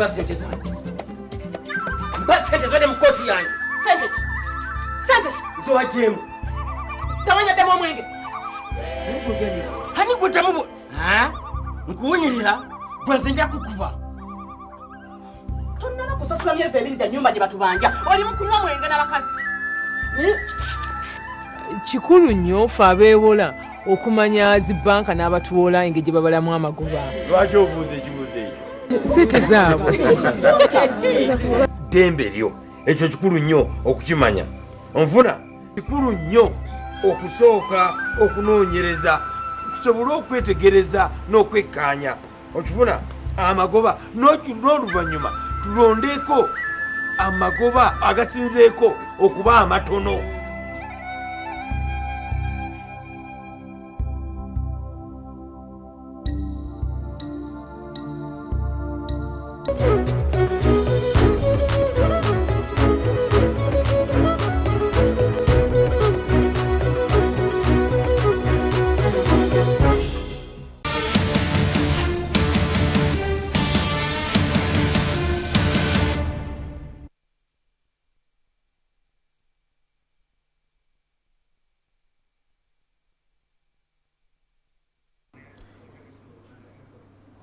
Sente zode mukoti yange. Sente. Zo wajemu. Sitawanya demo mwenge. Hani gutamu. Nkuwunyirira bwanze nja kukuba. Tonnaba kusasula myezi ebiri gya nyumba gye batubanja. Oli mukunywa mwenge n'abakazi. Kikulu nnyo fe abeewola okumanya zi banka n'abatuwola engeri gye babalamu amagoba. Lwaki obuuza ekibuuzo ekyo? Sente zaabwe. Dembe lyo ekyo kikulu nnyo okukimanya. Onfuna kikulu nnyo okusooka okunoonyereza tusobole okwetegereza n'okwekkaanya. Okifuna amagoba n'oluvannyuma tulondeko amagoba agasinzeeko okuba amatono.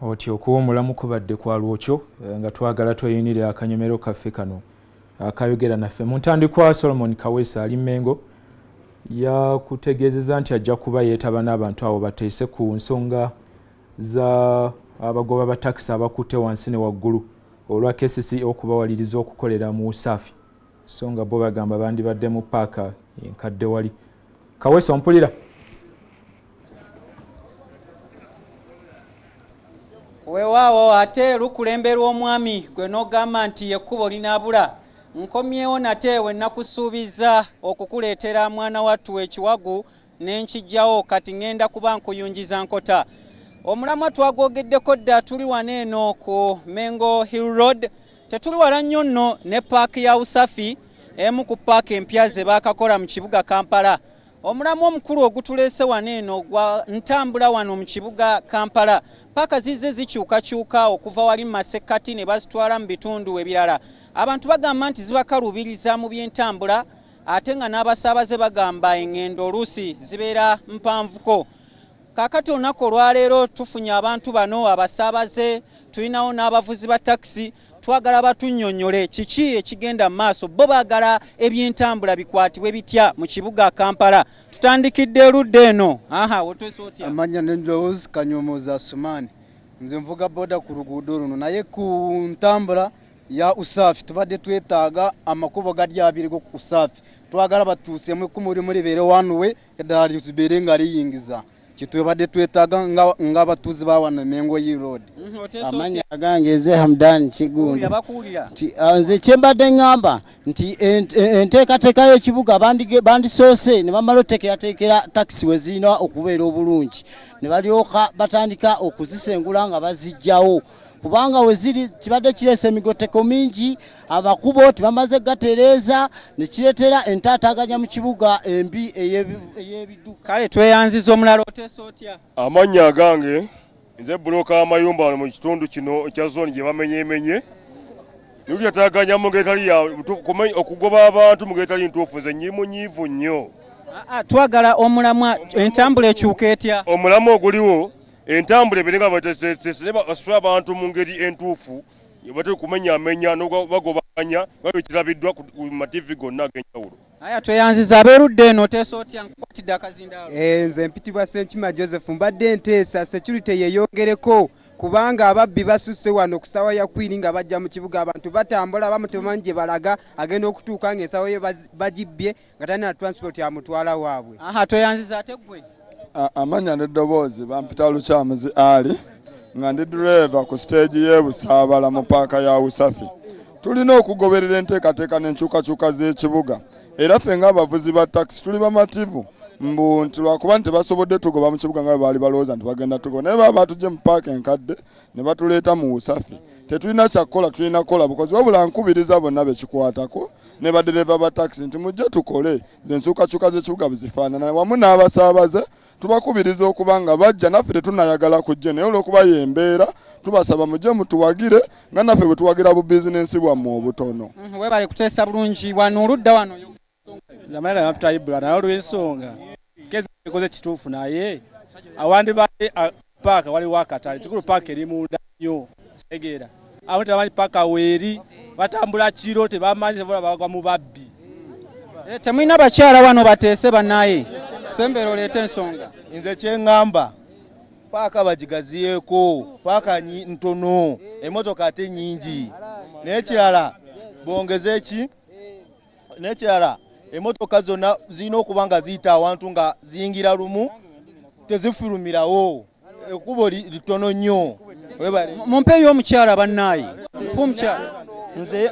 Oti okuwa omulamu kubadde kwa lwokyo nga twagala tweyinire akanyomero kaffe kano akayogera naffe. Mu ntandikwa Solomon Kawesa ali Mengo yakutegeezeza nti ajja kuba yeetaba n'abantu abo bateese ku nsonga za abagoba ba taxi abakutte wansi ne waggulu olwa KCC okubawaliriza okukolera mu Usafi. So nga bo bagamba bandibadde mu paaka enkadde wali. Kawesa ompulira? Weewaawo ate lukulemberwa omwami gwe n'ogamba nti ekkubo linaabula. Nkomyewo nate we nakusuubiza okukuleetera mwana wattu ekiwagu n'enkijjawo kati ngenda kuba nkuyunjiza nkota. Omulamwa twagwogeddeko dda tuli wano eno ku Mengo Hill Road. Tetuli wala nnyo nno ne paaki ya Usafi emu ku paaki empya ze baakakola mu kibuga Kampala. Omulamwa omukulu ogutuleese wano eno gwa ntambula wano mu kibuga Kampala. Paaka zizze zikyukakyuka okuva wali mu masekkati ne bazitwala mu bitundu ebirala. Abantu bagamba nti zibakalubiriza mu by'entambula ate nga n'abasaabaze bagamba engendo oluusi zibeera mpanvuko. Kaakati olunaku olwaleero tufunye abantu bano abasaabaze, tulinawo n'abavuzi ba takisi. Twagala batunnyonnyole kiki ekigenda mu maaso. Bo baagala eby'entambula bikwatibwe bitya mu kibuga Kampala. Tutandikidde erudda eno. Oteese otya? Amanya n'endowoozi Kanyomooza Sumani. Nze nvuga boda ku luguudo luno naye ku ntambula ya Usafi tubadde twetaaga amakubo gali abiri go ku Usafi. Twagala batuuseemu ekkubo limu libeere one way eddala libeere nga liyingiza. Kitwebadde twetaaga nga batuuzi ba wano Mengo Hill Road. Amanya agange eze Hamdan Kigundi. Nze kyembadde ngamba nti enteekateeka y'ekibuga bandisoose ne bamala oteekerateekera takisi we zirina okubeera obulungi ne balyoka batandika okuzisengula nga bazijjawo. Kubanga we ziri kibadde kireese emigoteko mingi, amakubo tibamaze gatereeza ne kireetera entaataaganya mu kibuga embi ey'ebidduka. Kale tweyanziza omulala oteese otya? Amanya agange nze bbulooka amayumba wano mu kitundu kino ekya zooni gye bamenyeemenye. Nikyataaganya mu ngeri etali okugoba abantu mu ngeri etali ntuufu. Nze nyiivu nnyo. Twagala omulamwa entambula ekyuka etya? Omulamwa oguliwo entambula ebirenga basula abantu mu ngeri entuufu batali kumenyaamenya n'obagobaganya nga bwekirabiddwa ku mativi gonna ag'enjawulo. Tweyanziza abeerudde eno oteese otya? Nkukwatidde akazindaalo. Nze mpitibwa Ssenkima Joseph mbadde nteesa security yeeyongereko kubanga ababbi basusse wano ku ssaawa ya kwiri nga bajja mu kibuga. Abantu batambula abamu tebamanyi gye balaga agenda okutuuka ng'ensaawa ye bagibbye nga talina transport amutwala waabwe. Tweyanziza ate ggwe? Amanya n'eddoboozi bampita Lukyamuzi Ali nga ndi driver ku stage y'ebusaabala mu paaka ya Usafi. Tulina okugoberera enteekateeka n'enkyukakyuka z'ekibuga era ffe ng'abavuzi ba takisi tuli bamativu mbu nti lwakuba nti basobodde tugoba mu kibuga nga baali balowooza nti bagenda tugoba naye baba batujje mu paaka enkadde ne batuleeta mu Usafi. Tetulina kyakkola tulina kola bukozi wabula nkubiriza bonna bekikwatako ne badereva ba taxi nti mujje tukole zensukakyuka z'ekibuga bizifaanana wamu n'abasaabaze tubakubiriza okuba nga bajja naffe tetunayagala kujja naye olw'okuba yembeera tubasaba mujje mutuwagire nga naffe bwe tuwagira bu bizinensi bwammwe obutono. Webale kuteesa bulungi wano oludda wano zamala yapitayibula naye olw'ensonga kezi ekoze kituufu naye awandibadde paaka waliwo akatale kikulu paaka eri munda nnyo segeera abantu tebamanyi paaka weeri batambula kiro tebamanyi tebola bagwa mu babbi. Temulina bakyala wano bateese bannaye sembera oleeta ensonga. Nze kyeŋŋamba paaka bagigaziyeeko paaka ntono emmotoka ate nnyingi n'ekirala bongeze ki n'ekirala emmotoka zonna zirina okuba nga ziyita awantu nga ziyingira lumu tezifulumirawo ekkubo litono nnyo. Mumpeeyo omukyala bannaye nze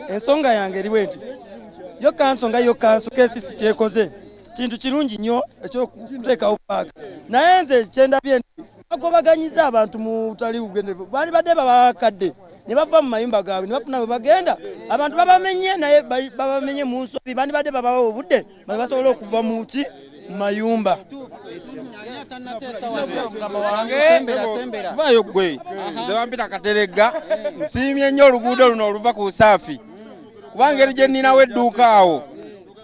ensonga yange eriwe nti yo kansonga yo kanso kesisi kyekoze kintu kirungi nnyo ekyokuteekawo paaka naye nze kyendabye nti bagobaganyiza abantu mu butali bugenderevu baali badde babakadde ne bava mu mayumba gaabwe ne bafuna we bagenda abantu babamenye naye babamenye mu nsobi bandi badde babawa obudde basobole okuva mu ki mu mayumba. Vayo gwe nze bampita Kateregga nsiimye nnyo oluguudo luno oluva ku Usaafi kubanga engeri gye nninawo edduuka awo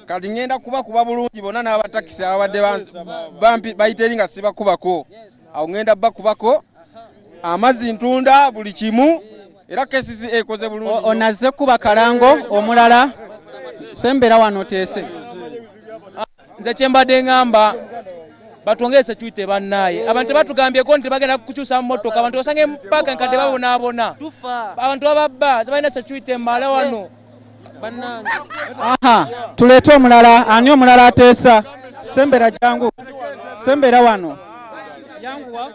kati ngenda kuba bulungi bonna n'abatakisi abadde bayita eri nga sibakubako awo ngenda bakubako amazzi ntunda buli kimu era kesisi ekoze bulungi. Onazze kuba kalango omulala sembera wano teese. Nze kyembadde ngamba batwongeze security bannaye abantu batugambyeko nti bagenda kukyusa mmotoka abantu basange mpaka nkadde babonaabona abantu bababba tebalina security mmala wano bannange. Tuleete omulala ani omulala ateesa sembera jangu sembera wano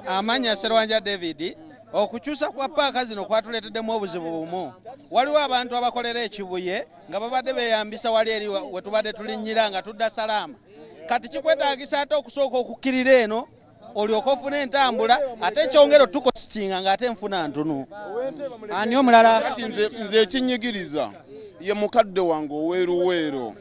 amanya Serwanja David. Okukyusa kwa paaka zino kwatuleeteddemu obuzibu bumu. Waliwo abantu abakolera ekibuye nga babadde beeyambisa wali eri we tubadde tulinnyira nga tudda Salaama. Kati kikwetaagisa ate okusooka okukkirira eno olyoka ofuna entambula ate ekyongero tukositinga ng'ate nfuna ntono. Ani omulala? Nze ekinyigiriza ye mukadde wange oweeruweero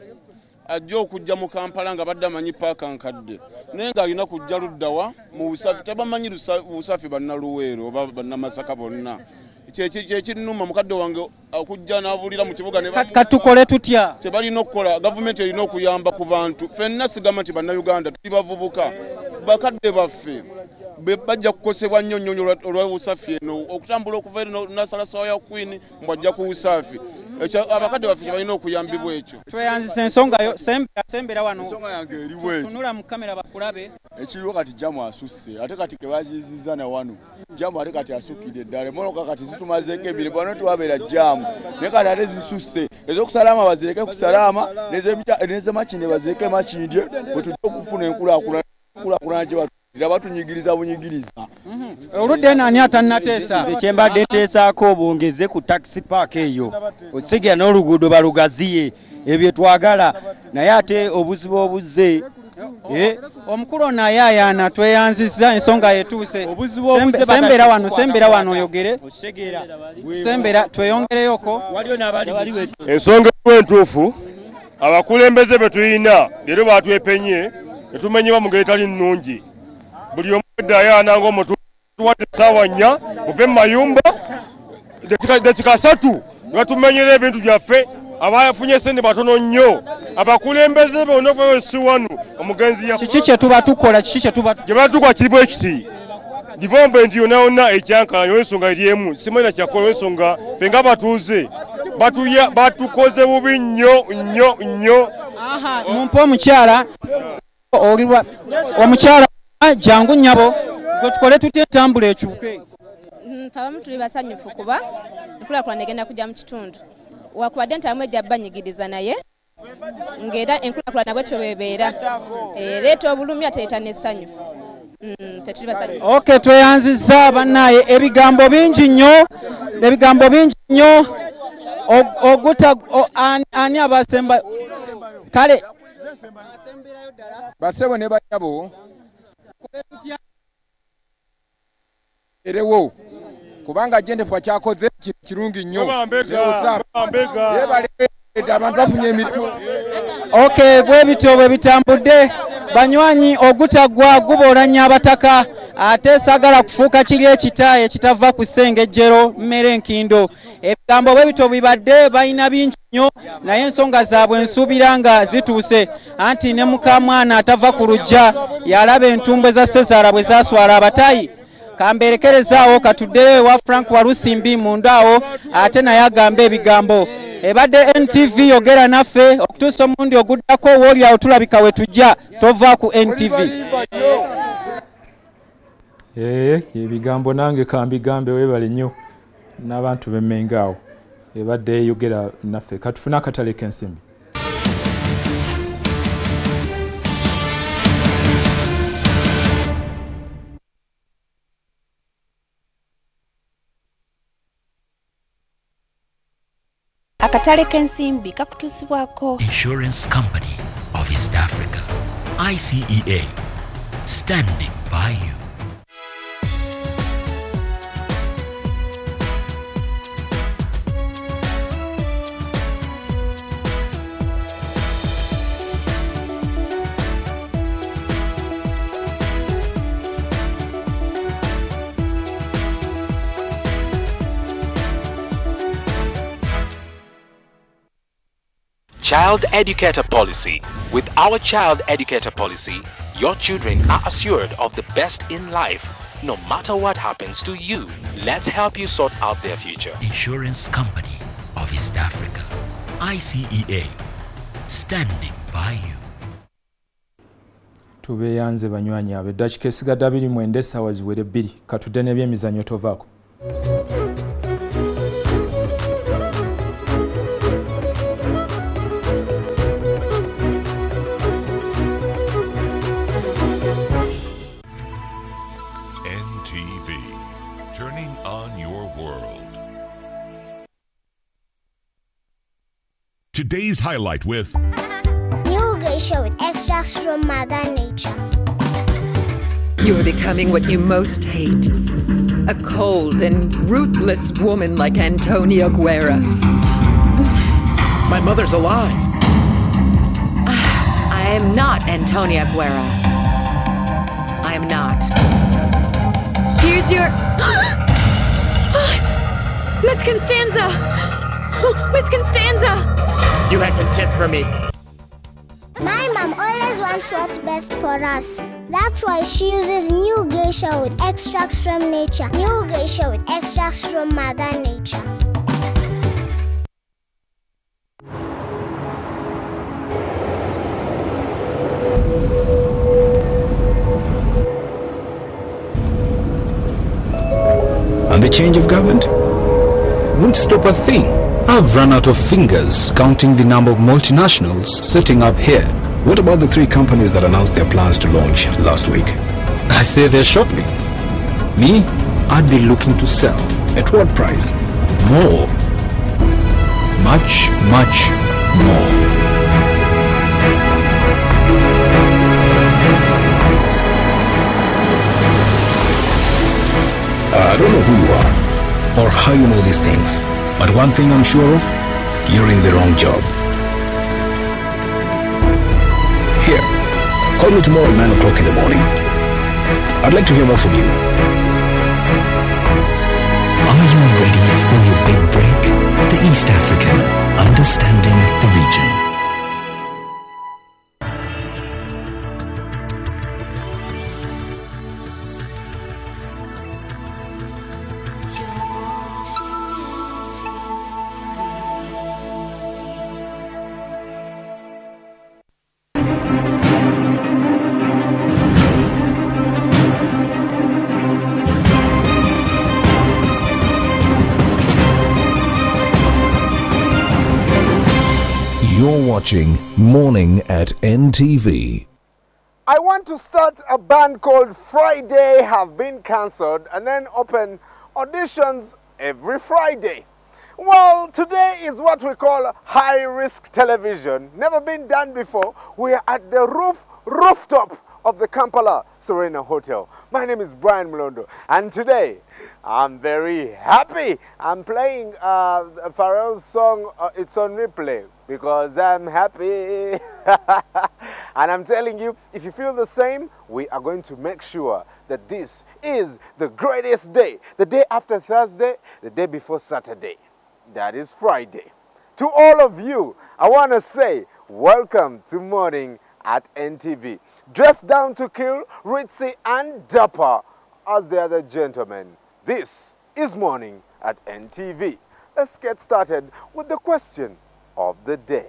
ajja okujja mu Kampala nga badde amanyi paaka nkadde naye ng'alina kujja luddawa mu Busaafi tebamanyi Busaafi bannaluweero oba bannamasaka bonna kyekinnuma mukadde wange okujja n'abulira mu kibuga katukole tutya tebalina okukola gavumenti erina okuyamba ku bantu ffenna sigamba nti bannayuganda tuli bavubuka bakadde baffe bajja kukosebwa nnyo nnyo olwa Busaafi eno okutambula okuva eno nasalasawa ya Queen mbwajja ku Busaafi abakadde baffe balina okuyambibwa ekyo. Tweyanzisa ensonga yo sembera wano. Ensonga yange eriwe tunula mu kamera bakulabe ekiriwo kati jamu asusse ate kati kebaziziza na wano jamu ate kati asukidde ddala emmotoka kati zitumazeeko ebiri bano tuwabeera jamu naye kati ate zisusse ez'okusalaama bazireke ku Salaama n'ezemakindye bazireke makindye bwe tujja okufuna enkulaakulana gye batunyigiriza bunyigiriza. Oludde nani atannateesa? Kyembadde nteesaako bongeze ku taxi park eyo osigira n'oluguudo balugaziye ebyo twagala naye ate obuzibu obuzze omukulu naye ayaana tweyanziza ensonga yetuuse sembera wano oyogere sembera tweyongereyoko ensonga entuufu abakulembeze be tulina leero batwepenye netumenyebwa mu ngeri tali nnungi buli omu eddayaana ng'omuntu tuwadde essaawa 4 muve mu mayumba dakika 3 ne batumenyera ebintu byaffe abafunye sente batono nnyo abakulembeze bonna okuva essiwanu omugenzi kiki kye tuba tukola gye batukola kiri bwe kiti divombe nti yonna yonna ekyankalanya olw'ensonga eri emu simanyi nakyakola olw'ensonga ffe nga batuuze batukoze bubi nnyo. Mumpe omukyala omukyala jangu nnyabo gwe tukole tutya entambula ekyuke. Abamu tuli basanyufu kuba enkulaakulana egenda kujja mu kitundu wakubadde nti abamu ejja banyigiriza naye ng'era enkulaakulana bwe tebeebeera leeta obulumi ateeta n'essanyu. Okay, tweyanziza bannaye ebigambo bingi nnyo oguta ani abasemba kale basebo ne banyabo erewo kubanga jendefu akyakoze kirungi nnyo abantu bafunye emirimu. Okay, bwe bityo bwe bitambudde banywanyi ogutagwa guboolanya abataka ate saagala kufuuka kiri ekita ekitava ku ssengejjero mmere nkindo. Ebigambo bwe bityo bibadde balina bingi nnyo naye ensonga zaabwe nsuubira nga zituuse anti ne mukamwana atava ku lujja yalaba entumbwe za Sezaala bwe zaaswala abatayi. Kamberekerezaawo katuddeyo ewa Frank Walusimbi mundaawo ate naye agambe ebigambo. Ebadde NTV yogera naffe okutuusa omundi oguddako w'oli awo tulabika we tujja tova ku NTV. Ebigambo nange kambigambe webale nnyo n'abantu b'Emmengo awo ebadde yogera naffe katufuna akatale k'ensimbi. Akatale k'ensimbi kakutuusibwako Insurance Company of East Africa, ICEA, standing by you. Child Educator Policy. With our Child Educator Policy, your children are assured of the best in life, no matter what happens to you. Let's help you sort out their future. Insurance Company of East Africa, ICEA, standing by you. Tubeyanze banywanyi abe dakika esigadde 29 essaawa ziwere 2 katudde n'ebyemizannyo tovaako. NTV, turning on your world. Today's highlight with New geisha with extracts from Mother Nature. You are becoming what you most hate. A cold and ruthless woman like Antonia Guerra. My mother's alive. I am not Antonia Guerra. I am not. Here's your... Miss Constanza! Miss Constanza! You had contempt for me. My mom always wants what's best for us. That's why she uses new geisha with extracts from nature. New geisha with extracts from Mother Nature. And the change of government won't stop a thing. I've run out of fingers counting the number of multinationals setting up here. What about the 3 companies that announced their plans to launch last week? I say they're shopping. Me, I'd be looking to sell. At what price? More. Much, much more. I don't know who you are or how you know these things, but one thing I'm sure of, you're in the wrong job. Here, call me tomorrow at 9 o'clock in the morning. I'd like to hear more from you. Are you ready for your big break? The East African, understanding the region. You're watching Morning at NTV. I want to start a band called Friday Have Been Cancelled and then open auditions every Friday. Well, today is what we call high-risk television. Never been done before. We are at the rooftop of the Kampala Serena Hotel. My name is Brian Mlondo, and today I'm very happy. I'm playing Pharrell's song, It's on Replay, because I'm happy. And I'm telling you, if you feel the same, we are going to make sure that this is the greatest day. The day after Thursday, the day before Saturday. That is Friday. To all of you, I want to say, welcome to Morning at NTV. Dressed down to kill, ritzy and dapper as the other gentlemen. This is Morning at NTV. Let's get started with the question of the day.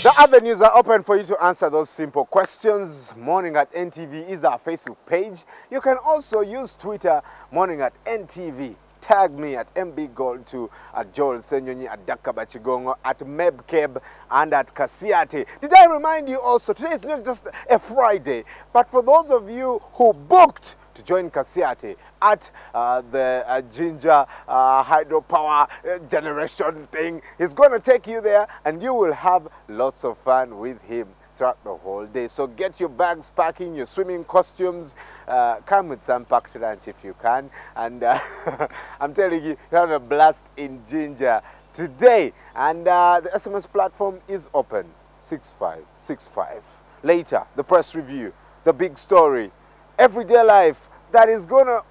The avenues are open for you to answer those simple questions. Morning at NTV is our Facebook page. You can also use Twitter, Morning at NTV. Tag me at MBGold2, at Joel Senyonyi, at Dakabachigongo, at Mebkeb, and at Kasiate. Did I remind you also, today is not just a Friday, but for those of you who booked to join Kasiate at the Ginger hydropower generation thing, he's going to take you there and you will have lots of fun with him throughout the whole day. So get your bags packing, your swimming costumes, come with some packed lunch if you can, and I'm telling you, you have a blast in Ginger today. And the SMS platform is open, 6565. Later, the press review, the big story, everyday life, that is going to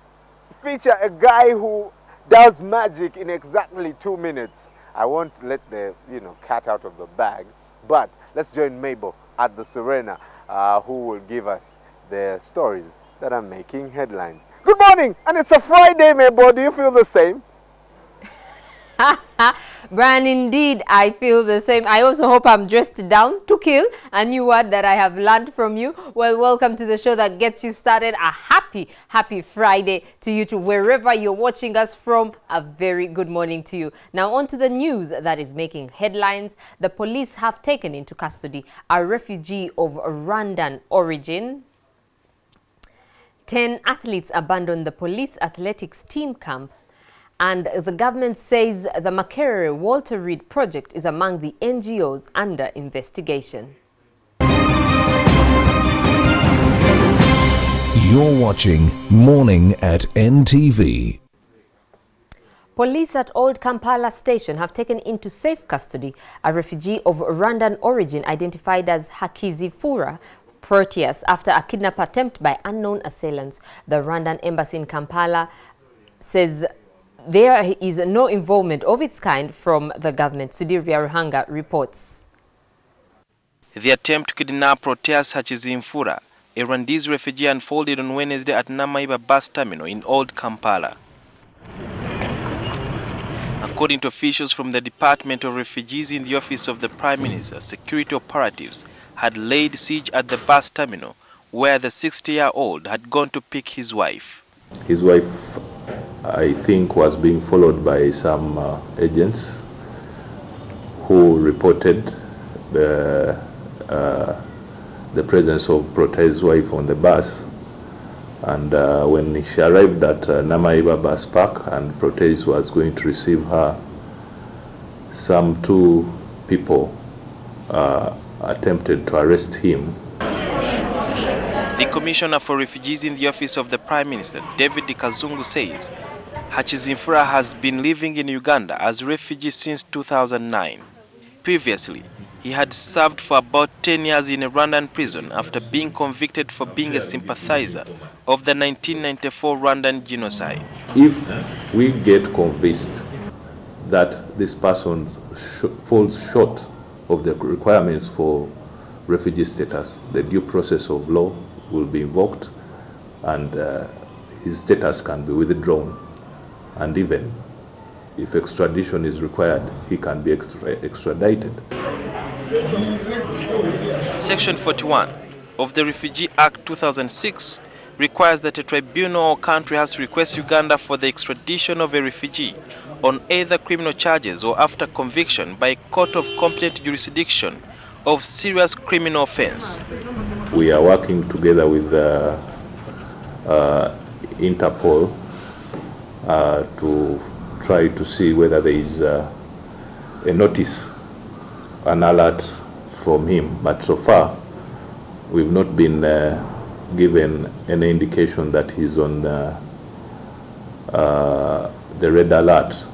feature a guy who does magic in exactly 2 minutes. I won't let the cat out of the bag, but let's join Mabel at the Serena, who will give us the stories that are making headlines. Good morning, and it's a Friday, Mabel. Do you feel the same? Brian, indeed, I feel the same. I also hope I'm dressed down to kill, a new word that I have learned from you. Well, welcome to the show that gets you started. A happy Friday to you, to wherever you're watching us from. A very good morning to you. Now on to the news that is making headlines. The police have taken into custody a refugee of Rwandan origin. 10 athletes abandoned the police athletics team camp. And the government says the Makerere Walter Reed project is among the NGOs under investigation. You're watching Morning at NTV. Police at Old Kampala Station have taken into safe custody a refugee of Rwandan origin identified as Hakizifura Proteus after a kidnap attempt by unknown assailants. The Rwandan embassy in Kampala says there is no involvement of its kind from the government. Sudiria Ruhanga reports. The attempt to kidnap Proteus Hakizimfura, a Rwandese refugee, unfolded on Wednesday at Namaiba bus terminal in Old Kampala. According to officials from the Department of Refugees in the office of the Prime Minister, security operatives had laid siege at the bus terminal where the 60-year-old had gone to pick his wife. His wife, I think, was being followed by some agents who reported the presence of Proteus' wife on the bus. And when she arrived at Namaiba bus park and Proteus was going to receive her, some 2 people attempted to arrest him. The Commissioner for Refugees in the office of the Prime Minister, David Kazungu, says Hakizimfura has been living in Uganda as a refugee since 2009. Previously, he had served for about 10 years in a Rwandan prison after being convicted for being a sympathizer of the 1994 Rwandan genocide. If we get convinced that this person falls short of the requirements for refugee status, the due process of law will be invoked and his status can be withdrawn. And even if extradition is required, he can be extradited. Section 41 of the Refugee Act 2006 requires that a tribunal or country has to request Uganda for the extradition of a refugee on either criminal charges or after conviction by a court of competent jurisdiction of serious criminal offense. We are working together with Interpol to try to see whether there is a notice, an alert from him, but so far we've not been given any indication that he's on the red alert.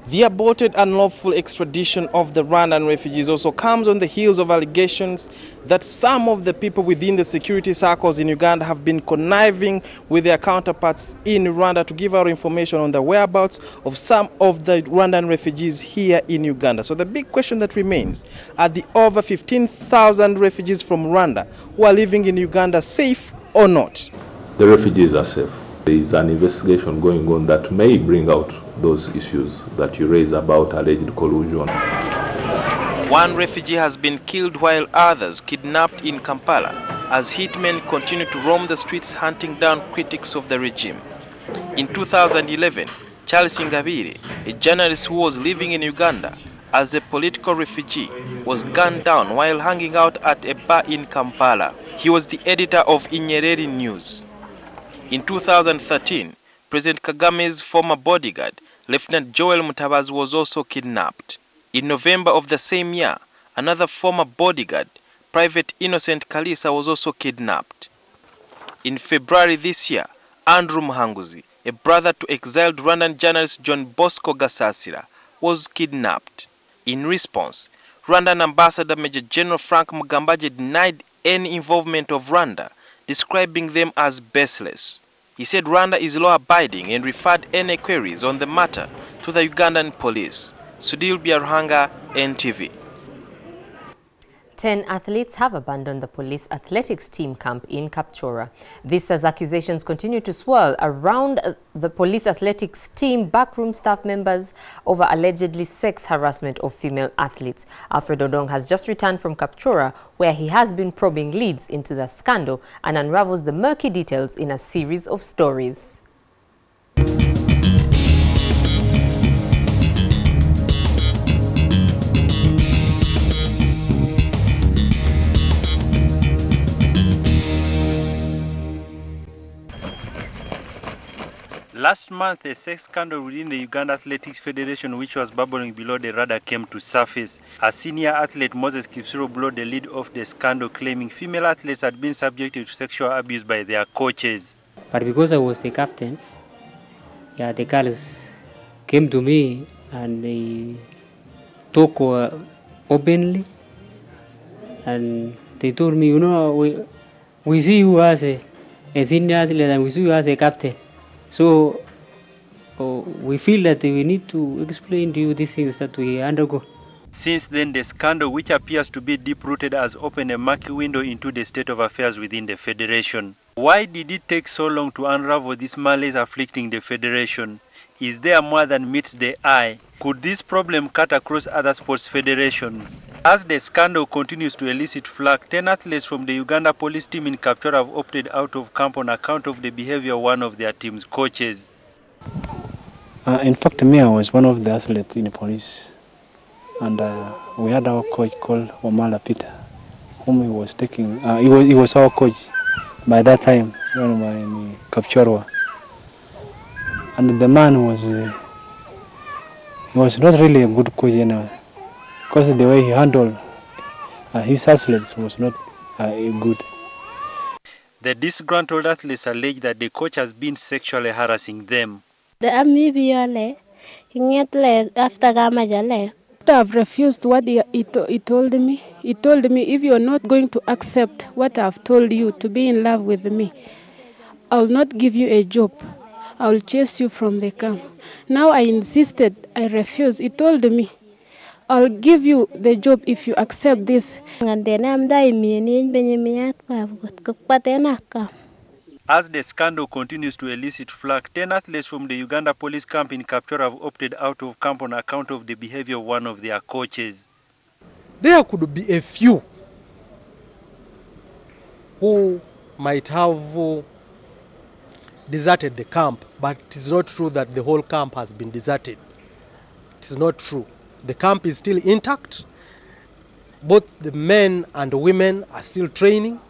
The aborted unlawful extradition of the Rwandan refugees also comes on the heels of allegations that some of the people within the security circles in Uganda have been conniving with their counterparts in Rwanda to give out information on the whereabouts of some of the Rwandan refugees here in Uganda. So the big question that remains, are the over 15,000 refugees from Rwanda who are living in Uganda safe or not? The refugees are safe. There is an investigation going on that may bring out those issues that you raise about alleged collusion. One refugee has been killed while others kidnapped in Kampala as hitmen continue to roam the streets hunting down critics of the regime. In 2011, Charles Ingabire, a journalist who was living in Uganda as a political refugee, was gunned down while hanging out at a bar in Kampala. He was the editor of Inyereri News. In 2013, President Kagame's former bodyguard, Lieutenant Joel Mutabazi, was also kidnapped. In November of the same year, another former bodyguard, Private Innocent Kalisa, was also kidnapped. In February this year, Andrew Muhanguzi, a brother to exiled Rwandan journalist John Bosco Gasasira, was kidnapped. In response, Rwandan Ambassador Major General Frank Mugambaje denied any involvement of Rwanda, describing them as baseless. He said Rwanda is law-abiding and referred any queries on the matter to the Ugandan police. Sudil Biaruhanga, NTV. 10 athletes have abandoned the police athletics team camp in Kapchora. This as accusations continue to swirl around the police athletics team backroom staff members over allegedly sex harassment of female athletes. Alfred Odong has just returned from Kapchora, where he has been probing leads into the scandal and unravels the murky details in a series of stories. Last month, a sex scandal within the Uganda Athletics Federation, which was bubbling below the radar, came to surface. A senior athlete, Moses Kipsiro, blew the lead of the scandal, claiming female athletes had been subjected to sexual abuse by their coaches. But because I was the captain, the girls came to me and they talk openly, and they told me, you know, we see you as a senior athlete and we see you as a captain. So we feel that we need to explain to you these things that we undergo. Since then, the scandal, which appears to be deep-rooted, has opened a murky window into the state of affairs within the Federation. Why did it take so long to unravel this malaise afflicting the Federation? Is there more than meets the eye? Could this problem cut across other sports federations? As the scandal continues to elicit flack, 10 athletes from the Uganda police team in Kapchora have opted out of camp on account of the behavior of one of their team's coaches. In fact, me, I was one of the athletes in the police. And we had our coach called Omala Peter, whom he was taking. He was our coach by that time, in Kapchora. And the man was not really a good coach, because the way he handled his athletes was not good. The disgruntled athletes allege that the coach has been sexually harassing them. I've refused what he told me. He told me, if you're not going to accept what I've told you, to be in love with me, I'll not give you a job. I'll chase you from the camp. Now I insisted, I refused. He told me, I'll give you the job if you accept this. As the scandal continues to elicit flack, 10 athletes from the Uganda police camp in Kapchora have opted out of camp on account of the behavior of one of their coaches. There could be a few who might have deserted the camp, but it is not true that the whole camp has been deserted. It's not true. The camp is still intact. Both the men and the women are still training.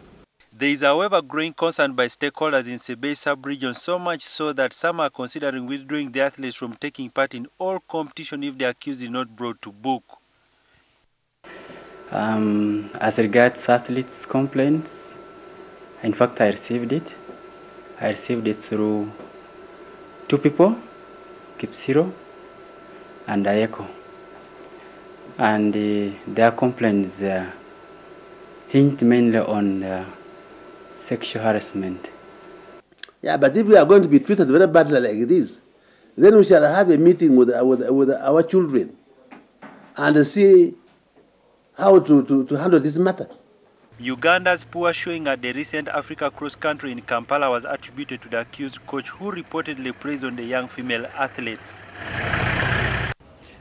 There is, however, growing concern by stakeholders in Sebei sub-region, so much so that some are considering withdrawing the athletes from taking part in all competition if the accused is not brought to book. As regards athletes' complaints, in fact, I received it. I received it through two people, Kipsiro and Ayeko. And their complaints hinged mainly on sexual harassment. Yeah, but if we are going to be treated very badly like this, then we shall have a meeting with our children and see how to handle this matter. Uganda's poor showing at the recent Africa cross-country in Kampala was attributed to the accused coach who reportedly preys on the young female athletes.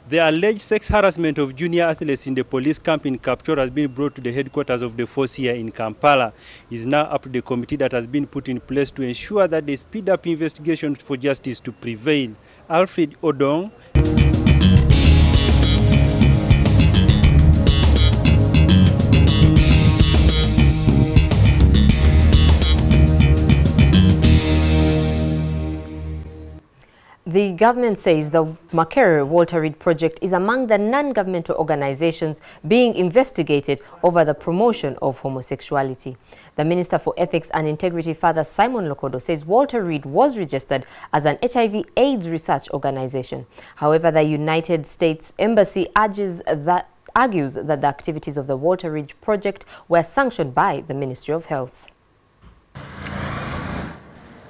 The alleged sex harassment of junior athletes in the police camp in Kapchor has been brought to the headquarters of the force here in Kampala. It is now up to the committee that has been put in place to ensure that they speed up investigations for justice to prevail. Alfred Odong. The government says the Makerere Walter Reed project is among the non-governmental organizations being investigated over the promotion of homosexuality. The Minister for Ethics and Integrity, Father Simon Lokodo, says Walter Reed was registered as an HIV/AIDS research organization. However, the United States Embassy argues that the activities of the Walter Reed project were sanctioned by the Ministry of Health.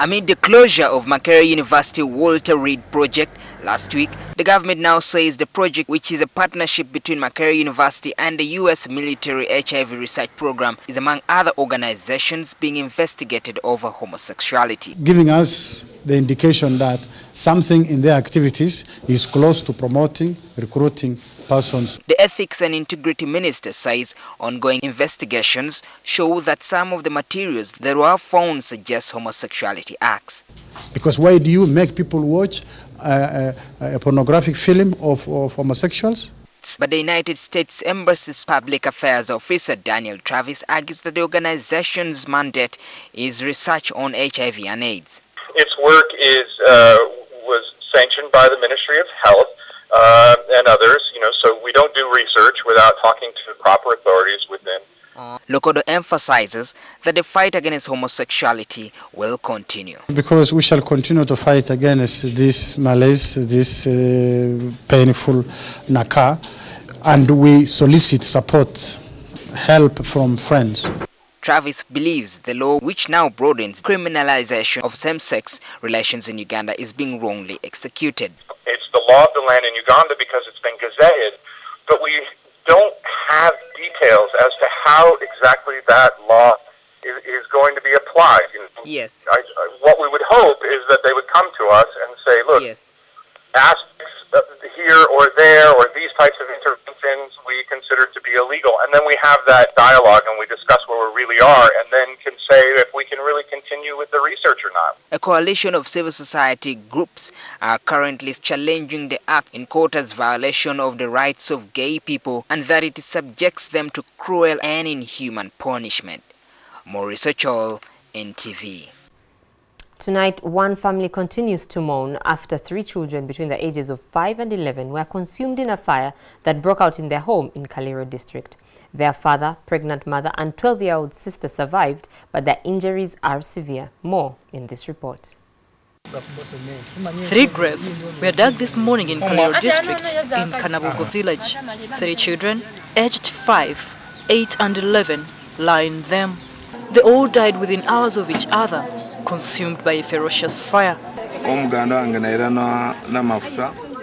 Amid the closure of Makerere University Walter Reed project last week, the government now says the project, which is a partnership between Makerere University and the U.S. military HIV research program, is among other organizations being investigated over homosexuality. Giving us the indication that something in their activities is close to promoting, recruiting persons. The Ethics and Integrity Minister says ongoing investigations show that some of the materials that were found suggest homosexuality acts. Because why do you make people watch a pornographic film of homosexuals? But the United States Embassy's Public Affairs Officer Daniel Travis argues that the organization's mandate is research on HIV and AIDS. Its work was sanctioned by the Ministry of Health and others, so we don't do research without talking to the proper authorities within. Lokodo emphasizes that the fight against homosexuality will continue. Because we shall continue to fight against this malaise, this painful nakar, and we solicit support, help from friends. Travis believes the law, which now broadens criminalization of same-sex relations in Uganda, is being wrongly executed. It's the law of the land in Uganda because it's been gazetted, but we don't have details as to how exactly that law is going to be applied. Yes. What we would hope is that they would come to us and say, look, yes, aspects here or there or these types of interventions we consider to be illegal. And then we have that dialogue and we discuss where we really are and then can say if we can really continue with the research or not. A coalition of civil society groups are currently challenging the act in court as violation of the rights of gay people and that it subjects them to cruel and inhuman punishment. Maurice Ochol, NTV. Tonight, one family continues to mourn after 3 children between the ages of 5 and 11 were consumed in a fire that broke out in their home in Kalero district. Their father, pregnant mother and 12-year-old sister survived, but their injuries are severe. More in this report. 3 graves were dug this morning in Kalero district in Kanabugo village. 3 children, aged 5, 8 and 11, lie in them. They all died within hours of each other, consumed by a ferocious fire.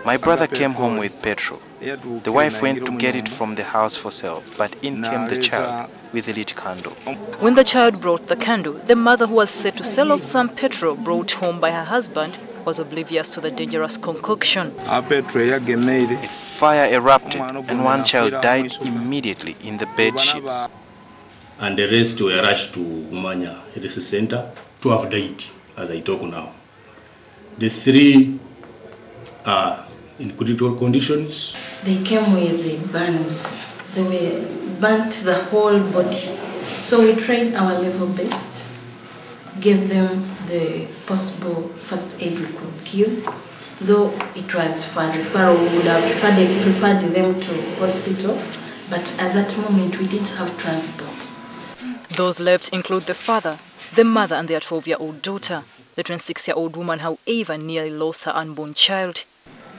My brother came home with petrol. The wife went to get it from the house for sale, but in came the child with a lit candle. When the child brought the candle, the mother, who was set to sell off some petrol brought home by her husband, was oblivious to the dangerous concoction. A fire erupted and one child died immediately in the bed sheets. And the rest were rushed to Umanya Health Center to have died as I talk now. The 3 are in critical conditions. They came with the burns. They were burnt the whole body. So we tried our level best, gave them the possible first aid we could give. Though it was for referral, we would have preferred them to hospital, but at that moment we didn't have transport. Those left include the father, the mother and their 12-year-old daughter. The 26-year-old woman, however, nearly lost her unborn child.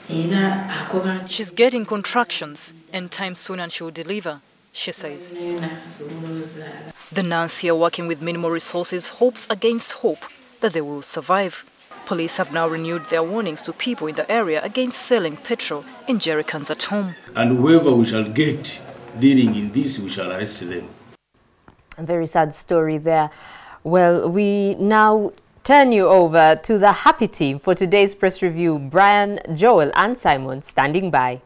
She's getting contractions and time soon and she will deliver, she says. The nurse here, working with minimal resources, hopes against hope that they will survive. Police have now renewed their warnings to people in the area against selling petrol in jerrycans at home. And whoever we shall get dealing in this, we shall arrest them. A very sad story there. Well, we now turn you over to the happy team for today's press review. Brian, Joel and Simon standing by.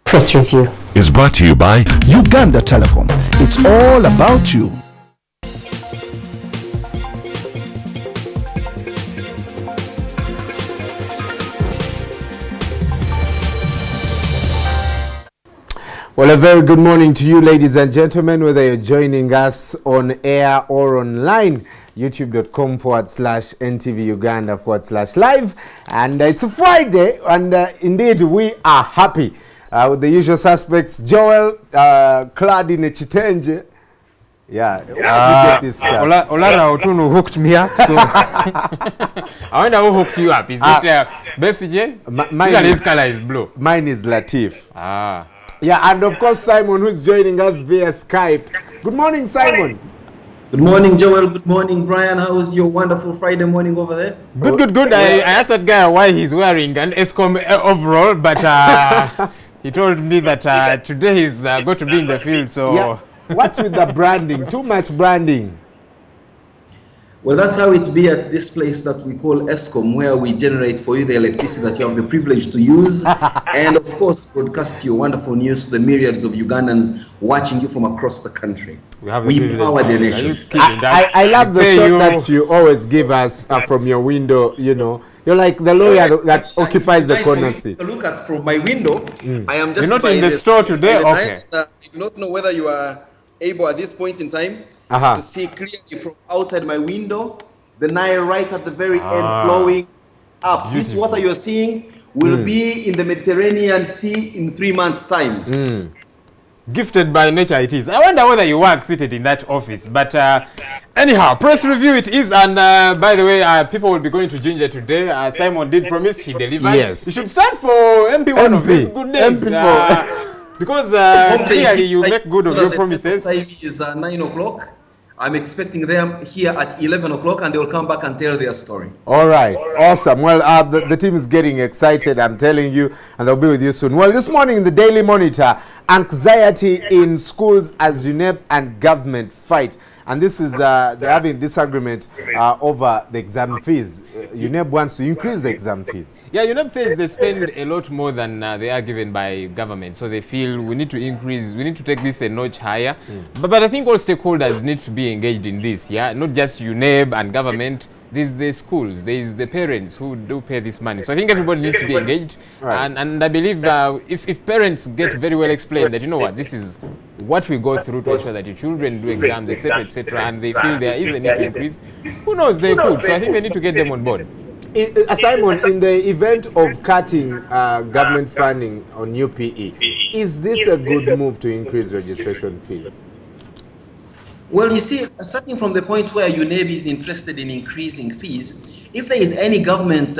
Press review is brought to you by Uganda Telecom. It's all about you. Well, a very good morning to you, ladies and gentlemen, whether you're joining us on air or online. youtube.com/NTV Uganda/live. And it's a Friday, and indeed we are happy with the usual suspects. Joel, clad in a chitenje. Yeah, you get this stuff. Olara Otunu hooked me up, so I wonder who hooked you up. Is it Bessie? His color is blue. Mine is Latif. Ah. Yeah, and of course Simon, who's joining us via Skype. Good morning, Simon. Good morning, Joel. Good morning, Brian. How was your wonderful Friday morning over there? Good. I asked that guy why he's wearing an ESCOM overall, but he told me that today he's going to be in the field. So yeah. What's with the branding? Too much branding. Well, that's how it be at this place that we call ESCOM, where we generate for you the electricity that you have the privilege to use, and of course broadcast your wonderful news to the myriads of Ugandans watching you from across the country. We power the nation. I love the shot that you always give us from your window. You know, you're like the lawyer that occupies the corner seat. Look at from my window. I am just. You're not in the store today. Okay. I do not know whether you are able at this point in time to see clearly from outside my window the Nile right at the very end flowing up. Beautiful. This water you're seeing will be in the Mediterranean Sea in 3 months' time. Gifted by nature it is. I wonder whether you work seated in that office. But anyhow, press review it is. And by the way, people will be going to Ginger today. Simon did promise he delivered. Yes. You should stand for MP one of these good days. Because clearly you make good of your promises. The time is 9 o'clock. I'm expecting them here at 11 o'clock and they will come back and tell their story. All right. Awesome. Well, the team is getting excited, I'm telling you, and they'll be with you soon. Well, this morning in the Daily Monitor, anxiety in schools as UNEP and government fight. And this is, they're having disagreement over the exam fees. UNEP wants to increase the exam fees. Yeah, UNEP says they spend a lot more than they are given by government. So they feel we need to increase, we need to take this a notch higher. But I think all stakeholders need to be engaged in this, yeah? Not just UNEP and government. There's the schools, there's the parents who do pay this money. So I think everybody needs to be engaged. Right. And I believe if parents get very well explained that, you know what, this is what we go through to ensure that your children do exams, etc., and they feel there is a need to increase, who knows, they could. So I think they need to get them on board. Simon, in the event of cutting government funding on UPE, is this a good move to increase registration fees? Well, you see, starting from the point where UNEB is interested in increasing fees, if there is any government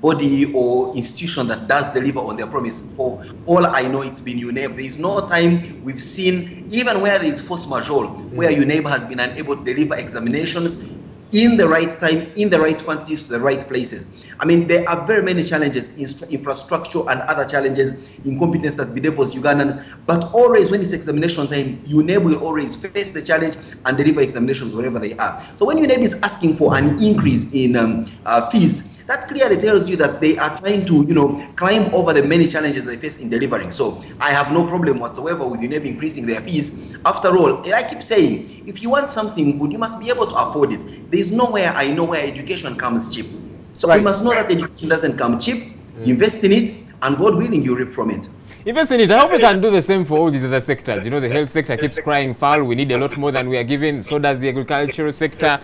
body or institution that does deliver on their promise, for all I know, it's been UNEB. There is no time we've seen, even where there is force majeure, where UNEB has been unable to deliver examinations in the right time, in the right quantities, to the right places. I mean, there are very many challenges, infrastructure and other challenges, incompetence that bedevils Ugandans, but always when it's examination time, UNEB will always face the challenge and deliver examinations wherever they are. So when UNEB is asking for an increase in fees, that clearly tells you that they are trying to, you know, climb over the many challenges they face in delivering. So I have no problem whatsoever with UNEB increasing their fees. After all, I keep saying, if you want something good, you must be able to afford it. There is nowhere I know where education comes cheap. So we must know that education doesn't come cheap. Invest in it, and God willing, you reap from it. Even Senator, I hope we can do the same for all these other sectors. You know, the health sector keeps crying foul. We need a lot more than we are given. So does the agricultural sector.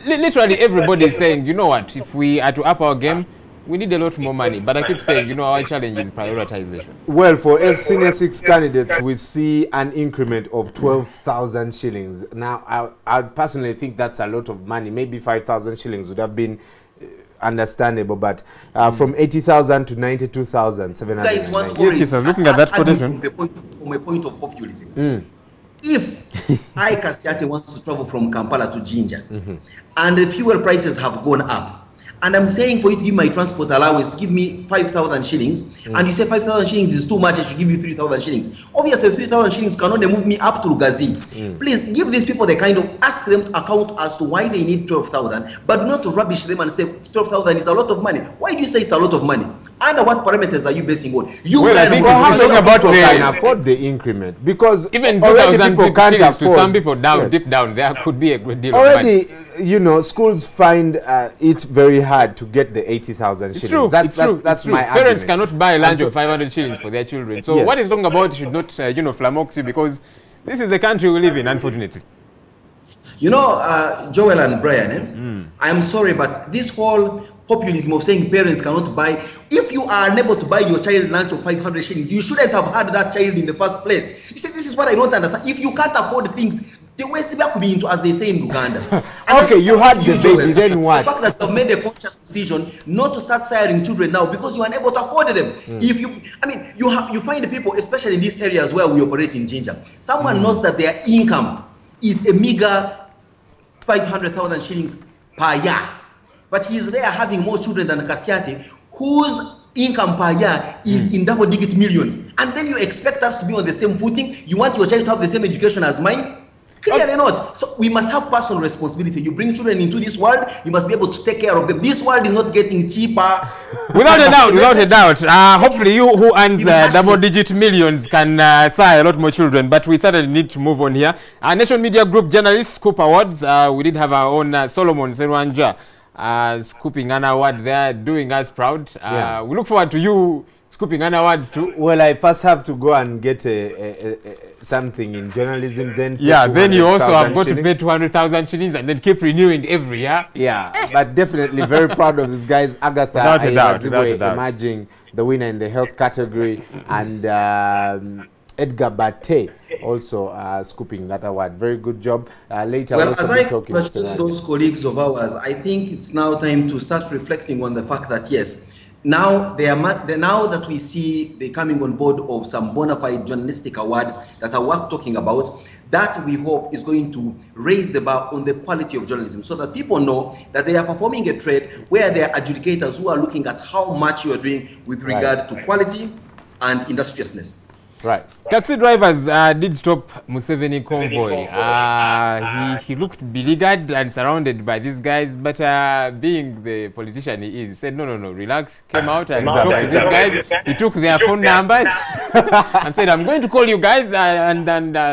Literally, everybody is saying, you know what, if we are to up our game, we need a lot more money. But I keep saying, you know, our challenge is prioritization. Well, for us senior 6 candidates, we see an increment of 12,000 shillings. Now, I personally think that's a lot of money. Maybe 5,000 shillings would have been understandable, but from 80,000 to 92,700. Guys, what yes, I'm looking at that quotation. From a point of populism. If I, Kasiate, wants to travel from Kampala to Jinja, and the fuel prices have gone up, and I'm saying for you to give my transport allowance, give me 5,000 shillings, and you say 5,000 shillings is too much, I should give you 3,000 shillings. Obviously, 3,000 shillings cannot move me up to Lugazi. Please give these people the kind of, ask them to account as to why they need 12,000, but not to rubbish them and say 12,000 is a lot of money. Why do you say it's a lot of money? Under what parameters are you basing on? You well, I think people can afford the increment, because even already people can't afford. To some people down, deep down, there could be a great deal already, of money. You know, schools find it very hard to get the 80,000 shillings. True. That's my argument. Parents cannot buy a lunch of 500 shillings for their children. So what is talking about should not, you know, flummox you, because this is the country we live in, unfortunately. You know, Joel and Brian, I'm sorry, but this whole populism of saying parents cannot buy, if you are unable to buy your child lunch of 500 shillings, you shouldn't have had that child in the first place. You see, this is what I don't understand. If you can't afford things, the West could be into, as they say in Uganda. Okay, you had the baby, then what? The fact that you've made a conscious decision not to start siring children now because you are unable to afford them. If you, I mean, you find the people, especially in these areas where we operate in Jinja, someone knows that their income is a meager 500,000 shillings per year. But he is there having more children than Kasiate, whose income per year is in double-digit millions. And then you expect us to be on the same footing? You want your child to have the same education as mine? Clearly not. So we must have personal responsibility. You bring children into this world, you must be able to take care of them. This world is not getting cheaper. Without a doubt, without a doubt. Hopefully you who earns double-digit millions can sire a lot more children. But we certainly need to move on here. Nation Media Group Journalists Scoop Awards. We did have our own Solomon Serwanja scooping an award there, doing us proud. We look forward to you scooping an award too. Well, I first have to go and get something in journalism, then then you also have got to pay 200,000 shillings and then keep renewing every year. But definitely very proud of these guys. Agatha without a doubt, emerging the winner in the health category, and Edgar Bate also scooping that award. Very good job. Later, well, as I congratulate those colleagues of ours, I think it's now time to start reflecting on the fact that yes, now that we see the coming on board of some bona fide journalistic awards that are worth talking about, that we hope is going to raise the bar on the quality of journalism, so that people know that they are performing a trade where there are adjudicators who are looking at how much you are doing with regard to quality and industriousness. Right. Taxi drivers did stop Museveni convoy. He looked beleaguered and surrounded by these guys, but being the politician he is, said, no, relax, came out and talked to these guys. He took their phone numbers and said, I'm going to call you guys and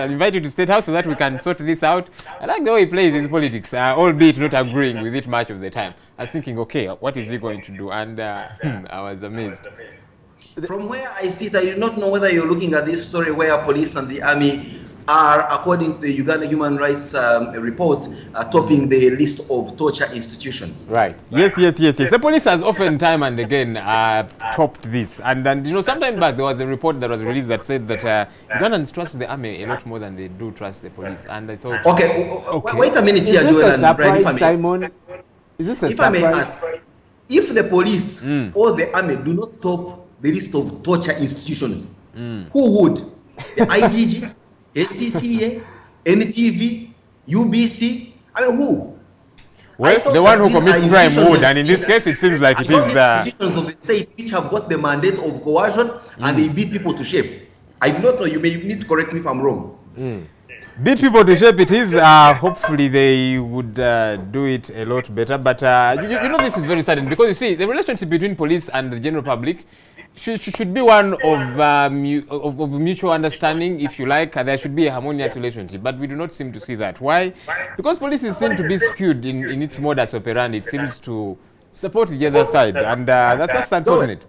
invite you to State House so that we can sort this out. I like the way he plays his politics, albeit not agreeing with it much of the time. I was thinking, okay, what is he going to do? And I was amazed. From where I sit, I do not know whether you're looking at this story where police and the army are, according to the Uganda Human Rights report, topping the list of torture institutions. Right. Yes. The police has often, time and again, topped this. And you know, sometime back there was a report that was released that said that Ugandans trust the army a lot more than they do trust the police. And I thought, wait a minute here, Joel and Brian. Simon? Is this a surprise? If I may ask, if the police or the army do not top the list of torture institutions, who would? The IGG, SCCA, NTV, UBC? I mean, who? Well, the one who commits crime would, and in this case, it seems like it is institutions of the state which have got the mandate of coercion and they beat people to shape. I do not know. You may need to correct me if I'm wrong. Beat people to shape it is. Hopefully they would do it a lot better. But you know, this is very sudden because you see the relationship between police and the general public should be one of mutual understanding, if you like. There should be a harmonious relationship, but we do not seem to see that. Why? Because police seem to be skewed in its modus operandi. It seems to support the other side, and that's unfortunate.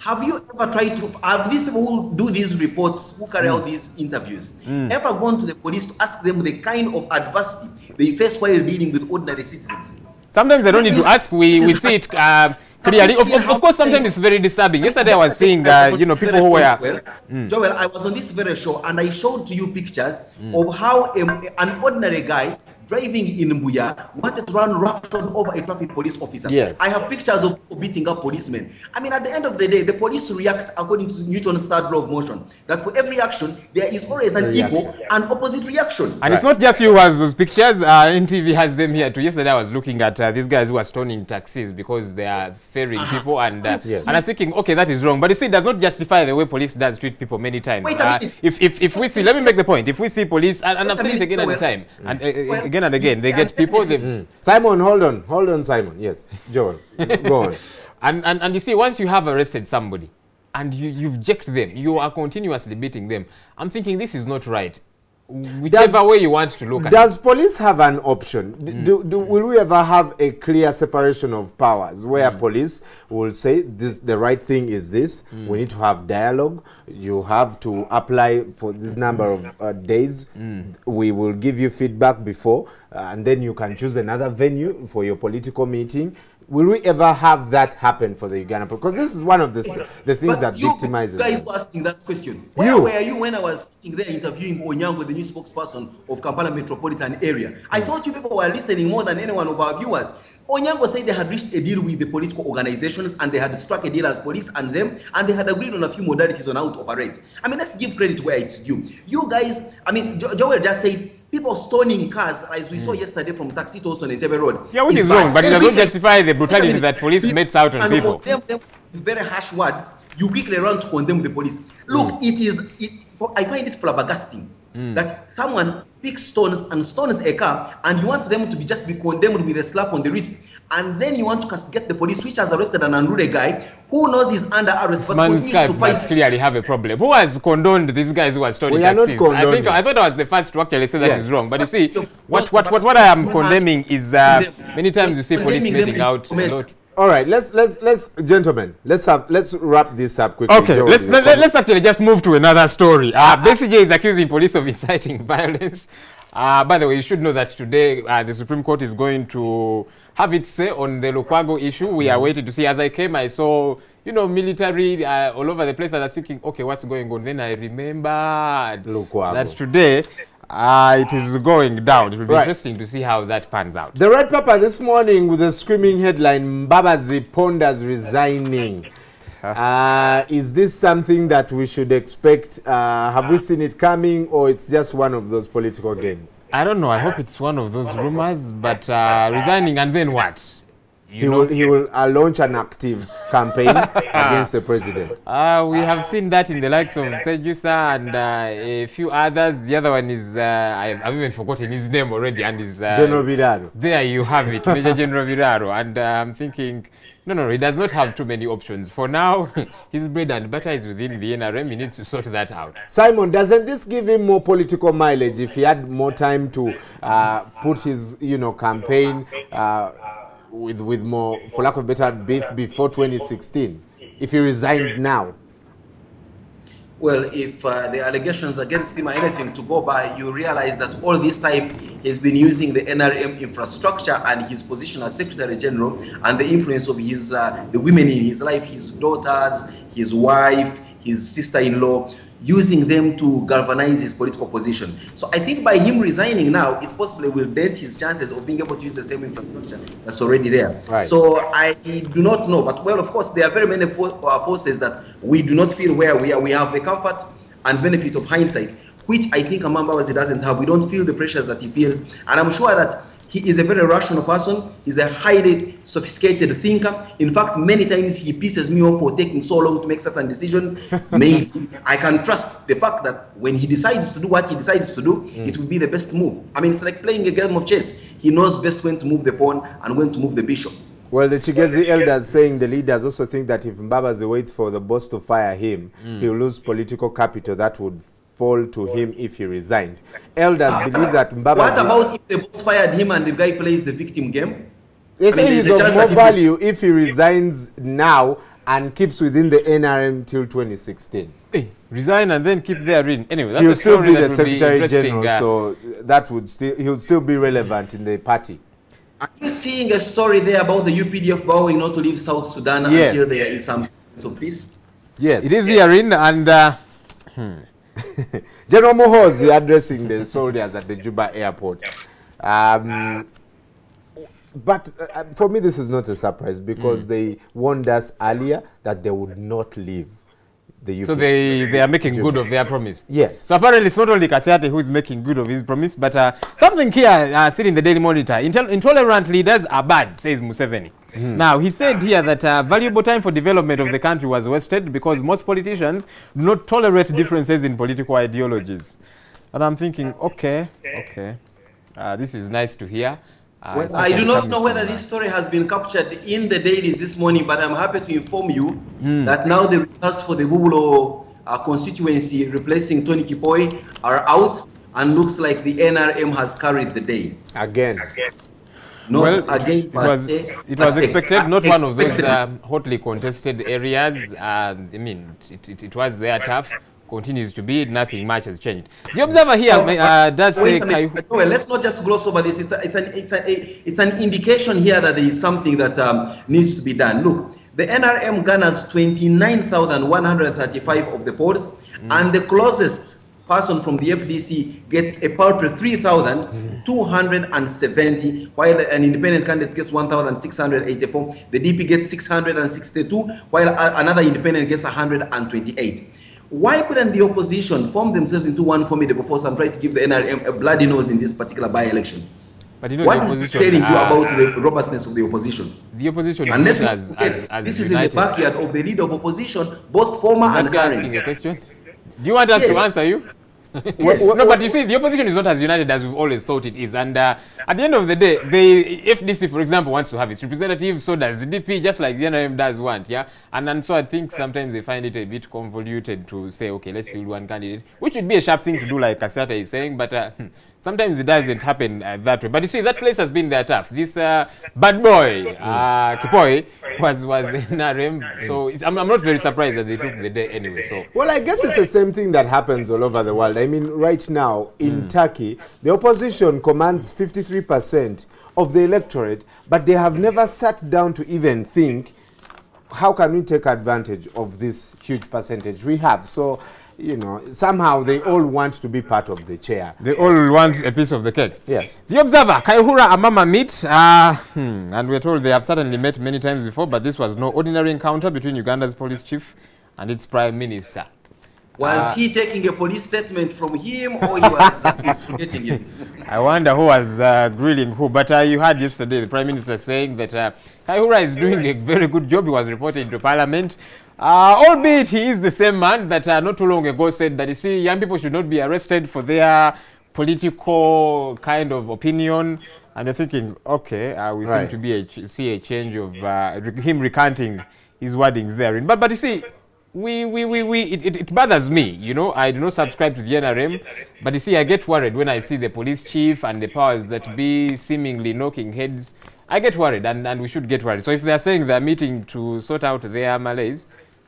Have you ever tried to, have these people who do these reports, who carry out these interviews, ever gone to the police to ask them the kind of adversity they face while dealing with ordinary citizens? Sometimes they don't need to ask, we see it clearly. Of course, sometimes it's very disturbing. Yesterday I was seeing, you know, people who were... Joel, I was on this very show and I showed to you pictures of how an ordinary guy driving in Mbuya wanted to run roughshod over a traffic police officer. Yes. I have pictures of people beating up policemen. I mean, at the end of the day, the police react according to Newton's third law of motion, that for every action, there is always an equal and opposite reaction. And it's not just you who has those pictures. NTV has them here too. Yesterday I was looking at these guys who are stoning taxis because they are ferrying people, and and I was thinking, okay, that is wrong. But you see, it does not justify the way police does treat people many times. If we see, let me make the point. If we see police, and I've seen it again and time, and again and again, they get people. Simon, hold on, Simon. Yes, Joel, go on. And you see, once you have arrested somebody and you've jacked them, you are continuously beating them. I'm thinking this is not right. Whichever way you want to look at it. Does police have an option? Will we ever have a clear separation of powers where police will say this, the right thing is this, we need to have dialogue, you have to apply for this number of days, we will give you feedback before, and then you can choose another venue for your political meeting. Will we ever have that happen for the Uganda? Because this is one of the things that victimizes. You guys were asking that question. Where were you when I was sitting there interviewing Onyango, the new spokesperson of Kampala metropolitan area? I thought you people were listening more than any one of our viewers. Onyango said they had reached a deal with the political organizations and they had struck a deal as police and them, and they had agreed on a few modalities on how to operate. I mean, let's give credit where it's due. You guys, I mean, Joel just said, people stoning cars, as we saw yesterday from Taxi Toast on NTV Road. Yeah, which is wrong, but it doesn't justify the brutality that police makes out on people. Condemn them with very harsh words, you quickly run to condemn the police. Look, I find it flabbergasting that someone picks stones and stones a car, and you want them to just be condemned with a slap on the wrist, and then you want to castigate the police, which has arrested an unruly guy who knows he's under arrest, but continues to fight. Must clearly have a problem. Who has condoned these guys who are stoning taxis? I thought I was the first to actually say that is wrong. But you see, what I am condemning is many times you see police meting out a lot. All right, let's gentlemen, let's wrap this up quickly. Okay, let's actually just move to another story. Besigye is accusing police of inciting violence. By the way, you should know that today the Supreme Court is going to have its say on the Lukwago issue. We are waiting to see. As I came, I saw, you know, military all over the place, and I was thinking, okay, what's going on? Then I remembered that today it is going down. It will be interesting to see how that pans out. The Red Pepper this morning with a screaming headline, Mbabazi ponders resigning. Is this something that we should expect? Have we seen it coming, or it's just one of those political games? I don't know. I hope it's one of those rumors, but resigning and then what? He will launch an active campaign against the president. We have seen that in the likes of Sejusa and a few others. The other one is, I've even forgotten his name already, and is General Biraro. There you have it, Major General Biraro. And I'm thinking, no, he does not have too many options. For now, his bread and butter is within the NRM. He needs to sort that out. Simon, doesn't this give him more political mileage if he had more time to put his, campaign with more, for lack of better, beef before 2016, if he resigned now? Well, if the allegations against him are anything to go by, you realize that all this time he's been using the NRM infrastructure and his position as Secretary General and the influence of his the women in his life, his daughters, his wife, his sister-in-law, using them to galvanize his political position. So I think by him resigning now, it possibly will dent his chances of being able to use the same infrastructure that's already there. Right. So I do not know, but well, of course, there are very many forces that we do not feel where we are. We have the comfort and benefit of hindsight, which I think Mbabazi doesn't have. We don't feel the pressures that he feels, and I'm sure that he is a very rational person. He's a highly sophisticated thinker. In fact, many times he pisses me off for taking so long to make certain decisions. Maybe I can trust the fact that when he decides to do what he decides to do, it will be the best move. I mean, it's like playing a game of chess. He knows best when to move the pawn and when to move the bishop. Well, the Chigezi elders saying the leaders also think that if Mbabazi waits for the boss to fire him, he'll lose political capital that would fall to him if he resigned. Elders believe that Mbabazi... What about if the boss fired him and the guy plays the victim game? They say he's of more value if he resigns now and keeps within the NRM till 2016. Hey, resign and then keep therein. Anyway, that's He'll a still story be that the will Secretary be General, so that would he'll still be relevant in the party. Are you seeing a story there about the UPDF vowing not to leave South Sudan until there is some sense of peace? Yes. It is herein, and General Muhoozi addressing the soldiers at the Juba airport. But for me, this is not a surprise because they warned us earlier that they would not leave the UPDF. So they are making good of their promise. Yes. So apparently it's not only Kasate who is making good of his promise, but something here sitting in the Daily Monitor. Intolerant leaders are bad, says Museveni. Now, he said here that valuable time for development of the country was wasted because most politicians do not tolerate differences in political ideologies. And I'm thinking, okay, this is nice to hear. Well, I do not know whether this story has been captured in the dailies this morning, but I'm happy to inform you that now the results for the Bubulo constituency replacing Tony Kipoi are out, and looks like the NRM has carried the day. Again. Not again, it was expected, not one of those hotly contested areas. I mean, it was there tough. Continues to be, nothing much has changed. The Observer here does say... Well, let's not just gloss over this. It's an indication here that there is something that needs to be done. Look, the NRM garners 29,135 of the polls, and the closest person from the FDC gets a paltry 3,270, while an independent candidate gets 1,684. The DP gets 662, while another independent gets 128. Why couldn't the opposition form themselves into one formidable force and try to give the NRM a bloody nose in this particular by-election? But you know, what is this telling you about the robustness of the opposition? The opposition Unless as this is in the backyard of the leader of opposition, both former and current. Do you want us to answer you? Yes. No, but you see, the opposition is not as united as we've always thought it is. And at the end of the day, the FDC, for example, wants to have its representatives, so does the DP, just like the NRM does want, yeah? And so I think sometimes they find it a bit convoluted to say, okay, let's field one candidate, which would be a sharp thing to do, like Kasata is saying, but sometimes it doesn't happen that way. But you see, that place has been there tough. This bad boy, Kipoi, was NRM, so I'm not very surprised that they took the day anyway. So, well, I guess it's the same thing that happens all over the world. I mean, right now in Turkey, the opposition commands 53% of the electorate, but they have never sat down to even think, how can we take advantage of this huge percentage we have? So, you know, somehow they all want to be part of the chair. They all want a piece of the cake. Yes. The Observer, Kayihura Amama meet, and we're told they have certainly met many times before, but this was no ordinary encounter between Uganda's police chief and its prime minister. Was he taking a police statement from him, or he was getting him? I wonder who was grilling who, but you heard yesterday the prime minister saying that Kayihura is doing a very good job. He was reporting to parliament. Albeit he is the same man that not too long ago said that, you see, young people should not be arrested for their political kind of opinion. And you're thinking, okay, we seem to be see a change of him recanting his wordings therein. But you see, it bothers me, you know. I do not subscribe to the NRM, but you see, I get worried when I see the police chief and the powers that be seemingly knocking heads. I get worried, and we should get worried. So if they're saying they're meeting to sort out their malaise,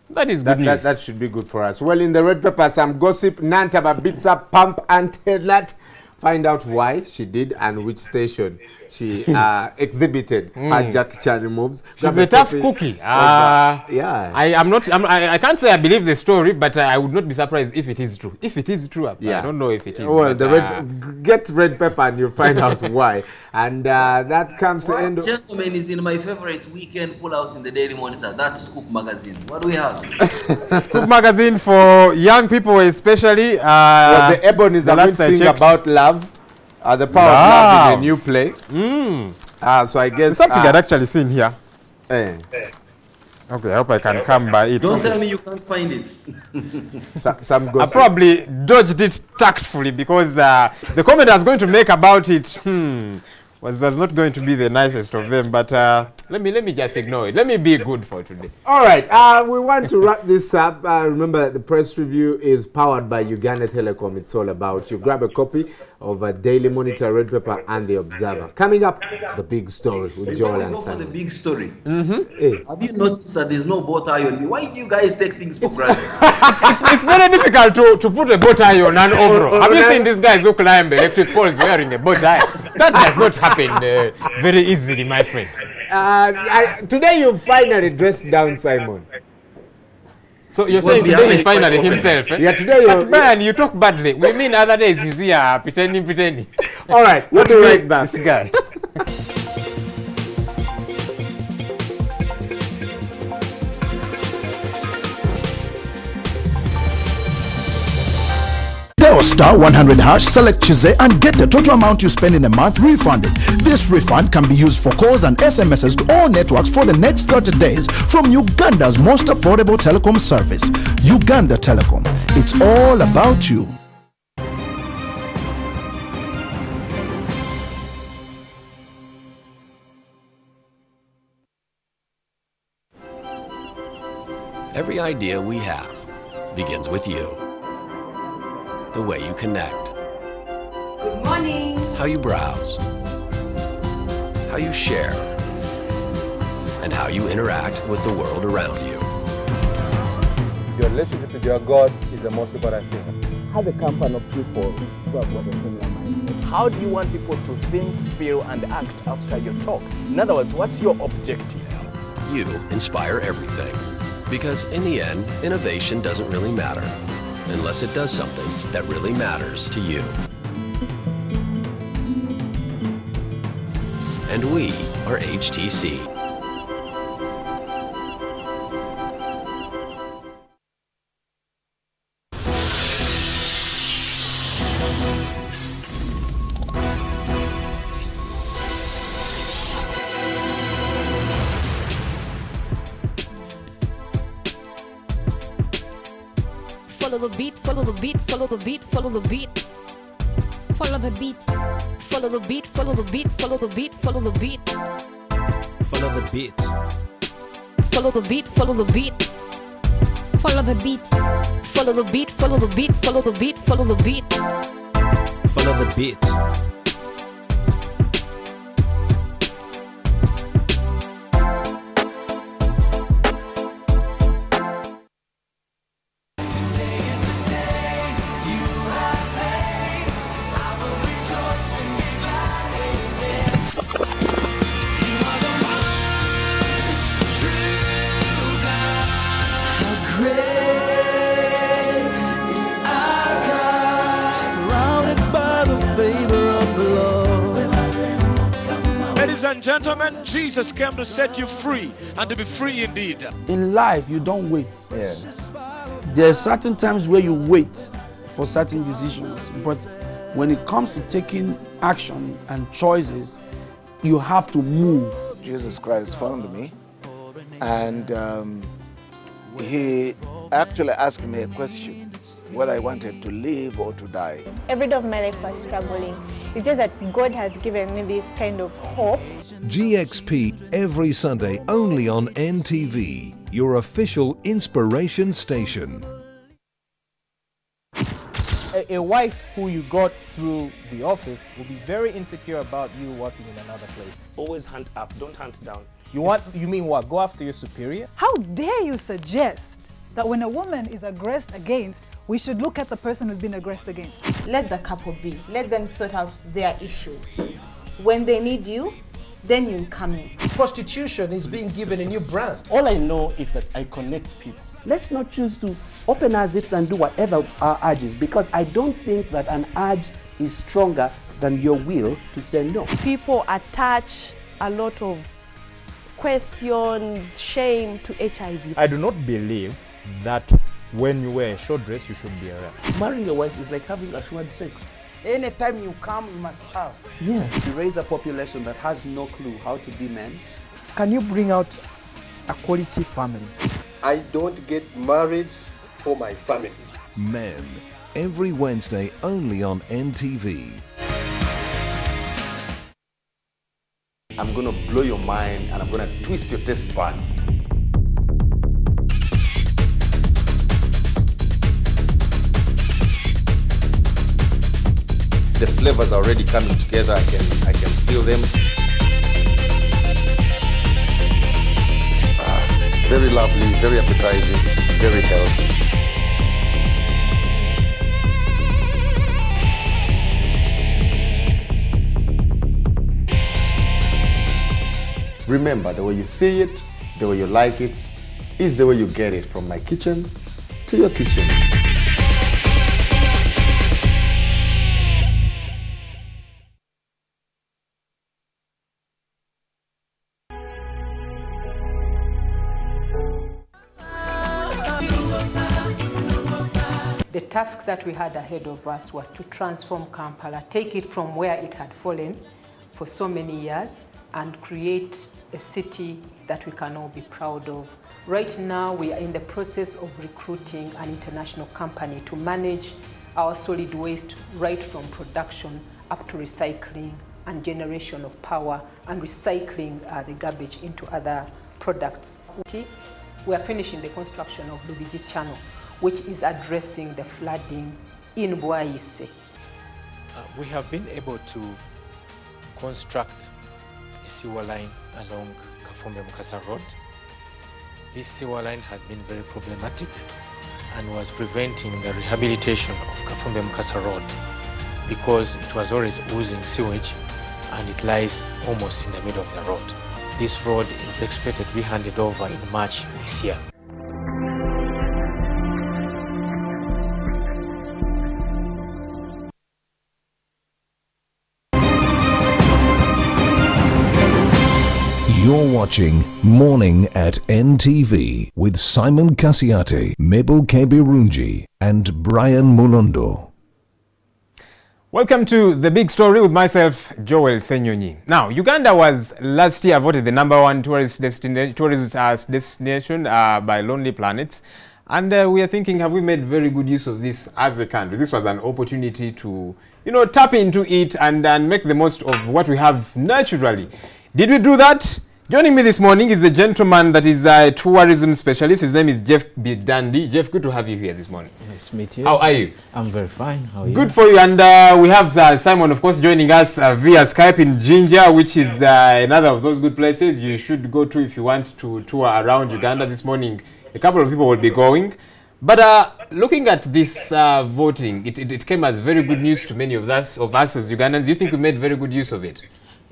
that is good news. That should be good for us. Well, in the red paper, some gossip. Nantaba beats up Pump and Telat. Find out why she did and which station she exhibited her Jackie Chan moves. She's a tough cookie. Yeah. I can't say I believe the story, but I would not be surprised if it is true. If it is true, I don't know if it is. Well, get red pepper and you'll find out why. And that comes to the end. Gentlemen, is in my favorite weekend pull out in the Daily Monitor. That's Scoop Magazine. What do we have? Scoop Magazine for young people, especially. Well, the Ebon is about to sing about love. The power of love in a new play. So I guess something I'd actually seen here. Okay, I hope I can come by it. Don't tell me you can't find it. some I probably dodged it tactfully because the comment I was going to make about it was not going to be the nicest of them. But Let me just ignore it. Let me be good for today. All right, we want to wrap this up. Remember, the press review is powered by Uganda Telecom. It's all about you. Grab a copy of a Daily Monitor, Red Pepper, and The Observer. Coming up, the big story with Joel and Simon. For the big story. Hey. Have you noticed that there's no bow tie on me? Why do you guys take things for granted? It's very difficult to put a bow tie on an overall. Have you seen these guys who climb electric poles wearing a bow tie? That does not happen very easily, my friend. Today you finally dressed down, Simon. So you're saying today he's finally himself, eh? Yeah, today but Brian, you talk badly. We mean other days he's here pretending. All right, we'll be right back. This guy. Dial star 100 hash, select Chize and get the total amount you spend in a month refunded. This refund can be used for calls and SMSs to all networks for the next 30 days from Uganda's most affordable telecom service, Uganda Telecom. It's all about you. Every idea we have begins with you. The way you connect. Good morning. How you browse. How you share. And how you interact with the world around you. Your relationship with your God is the most important thing. Have a company of people who have got a similar mind. How do you want people to think, feel, and act after your talk? In other words, what's your objective? You inspire everything. Because in the end, innovation doesn't really matter unless it does something that really matters to you. And we are HTC. Follow the beat, follow the beat, follow the beat, follow the beat. Follow the beat. Follow the beat, follow the beat, follow the beat, follow the beat. Follow the beat. Follow the beat, follow the beat. Follow the beat. Follow the beat, follow the beat, follow the beat, follow the beat. Follow the beat. Gentlemen, Jesus came to set you free and to be free indeed. In life, you don't wait. Yeah. There are certain times where you wait for certain decisions, but when it comes to taking action and choices, you have to move. Jesus Christ found me, and he actually asked me a question, whether I wanted to live or to die. Every day of my life was struggling. It's just that God has given me this kind of hope. GXP every Sunday only on NTV, your official inspiration station. A wife who you got through the office will be very insecure about you working in another place. Always hunt up, don't hunt down. You mean what? Go after your superior? How dare you suggest that when a woman is aggressed against, we should look at the person who's been aggressed against? Let the couple be. Let them sort out their issues. When they need you, then you come in. Prostitution is being given a new brand. All I know is that I connect people. Let's not choose to open our zips and do whatever our urge is, because I don't think that an urge is stronger than your will to say no. People attach a lot of questions, shame to HIV. I do not believe that when you wear a short dress, you should be a rap. Marrying a wife is like having assured sex. Anytime you come, you must have. Yes. To raise a population that has no clue how to be men. Can you bring out a quality family? I don't get married for my family. Men, every Wednesday only on NTV. I'm going to blow your mind and I'm going to twist your taste buds. The flavors are already coming together. I can feel them. Very lovely, very appetizing, very healthy. Remember, the way you see it, the way you like it, is the way you get it from my kitchen to your kitchen. The task that we had ahead of us was to transform Kampala, take it from where it had fallen for so many years and create a city that we can all be proud of. Right now, we are in the process of recruiting an international company to manage our solid waste right from production up to recycling and generation of power and recycling the garbage into other products. We are finishing the construction of the Refugee Channel, which is addressing the flooding in Bwaise. We have been able to construct a sewer line along Kafumbe-Mukasa Road. This sewer line has been very problematic and was preventing the rehabilitation of Kafumbe-Mukasa Road because it was always oozing sewage and it lies almost in the middle of the road. This road is expected to be handed over in March this year. You're watching Morning at NTV with Simon Kasiate, Mabel Kebirunji and Brian Mulondo. Welcome to The Big Story with myself, Joel Senyonyi. Now, Uganda was last year voted the #1 tourist destination by Lonely Planets. And we are thinking, have we made very good use of this as a country? This was an opportunity to, tap into it and make the most of what we have naturally. Did we do that? Joining me this morning is a gentleman that is a tourism specialist. His name is Jeff Bidandi. Jeff, good to have you here this morning. Nice to meet you. How are you? I'm very fine. How are you? Good for you. And we have Simon, of course, joining us via Skype in Jinja, which is another of those good places you should go to if you want to tour around Uganda this morning. A couple of people will be going. But looking at this voting, it came as very good news to many of us as Ugandans. Do you think we made very good use of it?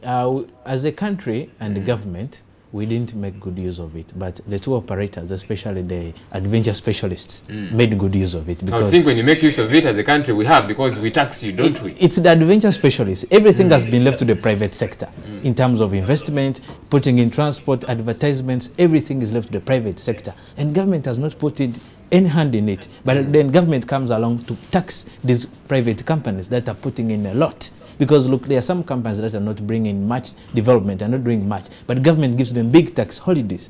As a country and the government, we didn't make good use of it, but the tour operators, especially the adventure specialists, made good use of it. Because I think when you make use of it as a country, we have, because we tax you, don't we? It's the adventure specialists. Everything has been left to the private sector in terms of investment, putting in transport, advertisements, everything is left to the private sector. And government has not put it any hand in it, but then government comes along to tax these private companies that are putting in a lot. Because look, there are some companies that are not bringing much development, are not doing much, but government gives them big tax holidays.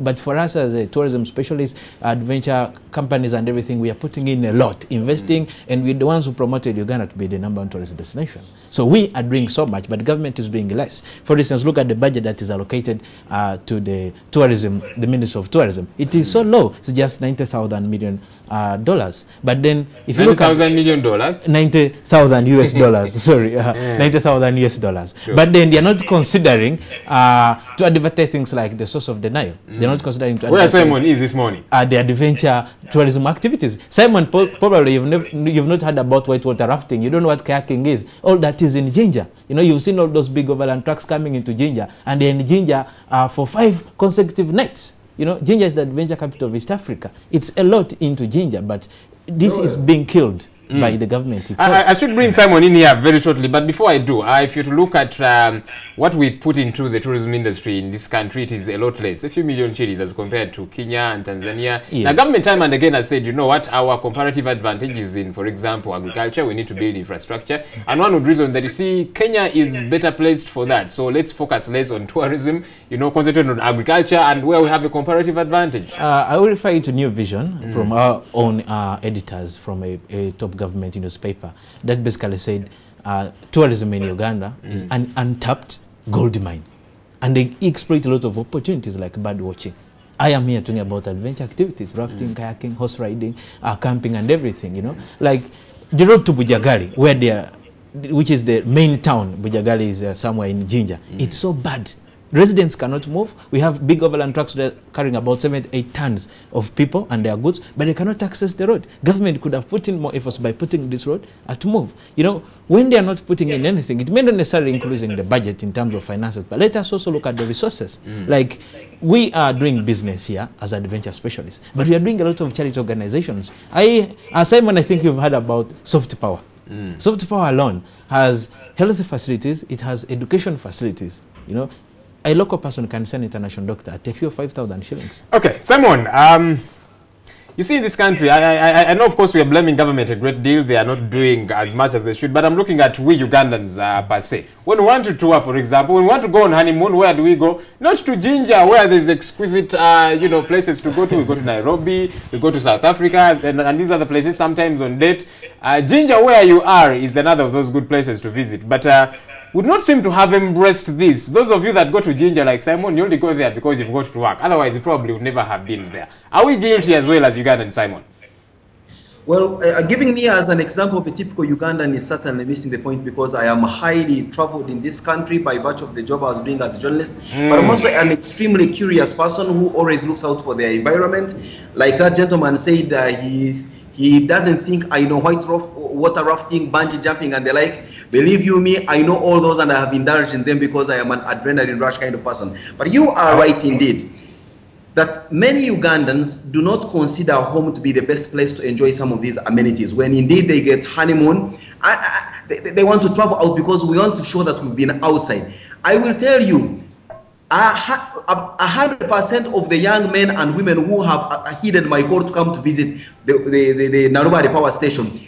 But for us as a tourism specialist, adventure companies and everything, we are putting in a lot, investing, and we're the ones who promoted Uganda to be the #1 tourist destination. So we are doing so much, but government is doing less. For instance, look at the budget that is allocated to the tourism, the Ministry of Tourism. It is so low, it's just $90,000 million. But then if you look at $90,000 million, $90,000 US dollars, sorry, $90,000 US dollars. Sure. But then they are not considering to advertise things like the source of the Nile. They're not considering to where Simon is this morning. The adventure tourism activities. Simon, probably you've not heard about whitewater rafting. You don't know what kayaking is. All that is in Jinja. You've seen all those big overland trucks coming into Jinja, and they're in Jinja for 5 consecutive nights. Jinja is the adventure capital of East Africa. It's a lot into Jinja, but this is being killed by the government itself. I should bring Simon in here very shortly, but before I do, if you're to look at what we put into the tourism industry in this country, it is a lot less, a few million shillings as compared to Kenya and Tanzania. Yes. The government time and again has said, you know what, our comparative advantage is in, for example, agriculture. We need to build infrastructure. And one would reason that, you see, Kenya is better placed for that. So let's focus less on tourism, concentrate on agriculture and where we have a comparative advantage. I will refer you to New Vision from our own editors from a top government newspaper that basically said tourism in Uganda is an untapped gold mine. And they exploit a lot of opportunities like bird watching. I am here talking about adventure activities, rafting, kayaking, horse riding, camping and everything, you know. Like the road to Bujagali, where they are, which is the main town. Bujagali is somewhere in Jinja. It's so bad. Residents cannot move. We have big overland trucks that are carrying about 7 to 8 tons of people and their goods, but they cannot access the road. Government could have put in more efforts by putting this road to move. You know, when they are not putting in anything, it may not necessarily increasing the budget in terms of finances, but let us also look at the resources. Like, we are doing business here as adventure specialists, but we are doing a lot of charity organizations. Simon, I think you've heard about Soft Power. Soft Power alone has health facilities, it has education facilities, you know. A local person can send international doctor at a fee of 5,000 shillings. Okay, Simon, you see in this country, I know of course we are blaming government a great deal. They are not doing as much as they should, but I'm looking at we Ugandans per se. When we want to tour, for example, when we want to go on honeymoon, where do we go? Not to Jinja, where there's exquisite, you know, places to go to. We go to Nairobi, we go to South Africa, and these other places sometimes on date. Jinja, where you are, is another of those good places to visit. But would not seem to have embraced this. Those of you that go to Jinja like Simon, you only go there because you've got to work. Otherwise, you probably would never have been there. Are we guilty as well as Ugandan, Simon? Well, giving me as an example of a typical Ugandan is certainly missing the point, because I am highly traveled in this country by virtue of the job I was doing as a journalist. But I'm also an extremely curious person who always looks out for the environment. Like that gentleman said, he doesn't think I know water rafting, bungee jumping and the like. Believe you me, I know all those and I have indulged in them because I am an adrenaline rush kind of person. But you are right indeed, that many Ugandans do not consider home to be the best place to enjoy some of these amenities. When indeed they get honeymoon, they want to travel out because we want to show that we've been outside. I will tell you, 100% of the young men and women who have heeded my call to come to visit the Narubari power station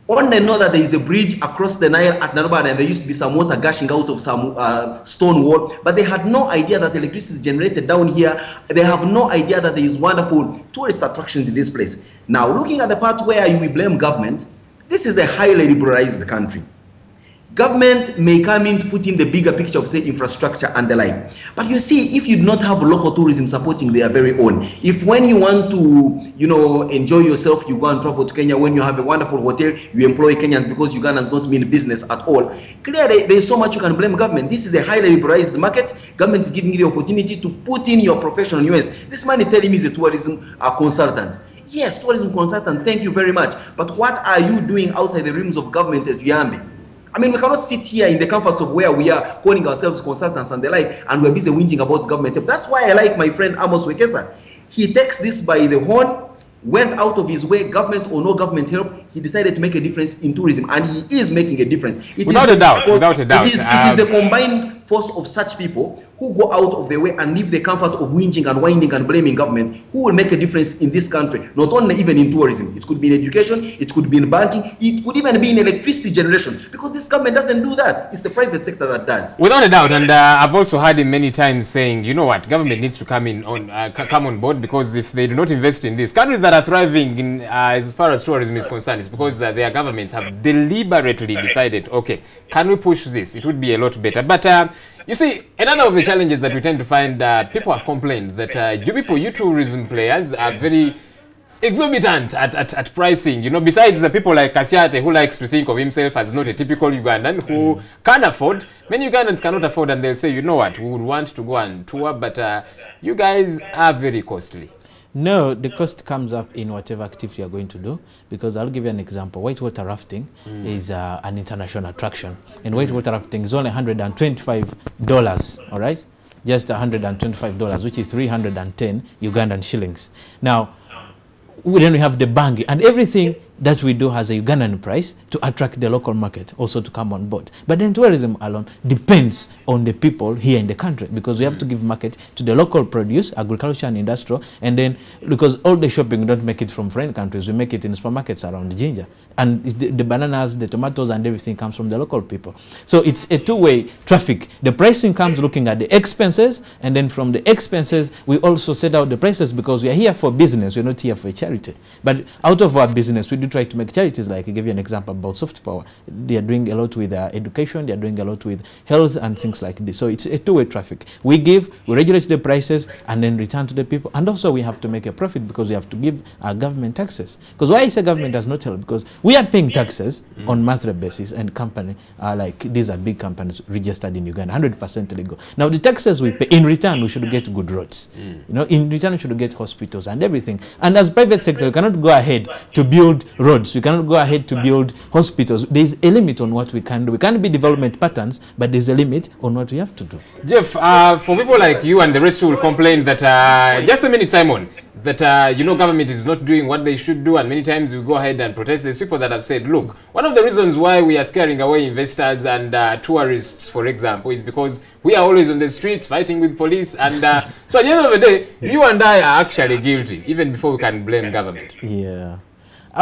only know that there is a bridge across the Nile at Narubari, and there used to be some water gushing out of some stone wall, but they had no idea that electricity is generated down here. They have no idea that there is wonderful tourist attractions in this place. Now, looking at the part where you will blame government, this is a highly liberalized country. Government may come in to put in the bigger picture of, say, infrastructure and the like. But you see, if you do not have local tourism supporting their very own, if when you want to, you know, enjoy yourself, you go and travel to Kenya, when you have a wonderful hotel, you employ Kenyans because Ugandans don't mean business at all. Clearly, there is so much you can blame government. This is a highly liberalized market. Government is giving you the opportunity to put in your professional US. This man is telling me he's a tourism consultant. Yes, tourism consultant, thank you very much. But what are you doing outside the realms of government at Yambi? I mean, we cannot sit here in the comforts of where we are calling ourselves consultants and the like, and we're busy whinging about government help. That's why I like my friend Amos Wekesa. He takes this by the horn, went out of his way, government or no government help, he decided to make a difference in tourism, and he is making a difference. Without a doubt. It is the combined force of such people who go out of their way and leave the comfort of whinging and whining and blaming government, who will make a difference in this country, not only even in tourism. It could be in education, it could be in banking, it could even be in electricity generation, because this government doesn't do that. It's the private sector that does. Without a doubt, and I've also heard him many times saying, you know what, government needs to come on board, because if they do not invest in this, countries that are thriving in, as far as tourism is concerned, it's because their governments have deliberately decided, okay, can we push this? It would be a lot better. But you see, another of the challenges that we tend to find, people have complained that you tourism players are very exorbitant at pricing. You know, besides the people like Kasiate, who likes to think of himself as not a typical Ugandan, who can afford, many Ugandans cannot afford, and they'll say, you know what, we would want to go and tour, but you guys are very costly. No, the cost comes up in whatever activity you're going to do, because I'll give you an example. Whitewater rafting is an international attraction, and whitewater rafting is only $125, all right? Just $125, which is 310 Ugandan shillings. Now, then we have the bangi, and everything that we do has a Ugandan price to attract the local market also to come on board. But then tourism alone depends on the people here in the country, because we have to give market to the local produce, agriculture and industrial, and then because all the shopping, we don't make it from foreign countries, we make it in supermarkets around Jinja. And the bananas, the tomatoes and everything comes from the local people. So it's a two-way traffic. The pricing comes looking at the expenses, and then from the expenses, we also set out the prices, because we are here for business, we're not here for charity. But out of our business, we do do try to make charities, like I gave you an example about soft power. They are doing a lot with education, they are doing a lot with health and things like this. So it's a two-way traffic. We give, we regulate the prices, and then return to the people. And also we have to make a profit because we have to give our government taxes. Because why I say government does not help? Because we are paying taxes on monthly basis, and company like these are big companies registered in Uganda, 100% legal. Now the taxes we pay, in return we should get good roads. You know, in return we should get hospitals and everything. And as private sector, we cannot go ahead to build roads. We cannot go ahead to build hospitals. There is a limit on what we can do. We can't be development patterns, but there's a limit on what we have to do. Jeff, for people like you and the rest who will complain that, just a minute, Simon, that, you know, government is not doing what they should do, and many times we go ahead and protest. There's people that have said, look, one of the reasons why we are scaring away investors and tourists, for example, is because we are always on the streets fighting with police. And so at the end of the day, you and I are actually guilty, even before we can blame government. Yeah.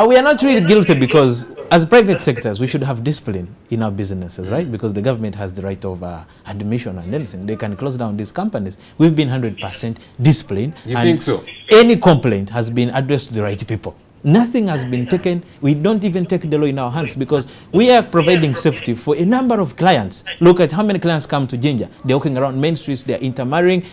We are not really guilty because as private sectors, we should have discipline in our businesses, right? Because the government has the right of admission and anything. They can close down these companies. We've been 100% disciplined. You think so? Any complaint has been addressed to the right people. Nothing has been taken. We don't even take the law in our hands because we are providing safety for a number of clients. Look at how many clients come to Jinja. They're walking around main streets. They're intermarrying.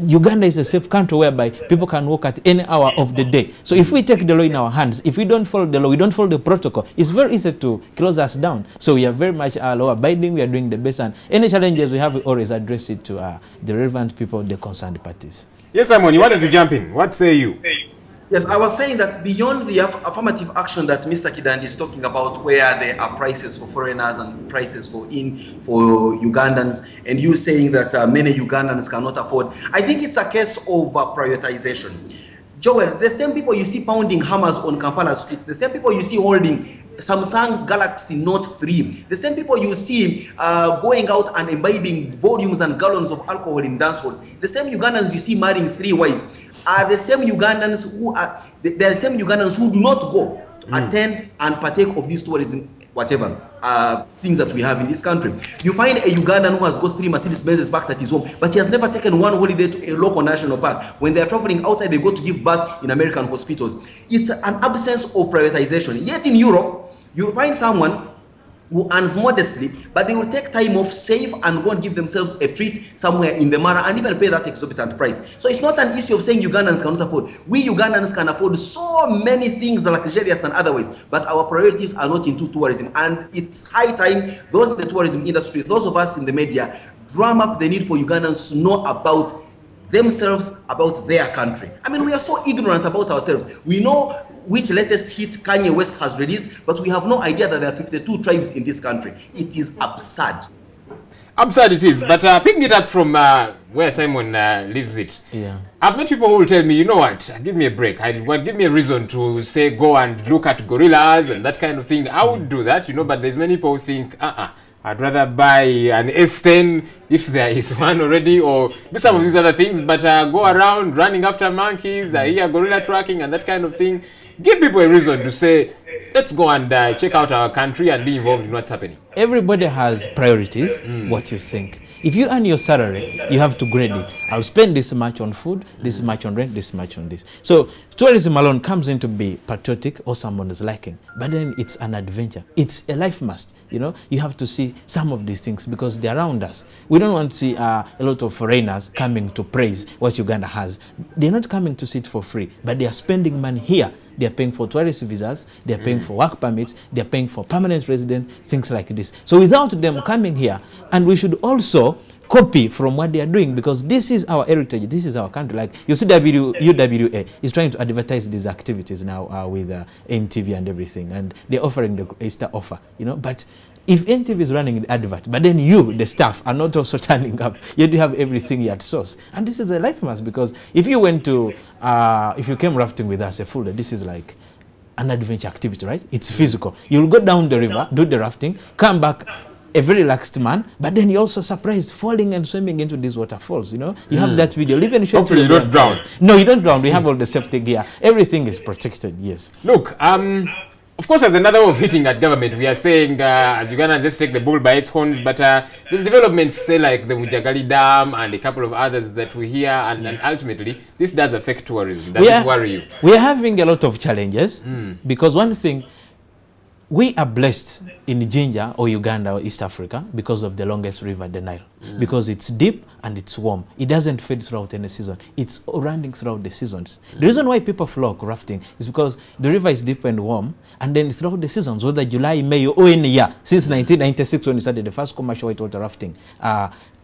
Uganda is a safe country whereby people can walk at any hour of the day. So if we take the law in our hands, if we don't follow the law, we don't follow the protocol, it's very easy to close us down. So we are very much law abiding. We are doing the best. And any challenges we have, we always address it to the relevant people, the concerned parties. Yes, Simon, you wanted to jump in. What say you? Yes, I was saying that beyond the affirmative action that Mr. Kidandi is talking about, where there are prices for foreigners and prices for Ugandans, and you saying that many Ugandans cannot afford, I think it's a case of prioritization. Joel, the same people you see pounding hammers on Kampala streets, the same people you see holding Samsung Galaxy Note 3, the same people you see going out and imbibing volumes and gallons of alcohol in dance halls, the same Ugandans you see marrying 3 wives, are the same Ugandans who are the same Ugandans who do not go to attend and partake of this tourism, whatever things that we have in this country. You find a Ugandan who has got 3 Mercedes Benzes back at his home, but he has never taken one holiday to a local national park. When they are traveling outside, they go to give birth in American hospitals. It's an absence of privatization. Yet in Europe, you'll find someone who earns modestly, but they will take time off, save, and go and give themselves a treat somewhere in the Mara and even pay that exorbitant price. So it's not an issue of saying Ugandans cannot afford. We Ugandans can afford so many things luxurious and otherwise, but our priorities are not into tourism. And it's high time those in the tourism industry, those of us in the media, drum up the need for Ugandans to know about themselves, about their country. I mean, we are so ignorant about ourselves. We know which latest hit Kanye West has released, but we have no idea that there are 52 tribes in this country. It is absurd. Absurd it is, but picking it up from where Simon leaves it. Yeah. I've met people who will tell me, you know what, give me a break. Give me a reason to say go and look at gorillas and that kind of thing. I would do that, you know, but there's many people who think, I'd rather buy an S10 if there is one already, or do some of these other things, but go around running after monkeys, hear gorilla tracking and that kind of thing. Give people a reason to say, let's go and check out our country and be involved in what's happening. Everybody has priorities, what you think. If you earn your salary, you have to grade it. I'll spend this much on food, this much on rent, this much on this. So tourism alone comes in to be patriotic or someone is liking, but then it's an adventure. It's a life must. You know, you have to see some of these things because they're around us. We don't want to see a lot of foreigners coming to praise what Uganda has. They're not coming to see it for free, but they are spending money here. They are paying for tourist visas, they are paying for work permits, they are paying for permanent residence, things like this. So without them coming here, and we should also copy from what they are doing because this is our heritage, this is our country. Like you see UWA is trying to advertise these activities now with NTV and everything, and they're offering the Easter offer, you know, but if NTV is running the advert, but then you, the staff, are not also turning up, yet you have everything at source. And this is a life mask because if you went to, if you came rafting with us a full day, this is like an adventure activity, right? It's physical. You'll go down the river, do the rafting, come back a very relaxed man, but then you're also surprised falling and swimming into these waterfalls, you know? You have that video. Even hopefully you don't drown. No, you don't drown. We have all the safety gear. Everything is protected, yes. Look, Of course, there's another way of hitting at government. We are saying, as Uganda, just take the bull by its horns, but there's developments, say, like the Bujagali Dam and a couple of others that we hear, and ultimately, this does affect tourism. Does it worry you? We are having a lot of challenges, because one thing, we are blessed in Jinja or Uganda or East Africa because of the longest river, the Nile. Because it's deep and it's warm. It doesn't fade throughout any season. It's running throughout the seasons. The reason why people flock rafting is because the river is deep and warm, and then throughout the seasons, whether July, May, or any year, since 1996 when we started the first commercial whitewater rafting,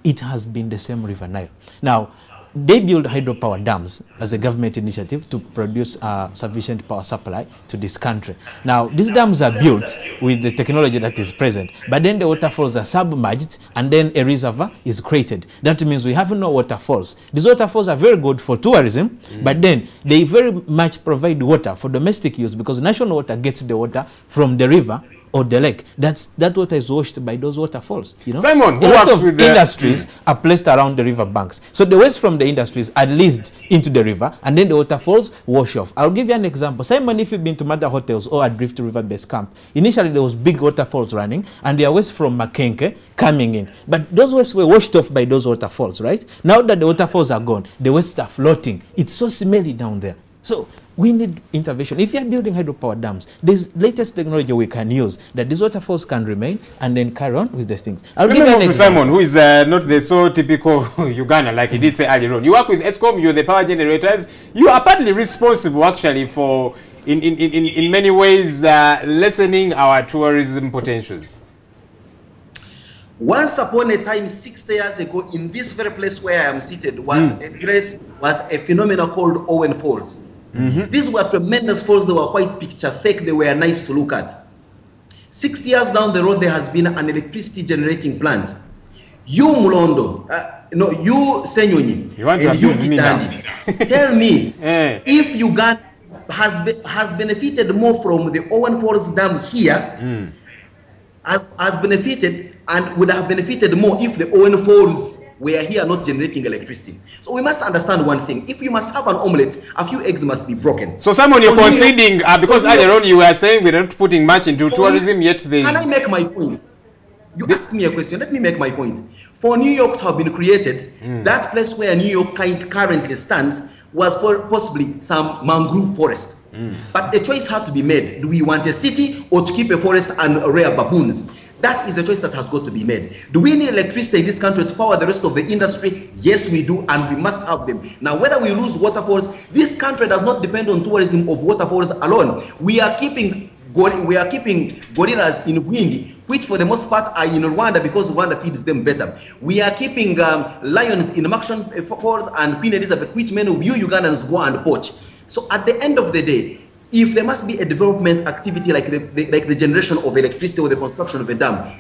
it has been the same river Nile. Now, they build hydropower dams as a government initiative to produce sufficient power supply to this country. Now, these dams are built with the technology that is present, but then the waterfalls are submerged and then a reservoir is created. That means we have no waterfalls. These waterfalls are very good for tourism, but then they very much provide water for domestic use because national water gets the water from the river or the lake. That water is washed by those waterfalls. You know, Simon, a lot of industries are placed around the river banks. So the waste from the industries are released into the river, and then the waterfalls wash off. I'll give you an example. Simon, if you've been to Mada Hotels or at Drift River Base Camp, initially there was big waterfalls running, and there are waste from Makenke coming in. But those wastes were washed off by those waterfalls, right? Now that the waterfalls are gone, the wastes are floating. It's so smelly down there. So we need intervention. If you are building hydropower dams, there's latest technology we can use that these waterfalls can remain and then carry on with the things. I'll give you an example. Simon, who is not the so typical Uganda, like he did say earlier on. You work with ESCOM, you're the power generators. You are partly responsible, actually, for, in many ways, lessening our tourism potentials. Once upon a time, 60 years ago, in this very place where I am seated, was a phenomenon called Owen Falls. These were tremendous falls. They were quite picture-thick. They were nice to look at. 60 years down the road, there has been an electricity generating plant. You, Mulondo, no, you, Senyonyi, and you, Kitandi, tell me, if Uganda has benefited more from the Owen Falls Dam here, has benefited and would have benefited more if the Owen Falls were here not generating electricity. So we must understand one thing. If you must have an omelette, a few eggs must be broken. So Simon, you're conceding, because earlier on you were saying we're not putting much into tourism, yet they... Can I make my point? You asked me a question, let me make my point. For New York to have been created, that place where New York currently stands was possibly some mangrove forest. But a choice had to be made. Do we want a city or to keep a forest and rear baboons? That is a choice that has got to be made. Do we need electricity in this country to power the rest of the industry? Yes, we do, and we must have them. Now, whether we lose waterfalls, this country does not depend on tourism of waterfalls alone. We are keeping gorillas in Bwindi, which for the most part are in Rwanda because Rwanda feeds them better. We are keeping lions in Maction Falls and Queen Elizabeth, which many of you Ugandans go and poach. So at the end of the day, if there must be a development activity like the generation of electricity or the construction of a dam,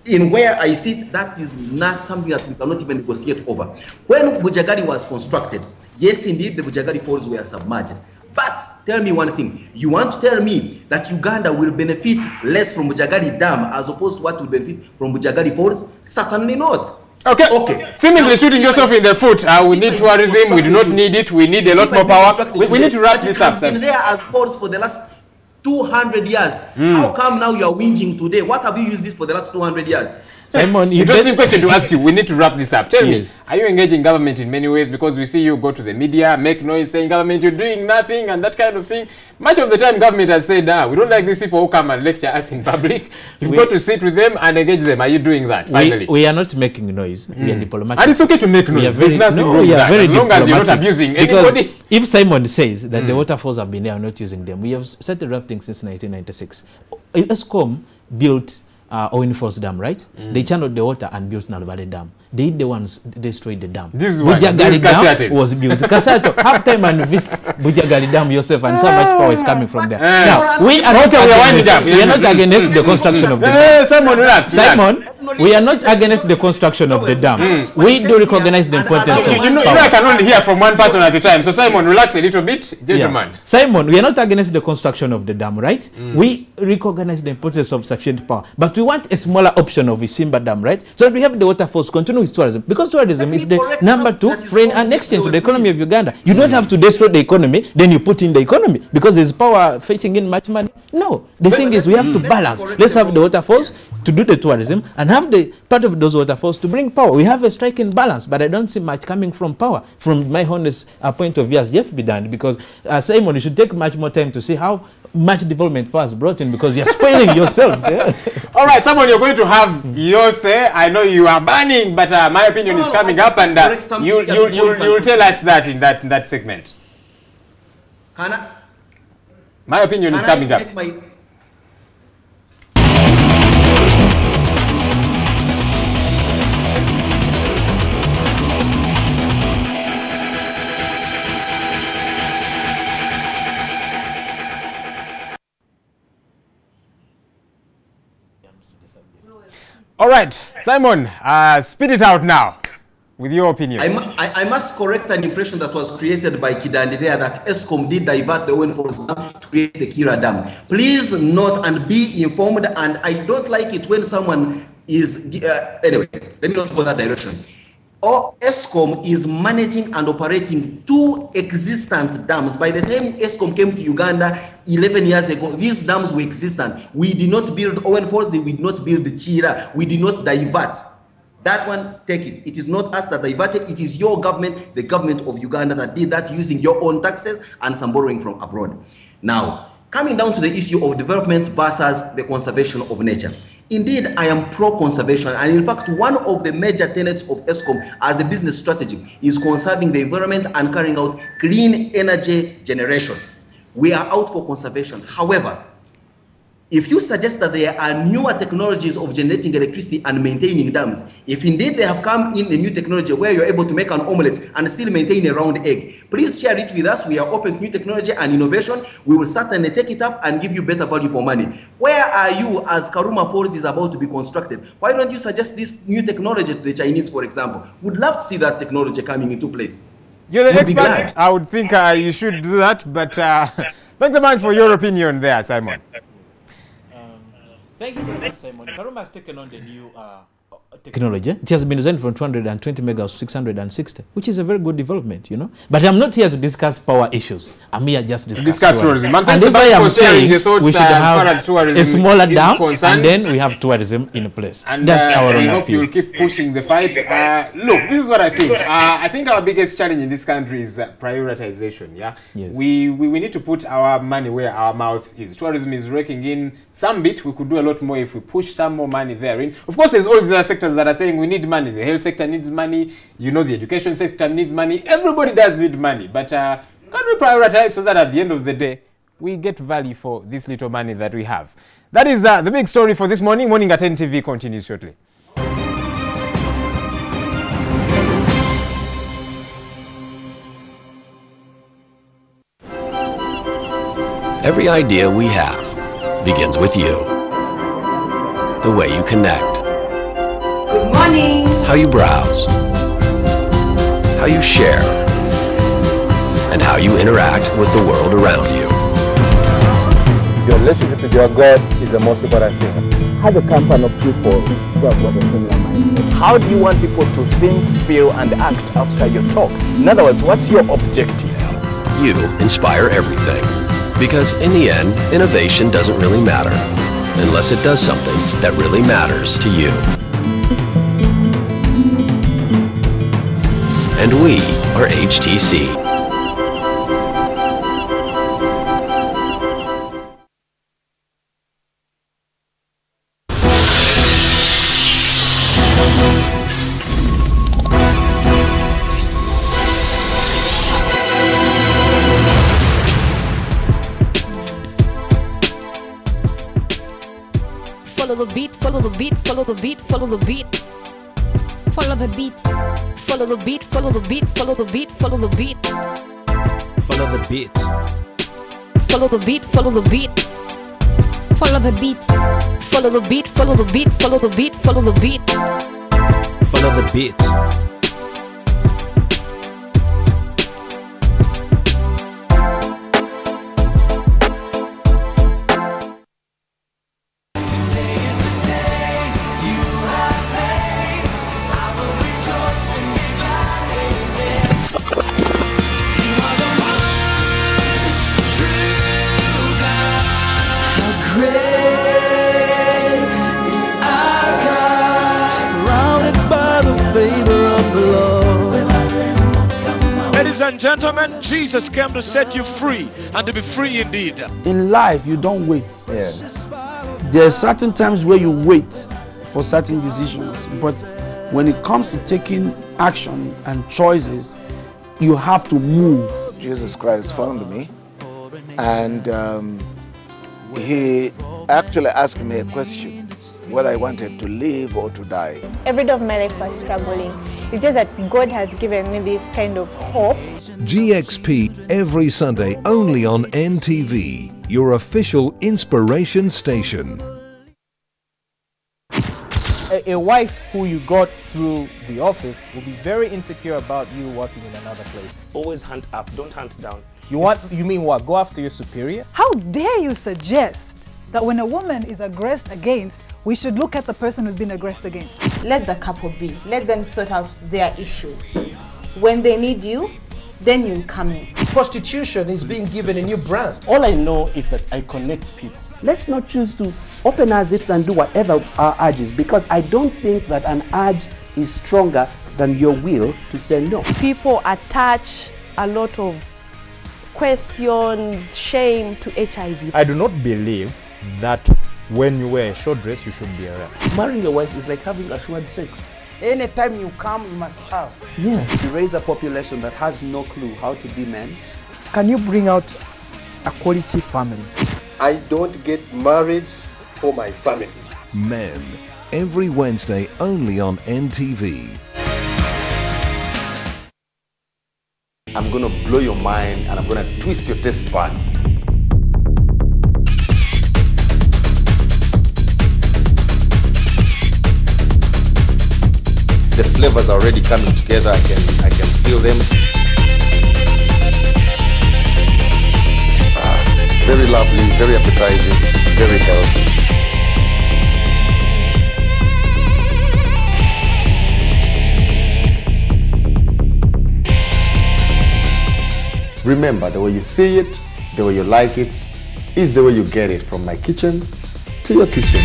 in where I sit, that is not something that we cannot even negotiate over. When Bujagali was constructed, yes, indeed, the Bujagali Falls were submerged. But tell me one thing. You want to tell me that Uganda will benefit less from Bujagali Dam as opposed to what will benefit from Bujagali Falls? Certainly not. Okay. Seemingly shooting yourself in the foot. We need tourism. We do not need it. We need a lot more power. We need to wrap this up. It has been there as falls for the last 200 years. How come now you are whinging today? What have you used this for the last 200 years? Simon, interesting question to ask you. We need to wrap this up. Tell me, are you engaging government in many ways? Because we see you go to the media, make noise, saying government, you're doing nothing and that kind of thing. Much of the time, government has said, we don't like these people who come and lecture us in public. You've got to sit with them and engage them. Are you doing that, finally? We are not making noise. We are diplomatic. And it's okay to make noise. There's nothing wrong with that, as long as you're not abusing anybody. If Simon says that the waterfalls have been there and not using them, we have started rafting since 1996. ESCOM built Owen Falls Dam, right? They channeled the water and built Nalubale Dam. They the ones destroyed the dam. This is what Bujagali Dam was built. Kasato, have time and visit Bujagali Dam yourself and so much power is coming from there. Now, we are not against the construction of the dam. Simon, we are not against the construction of the dam. We do recognize the importance of power. You know, I can only hear from one person at a time. So Simon, relax a little bit, gentlemen. Simon, we are not against the construction of the dam, right? We recognize the importance of sufficient power. But we want a smaller option of Isimba Dam, right? So that we have the waterfalls continue with tourism? Because tourism is the number 2 foreign and exchange to the economy of Uganda. You don't have to destroy the economy, then you put in the economy because there's power fetching in much money. No, the thing is we have to balance. Let's have the waterfalls to do the tourism and have the part of those waterfalls to bring power. We have a striking balance, but I don't see much coming from power. From my honest point of view as Jeff be done, because Simon, you should take much more time to see how much development power is brought in, because you're spoiling yourselves. Yeah? All right, someone, you're going to have your say. I know you are burning, but my opinion is coming up, and you'll tell us that in that segment. My opinion is coming up. All right, Simon, spit it out now with your opinion. I must correct an impression that was created by Kidandi there that ESCOM did divert the Owen Falls Dam to create the Kira Dam. Please note and be informed, and I don't like it when someone is... anyway, let me not go that direction. ESCOM is managing and operating 2 existent dams. By the time ESCOM came to Uganda 11 years ago, these dams were existent. We did not build Owen Falls, we did not build Chira, we did not divert. That one, take it. It is not us that diverted, it is your government, the government of Uganda, that did that using your own taxes and some borrowing from abroad. Now, coming down to the issue of development versus the conservation of nature. Indeed, I am pro-conservation, and in fact, one of the major tenets of ESCOM as a business strategy is conserving the environment and carrying out clean energy generation. We are out for conservation. However, if you suggest that there are newer technologies of generating electricity and maintaining dams, if indeed they have come in a new technology where you're able to make an omelette and still maintain a round egg, please share it with us. We are open to new technology and innovation. We will certainly take it up and give you better value for money. Where are you as Karuma Falls is about to be constructed? Why don't you suggest this new technology to the Chinese, for example? Would love to see that technology coming into place. You're the expert. I would think you should do that, but thanks a lot for your opinion there, Simon. Thank you very much, Simon. Karuma has taken on the new technology. It has been designed from 220 megas to 660, which is a very good development, you know. But I'm not here to discuss power issues. I'm here just to discuss tourism. And if I am saying we should have a smaller dam, and then we have tourism in place. And that's our I hope you'll keep pushing the fight. Look, this is what I think. I think our biggest challenge in this country is prioritization. Yeah, yes. We need to put our money where our mouth is. Tourism is raking in some bit. We could do a lot more if we push some more money therein. Of course, there's all these other sectors that are saying we need money. The health sector needs money. You know, the education sector needs money. Everybody does need money. But can we prioritize so that at the end of the day, we get value for this little money that we have? That is the big story for this morning. Morning at NTV continues shortly. Every idea we have begins with you. The way you connect. Good morning. How you browse. How you share. And how you interact with the world around you. Your relationship with your God is the most important thing. Have a company of people who have got a similar mindset. How do you want people to think, feel, and act after your talk? In other words, what's your objective? You inspire everything. Because in the end, innovation doesn't really matter unless it does something that really matters to you. And we are HTC. Follow the beat, follow the beat, follow the beat, follow the beat. Follow the beat. Follow the beat, follow the beat, follow the beat, follow the beat. Follow the beat. Follow the beat, follow the beat. Follow the beat. Follow the beat, follow the beat, follow the beat, follow the beat. Follow the beat. and gentlemen, Jesus came to set you free and to be free indeed. In life, you don't wait. There are certain times where you wait for certain decisions, but when it comes to taking action and choices, you have to move. Jesus Christ found me, and he actually asked me a question, whether I wanted to live or to die. Every day of my life was struggling. It's just that God has given me this kind of hope. GXP every Sunday only on NTV, your official inspiration station. A wife who you got through the office will be very insecure about you working in another place. Always hunt up, don't hunt down. You mean what? Go after your superior? How dare you suggest that when a woman is aggressed against, we should look at the person who's been aggressed against? Let the couple be. Let them sort out their issues. When they need you, then you'll come in. Prostitution is being given a new brand. All I know is that I connect people. Let's not choose to open our zips and do whatever our urge is, because I don't think that an urge is stronger than your will to say no. People attach a lot of questions, shame to HIV. I do not believe that when you wear a short dress, you should be a rep. Marrying your wife is like having assured sex. Anytime you come, you must have. Yes. You raise a population that has no clue how to be men. Can you bring out a quality family? I don't get married for my family. Men, every Wednesday only on NTV. I'm going to blow your mind and I'm going to twist your taste buds. The flavors are already coming together. I can feel them. Very lovely, very appetizing, very healthy. Remember, the way you see it, the way you like it, is the way you get it from my kitchen to your kitchen.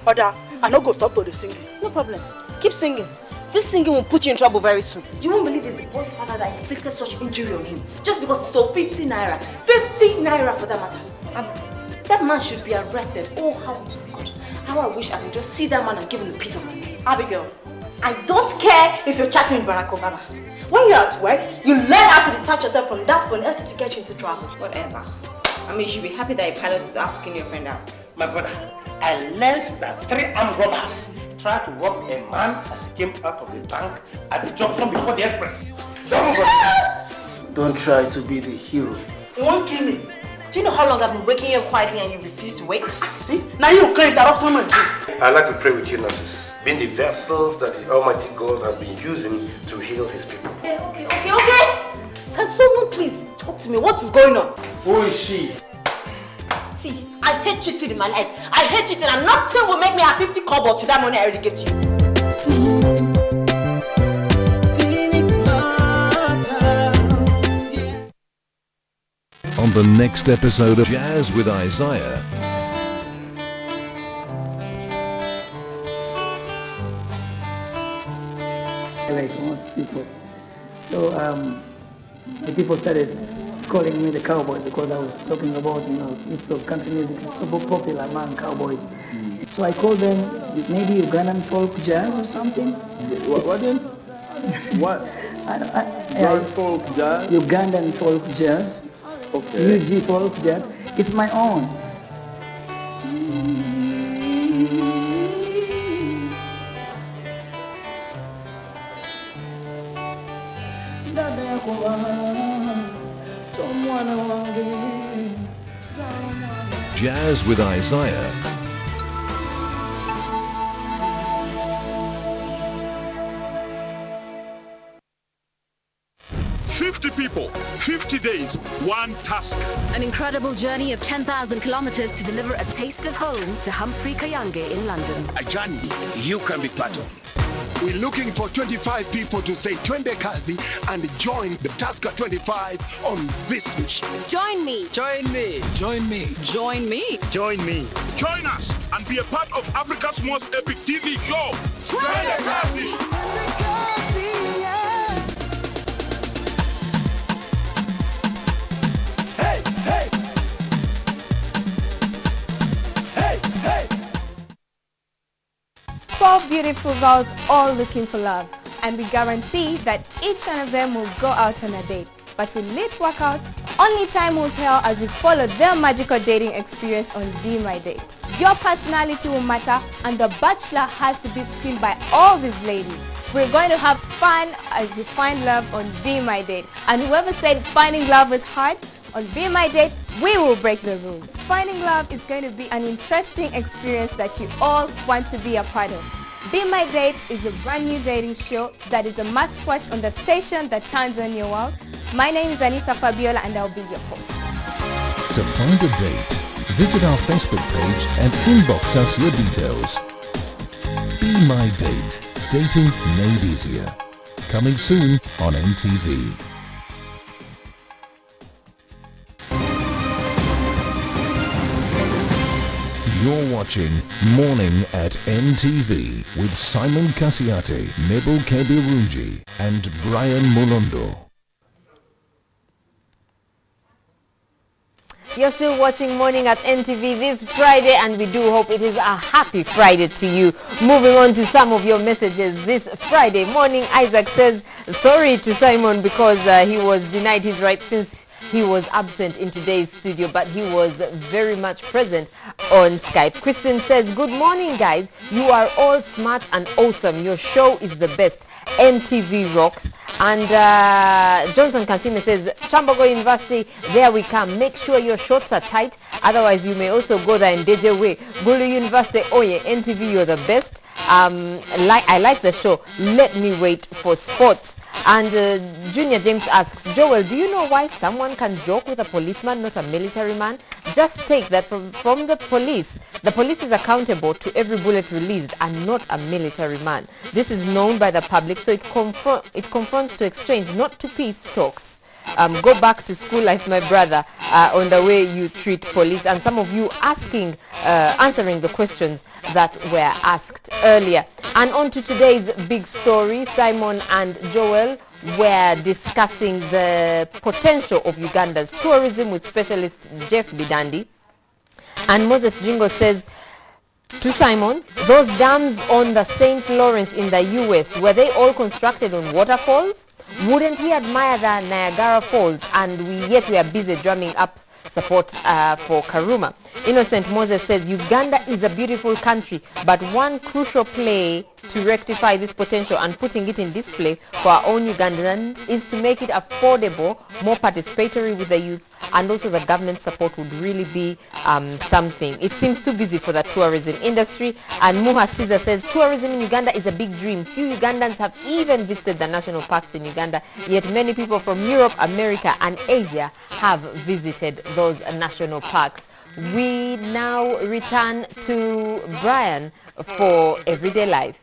Oda, I no go stop to the singing. No problem. Keep singing. This singing will put you in trouble very soon. You won't believe it's the boy's father that inflicted such injury on him. Just because he stole 50 naira. 50 naira for that matter. That man should be arrested. Oh, how I wish I could just see that man and give him a piece of money. Abigail, I don't care if you're chatting with Barack Obama. When you're at work, you learn how to detach yourself from that phone else to get you into trouble. Whatever. I mean, you should be happy that a pilot is asking your friend out. My brother, I learned that 3 armed robbers tried to rob a man as he came out of the bank at the junction before the express. Don't try to be the hero. You won't kill me. Do you know how long I've been waking you up quietly and you refuse to wake? Now you can't interrupt someone. I like to pray with you, nurses, being the vessels that the Almighty God has been using to heal His people. Okay. Can someone please talk to me? What is going on? Who is she? See, I hate cheating in my life. I hate cheating and nothing will make me have 50 kobo to that money I already get you. On the next episode of Jazz with Isaiah. Like most people. So the people started calling me the cowboy because I was talking about, history of country music. It's so popular among cowboys. So I called them maybe Ugandan folk jazz or something. What then? What? Folk jazz? Ugandan folk jazz. Okay. UG folk jazz. It's my own. Jazz with Isaiah. People, 50 days, one task. An incredible journey of 10,000 kilometers to deliver a taste of home to Humphrey Kayange in London. A journey you can be part of. We're looking for 25 people to say Twende Kazi and join the Tusker 25 on this mission. Join me. Join me. Join me. Join me. Join me. Join us and be a part of Africa's most epic TV show. Twende Kazi. Four beautiful girls all looking for love, and we guarantee that each one of them will go out on a date. But will it work out? Only time will tell as we follow their magical dating experience on Be My Date. Your personality will matter, and The Bachelor has to be screened by all these ladies. We're going to have fun as we find love on Be My Date. And whoever said finding love was hard, on Be My Date, we will break the rule. Finding love is going to be an interesting experience that you all want to be a part of. Be My Date is a brand new dating show that is a must-watch on the station that turns on your world. My name is Anissa Fabiola and I'll be your host. To find a date, visit our Facebook page and inbox us your details. Be My Date. Dating made easier. Coming soon on NTV. You're watching Morning at NTV with Simon Kasiate, Mabel Kebirunji and Brian Molondo. You're still watching Morning at NTV this Friday, and we do hope it is a happy Friday to you. Moving on to some of your messages this Friday morning, Isaac says sorry to Simon because he was denied his right since he was absent in today's studio, but he was very much present on Skype. Kristen says, good morning guys, you are all smart and awesome. Your show is the best. NTV rocks. And Johnson Kansime says, Chambogo University, there we come. Make sure your shorts are tight. Otherwise, you may also go there in DJ way. Gulu University, oh yeah, NTV, you're the best. I like the show. Let me wait for sports. And Junior James asks, Joel, do you know why someone can joke with a policeman, not a military man? Just take that from the police. The police is accountable to every bullet released and not a military man. This is known by the public, so it confronts to exchange, not to peace talks. Go back to school like my brother on the way you treat police. And some of you answering the questions that were asked earlier. And on to today's big story, Simon and Joel were discussing the potential of Uganda's tourism with specialist Jeff Bidandi. And Moses Jingo says to Simon, those dams on the St. Lawrence in the US, were they all constructed on waterfalls? Wouldn't he admire the Niagara Falls? And yet we are busy drumming up support for Karuma. Innocent Moses says, Uganda is a beautiful country, but one crucial play to rectify this potential and putting it in display for our own Ugandans is to make it affordable, more participatory with the youth, and also the government support would really be something. It seems too busy for the tourism industry. And Muha Caesar says, tourism in Uganda is a big dream. Few Ugandans have even visited the national parks in Uganda, yet many people from Europe, America, and Asia have visited those national parks. We now return to Brian for Everyday Life.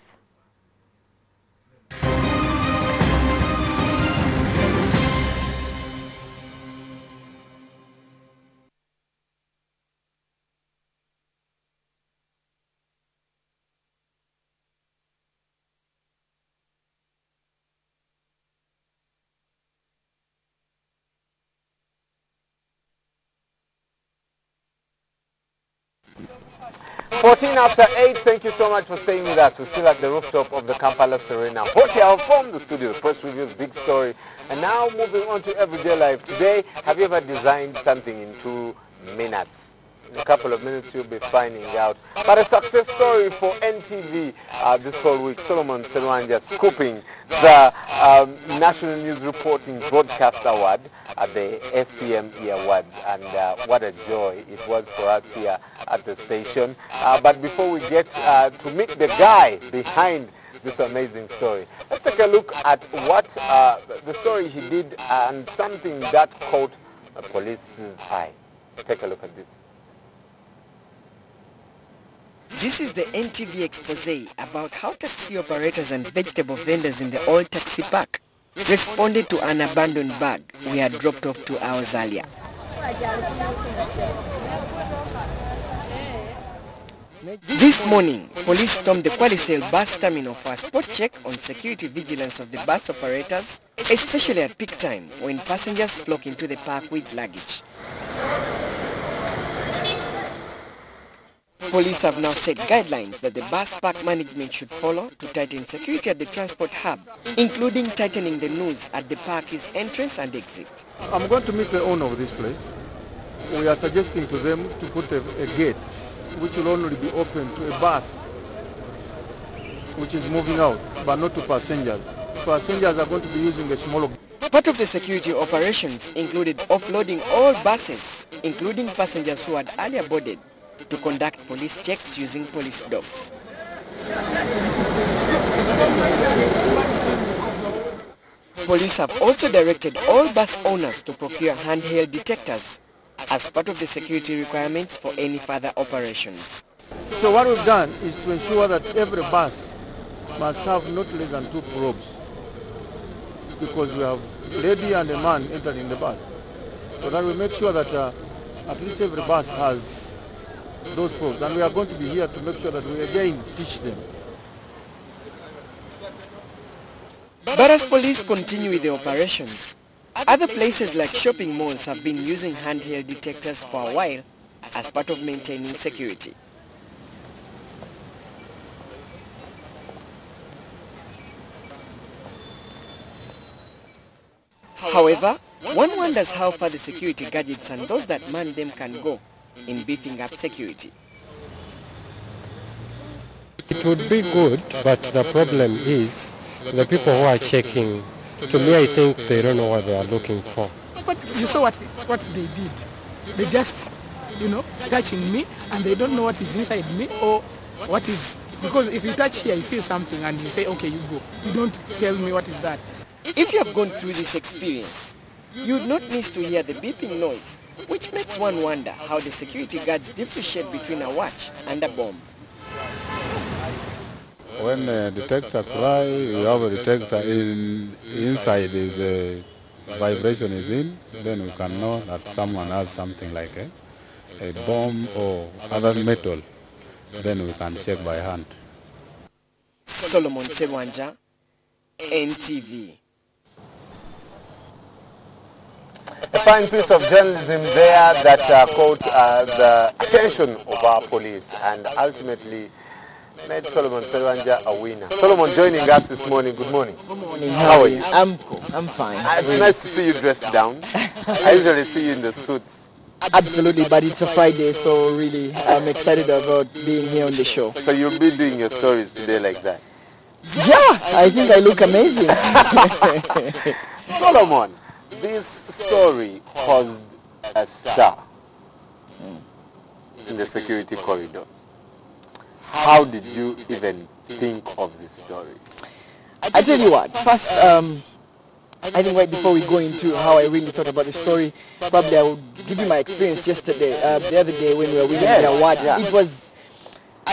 After 8, thank you so much for staying with us. We're still at the rooftop of the Kampala Serena Hotel from the studio. Press Reviews, big story. And now moving on to Everyday Life. Today, have you ever designed something in 2 minutes? In a couple of minutes, you'll be finding out. But a success story for NTV this whole week. Solomon Selwanja scooping the National News Reporting Broadcast Award at the SPME Awards, and what a joy it was for us here at the station. But before we get to meet the guy behind this amazing story, let's take a look at what the story he did and something that caught the police's eye. Take a look at this. This is the NTV expose about how taxi operators and vegetable vendors in the old taxi park responded to an abandoned bag we had dropped off 2 hours earlier. This morning, police stormed the Kwalisale bus terminal for a spot check on security vigilance of the bus operators, especially at peak time when passengers flock into the park with luggage. Police have now set guidelines that the bus park management should follow to tighten security at the transport hub, including tightening the noose at the park's entrance and exit. I'm going to meet the owner of this place. We are suggesting to them to put a gate which will only be open to a bus which is moving out, but not to passengers. Passengers are going to be using a smaller. Part of the security operations included offloading all buses, including passengers who had earlier boarded, to conduct police checks using police dogs. Police have also directed all bus owners to procure handheld detectors as part of the security requirements for any further operations. So what we've done is to ensure that every bus must have not less than 2 probes, because we have a lady and a man entering the bus. So that we make sure that at least every bus has those probes, and we are going to be here to make sure that we again teach them. But as police continue with the operations, other places like shopping malls have been using handheld detectors for a while as part of maintaining security. However, one wonders how far the security gadgets and those that man them can go in beefing up security. It would be good, but the problem is the people who are checking, to me I think they don't know what they are looking for. But you saw what they did. They just, touching me, and they don't know what is inside me or what is, because if you touch here, you feel something and you say, okay, you go. You don't tell me what is that. If you have gone through this experience, you would not miss to hear the beeping noise, which makes one wonder how the security guards differentiate between a watch and a bomb. When a detector fly, you have a detector inside is a vibration is in, then we can know that someone has something like a bomb or other metal. Then we can check by hand. Solomon Sewanja, NTV. A fine piece of journalism there that caught the attention of our police and ultimately made Solomon Sewanja a winner. Solomon joining us this morning. Good morning. Good morning. How are you? I'm cool. I'm fine. It's nice to see you dressed down. I usually see you in the suits. Absolutely, but it's a Friday, so really I'm excited about being here on the show. So you'll be doing your stories today like that? Yeah, I think I look amazing. Solomon, this story caused a stir in the security corridor. How did you even think of this story? I tell you what, first, I think right before we go into how I really thought about the story, probably I will give you my experience yesterday, the other day when we were winning the award. Yeah. It was,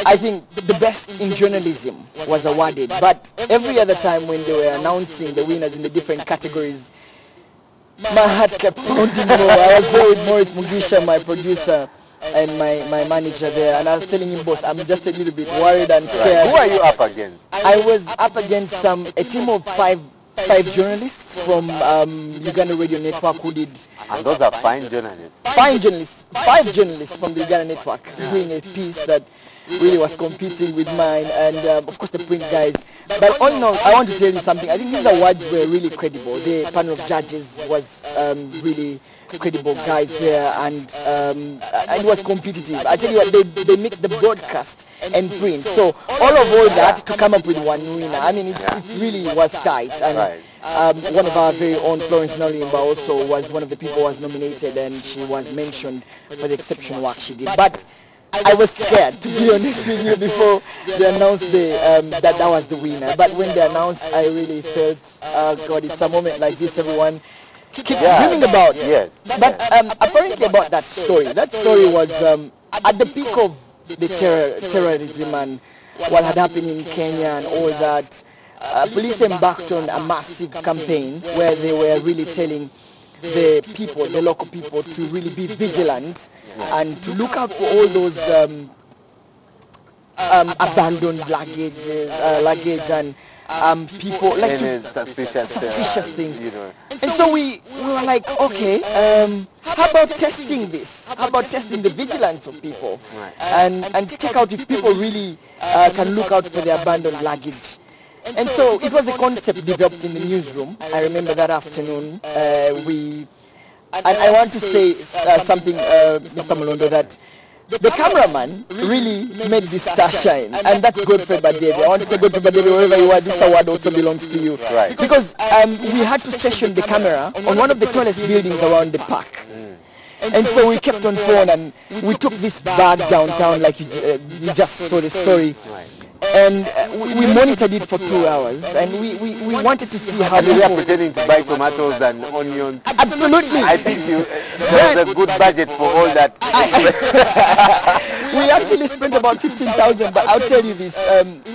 I think, the best in journalism was awarded, but every other time when they were announcing the winners in the different categories, my heart kept pounding more. I was there with Maurice Mugisha, my producer, and my manager there, and I was telling him, boss, I'm just a little bit worried and scared. Who are you up against? I was up against a team of five journalists from Uganda Radio Network who did. And those are fine journalists. Fine journalists. 5 journalists from the Uganda Network doing a piece that really was competing with mine, and of course the print guys. But all in all, I want to tell you something. I think these awards were really credible. The panel of judges was really credible guys there, and it was competitive. I tell you what, they mixed the broadcast and print. So all that to come up with one winner. I mean, it really was tight. And one of our very own, Florence Nolimba, also was one of the people who was nominated, and she was mentioned for the exceptional work she did. But I was scared, to be honest with you, before they announced that was the winner. But when they announced, I really felt, God, it's a moment like this, everyone keep dreaming about. Yes. But apparently about that story was at the peak of terrorism and what had happened in Kenya and all that, police embarked on a massive campaign where they were really telling the people, the local people, to really be vigilant and to look out for all those abandoned luggage and people like suspicious things. You know. And so we were like, okay, how about testing this? How about testing the vigilance of people and check out if people really can look out for the abandoned luggage. And so it was a concept developed in the newsroom. I remember that afternoon I want to say something, Mr. Malondo, that the cameraman really made this star shine, and that's Godfrey Badebe. I want to say Godfrey Badebe, wherever you are, this award also belongs to you. Right. Because we had to station the camera on one of the tallest buildings around the park. And so we kept on phone and we took this bag downtown like you just saw the story. And we monitored it for 2 hours, and we wanted to see how we were pretending to buy tomatoes and onions. Absolutely. I think there's a good budget for all that. We actually spent about 15,000, but I'll tell you this,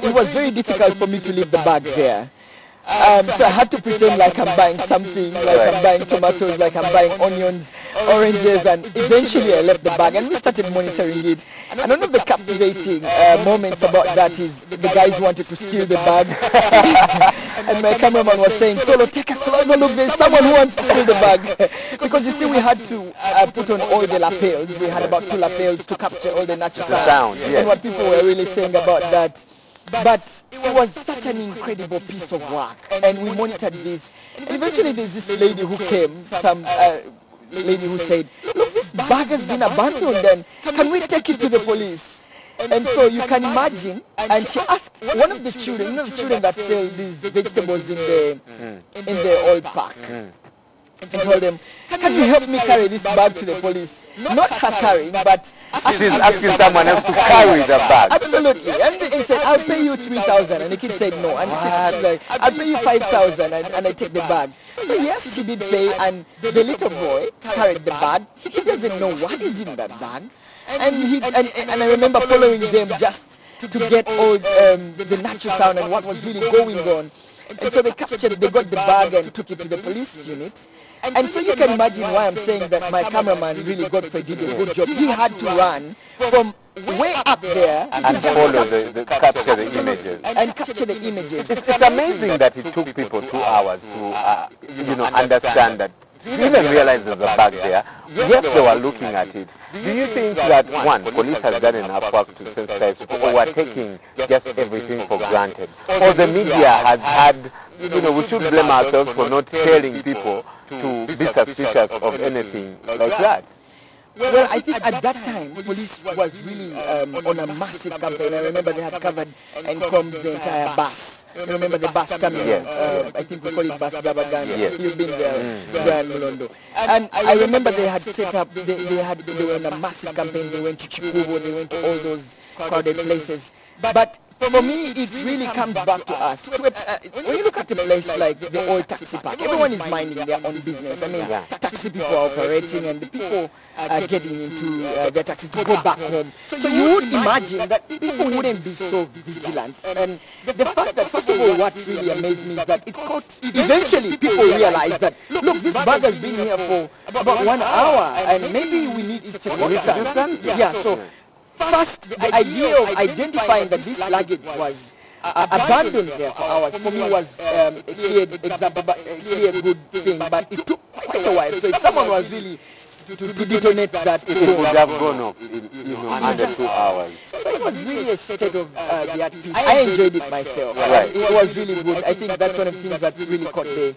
it was very difficult for me to leave the bag there. So I had to pretend like I'm buying something, like I'm buying tomatoes, like I'm buying onions, oranges, and eventually I left the bag and we started monitoring it. And one of the captivating moments about that is the guys wanted to steal the bag. And my cameraman was saying, Solo, take a closer look, there's someone who wants to steal the bag. Because you see, we had to put on all the lapels. We had about 2 lapels to capture all the natural sound. And what people were really saying about that. But it was such an incredible piece of work, and we monitored this. And eventually there's this lady who came, some lady who said, look, this bag has been abandoned, and can we take it to the police? And so you can imagine, and she asked one of the children, that sell these vegetables in the old park, and told them, can you help me carry this bag to the police? Not her carrying, but she's asking someone else to carry the bag. Absolutely. And he said, I'll pay you 3,000. And the kid said no. And she's like, I'll pay you 5,000 and I take the bag. So yes, she did pay, and the little boy carried the bag. He doesn't know what is in that bag. And I remember following them just to get all the natural sound and what was really going on. And so they got the bag and took it to the police unit. And so you can imagine why I'm saying that my cameraman really Godfrey did a good job. He had to run from way up there and follow capture the images. And capture the images. It's amazing that it took people 2 hours to understand that. Even realize there's a bag there. Yes, they were looking at it. Do you think that, one, police has done enough work to sensitize people, or we're taking just everything for granted? Or the media has had, we should blame ourselves for not telling people to be suspicious of anything like that? Well, I think at that time, police was really on a massive campaign. I remember they had covered and combed the entire bus. You remember the bus coming? Yes. I think we call it bus Gabagan. Yes. You've been there, Brian Malondo. And I remember they had set up, they were in a massive campaign. They went to Chikubo, they went to all those crowded places. But for me, it really comes back to us. When you look at a place like the old taxi park, everyone is minding their own business. I mean, taxi people are operating and the people are getting into their taxis to go back home. So you would imagine that people wouldn't be so vigilant. And the fact that, first of all, what really amazed me is that it caught, eventually people realized that, look, this bag has been here for about 1 hour and maybe we need it to do something. Yeah, so first, the idea of identifying that this luggage was abandoned there for hours, for me was a clear good thing, but it took quite a while. So if someone was really to detonate that, it would have gone up in under 2 hours. So it was really a state of the art piece. I enjoyed it myself. Right. It was really good. I think that's one of the things that really caught the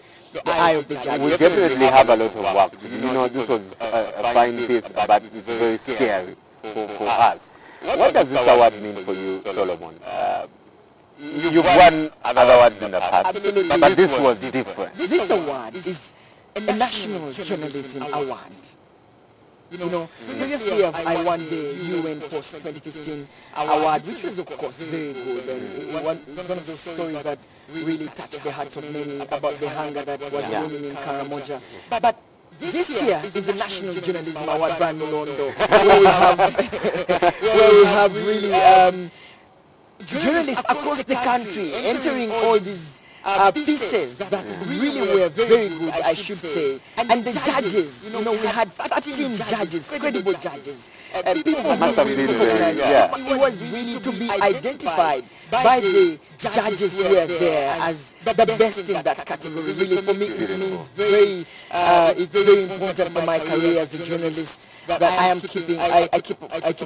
eye of the judge. We definitely have a lot of work to do. This was a fine piece, but it's very scary for us. What does this award mean for you, Solomon? You've won other awards in the past, but this was different. This award is a national journalism award. Previously I won the UN Post 2015 award, which was of course very good, and one of those stories that really touched the hearts of many about the hunger that was looming in Karamoja. But This year is the National Journalism Award Brand Mulondo, where we have really journalists across the country entering all these pieces that really were very good, I should say. And the judges, you know, we had 13 judges, credible judges. People who it was really to be identified by the judges who were there as the best in that category. Really, for me, it means it's very important for my career as a journalist that I am keeping, I keep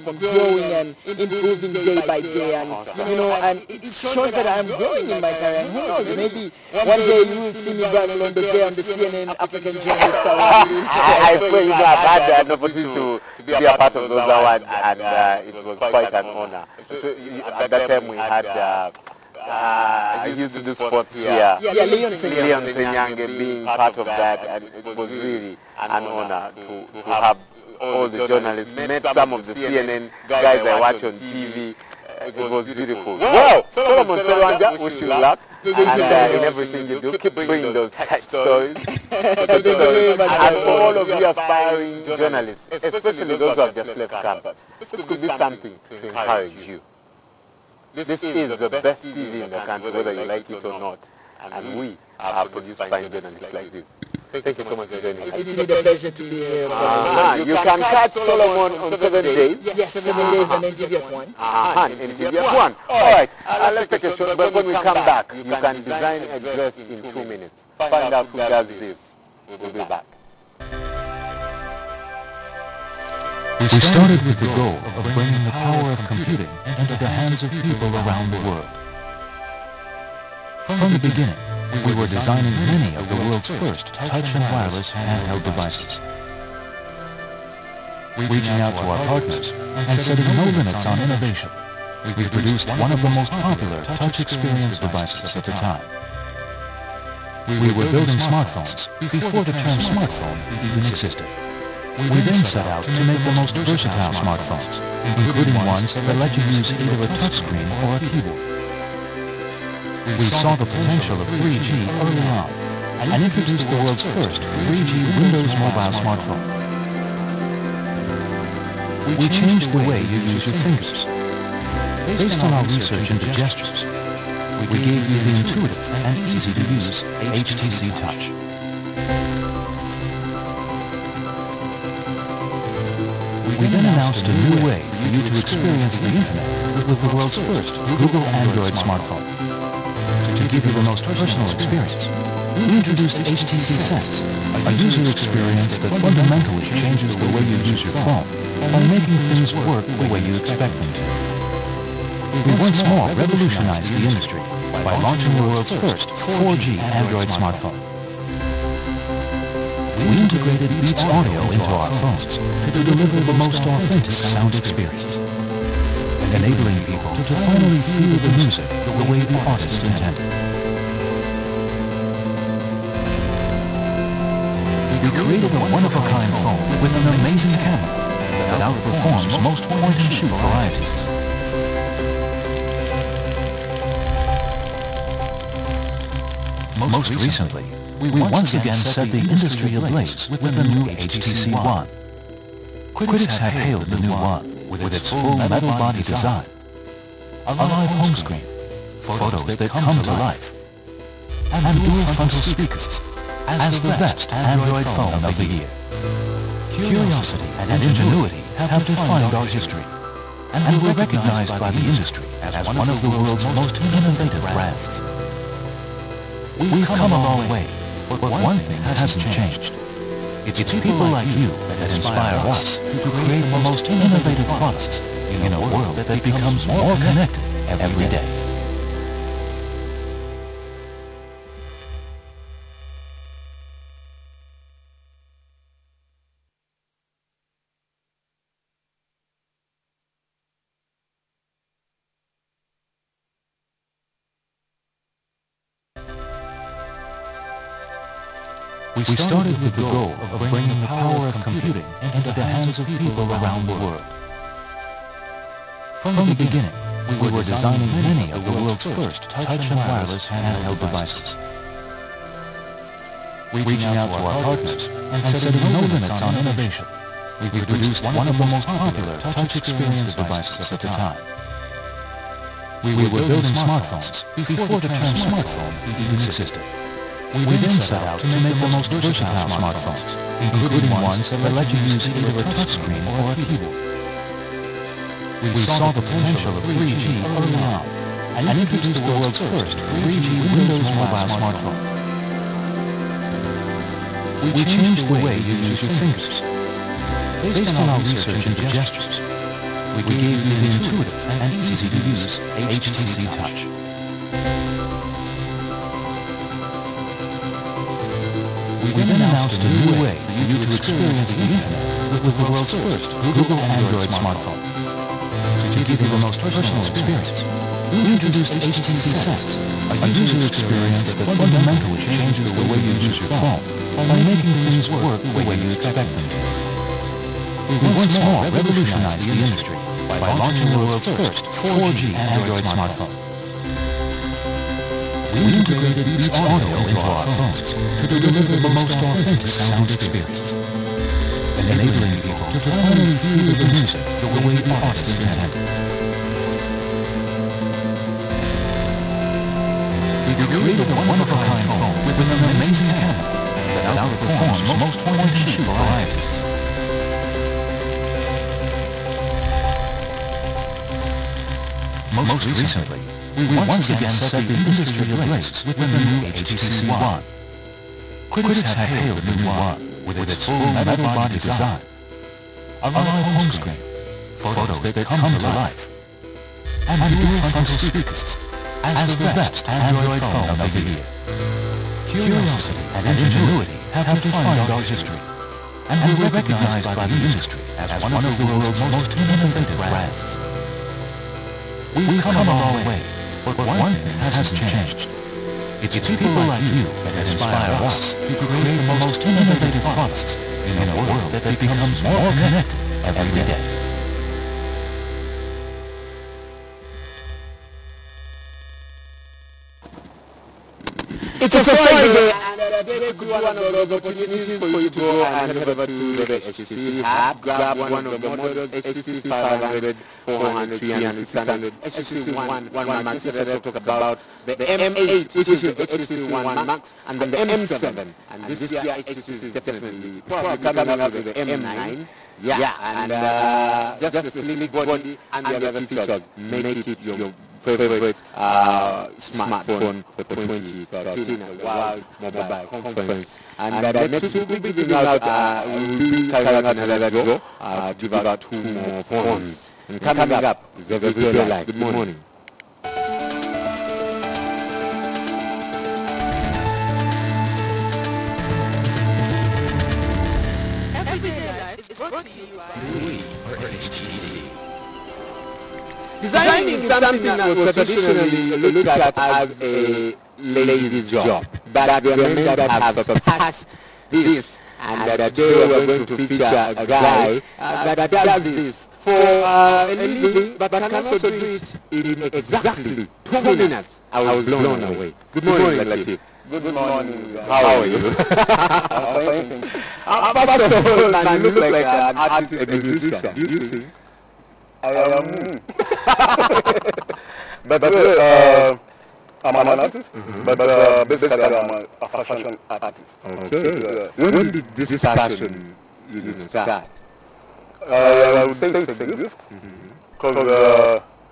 on growing and improving day by day, and you know, and it shows that I am growing in my career. And who knows, maybe one day you will see me Brand Mulondo there on the CNN African Journalist Award. I pray you have had the opportunity to be a part of those awards, and it was quite an honor. At that time we had I used to do sports here. Leon Senyange being part of that, and it was really an honor to have all the journalists, met some of the CNN guys I watch on TV. It was beautiful. Well, Solomon Serwanja, wish you luck, and in everything you do, keep bringing those tight stories. And for all of you aspiring journalists, especially those who have just left campus, this could be something to encourage you. This is the best TV in the country, whether you like it or not, and we have produced fine journalists like this. Thank you so much for joining us. It's really a pleasure to be here. You can catch Solomon on 7 days. Yes, 7 days on NTV at 1. NTV at 1. Alright, let's take a short break. When we come back, you can design a dress in 2 minutes. Find out who does this. We'll be back. We started with the goal of bringing the power of computing into the hands of people around the world. From the beginning, we were designing many of the world's first touch and wireless handheld devices. Reaching out to our partners and setting no limits on innovation, we produced one of the most popular touch experience devices at the time. We were building smartphones before the term smartphone even existed. We then set out to make the most versatile smartphones, including ones that let you use either a touchscreen or a keyboard. We saw the potential of 3G early on and introduced the world's first 3G Windows mobile smartphone. We changed the way you use your fingers. Based on our research into gestures, we gave you the intuitive and easy-to-use HTC Touch. We then announced a new way for you to experience the internet with the world's first Google Android smartphone. To give you the most personal experience, we introduced HTC Sense, a user experience that fundamentally changes the way you use your phone by making things work the way you expect them to. We once more revolutionized the industry by launching the world's first 4G Android smartphone. We integrated Beats audio into our phones to deliver the most authentic sound experience, enabling people to finally feel the music the way the artist intended. We created a one-of-a-kind phone with an amazing camera that outperforms most point-and-shoot varieties. Most recently, we once again set the industry ablaze with the new HTC One. Critics have hailed the new One with its full metal body design, a live home screen, photos that come to life, and dual frontal speakers as the best Android phone of the year. Curiosity and ingenuity have defined our history, and we're recognized by the industry as one of the world's most innovative brands. We've come a long way, but one thing hasn't changed. It's people like you that inspire us to create the most innovative products in a world that becomes more connected every day. We started with the goal of bringing the power of computing into the hands of people around the world. From the beginning, we were designing many of the world's first touch and wireless handheld devices. reaching out to our partners and setting no limits on innovation. We produced one of the most popular touch experience devices at the time. We were building smartphones before the term smartphone even existed. We then set out to make the most versatile smartphones, including ones that let you use either a touchscreen or a keyboard. We saw the potential of 3G early on and introduced the world's first 3G Windows mobile smartphone. We changed the way you use your fingers. Based on our research into gestures, we gave you the intuitive and easy-to-use HTC Touch. We then announced a new way for you to experience the internet with the world's first Google Android smartphone. To give you the most personal experience, we introduced HTC Sense, a user experience that fundamentally changes the way you use your phone by making things work the way you expect them to. We once more revolutionized the industry by launching the world's first 4G Android smartphone. We integrated Beats Audio into our phones to deliver the most authentic sound experience, enabling people to finally feel the music the way the artist intended. We created a one-of-a-kind phone with an amazing camera that outperforms most point-and-shoot varieties. Most recently, we once again set the industry ablaze with the new HTC One. Critics have hailed the new One with its full metal body design, a live home screen, photos that come to life, and dual frontal speakers as the best Android phone of the year. Curiosity and ingenuity have defined our history, and we're recognized by the industry as one of the world's most innovative brands. We've come a long way, but one thing hasn't changed. It's people like you that inspire us to create the most innovative products in a world that becomes more connected every day. It's a Friday, and today could be one of those opportunities for you to go and head over to the HTC app, grab one of the models, HTC 500, 400, 300, 600, HTC One Max. Today we'll talk about the M8, which is the HTC One Max, and the M7. And this year HTC is definitely probably coming up with the M9. Yeah, and just the sleek body and the other features make it your favorite smartphone for 2013 at the World Mobile Conference. And next week we'll be giving out, we'll carry out another draw, give out 2 more phones. And coming up is Everyday Life. Good morning. Everyday Life is brought to you by HTC. Designing is something that was traditionally looked at as a lazy job, but there are men that have surpassed this, and today we are going to feature a guy that does this for a living, but can also do it in exactly 2 minutes. I was blown away. Good morning, Latif. Good morning. How are you? First of all, man, you look like an artist, a musician. Do you sing? I am. But I'm an artist, but basically I'm a fashion artist. Okay. When did this passion you start? I would say it's a gift, because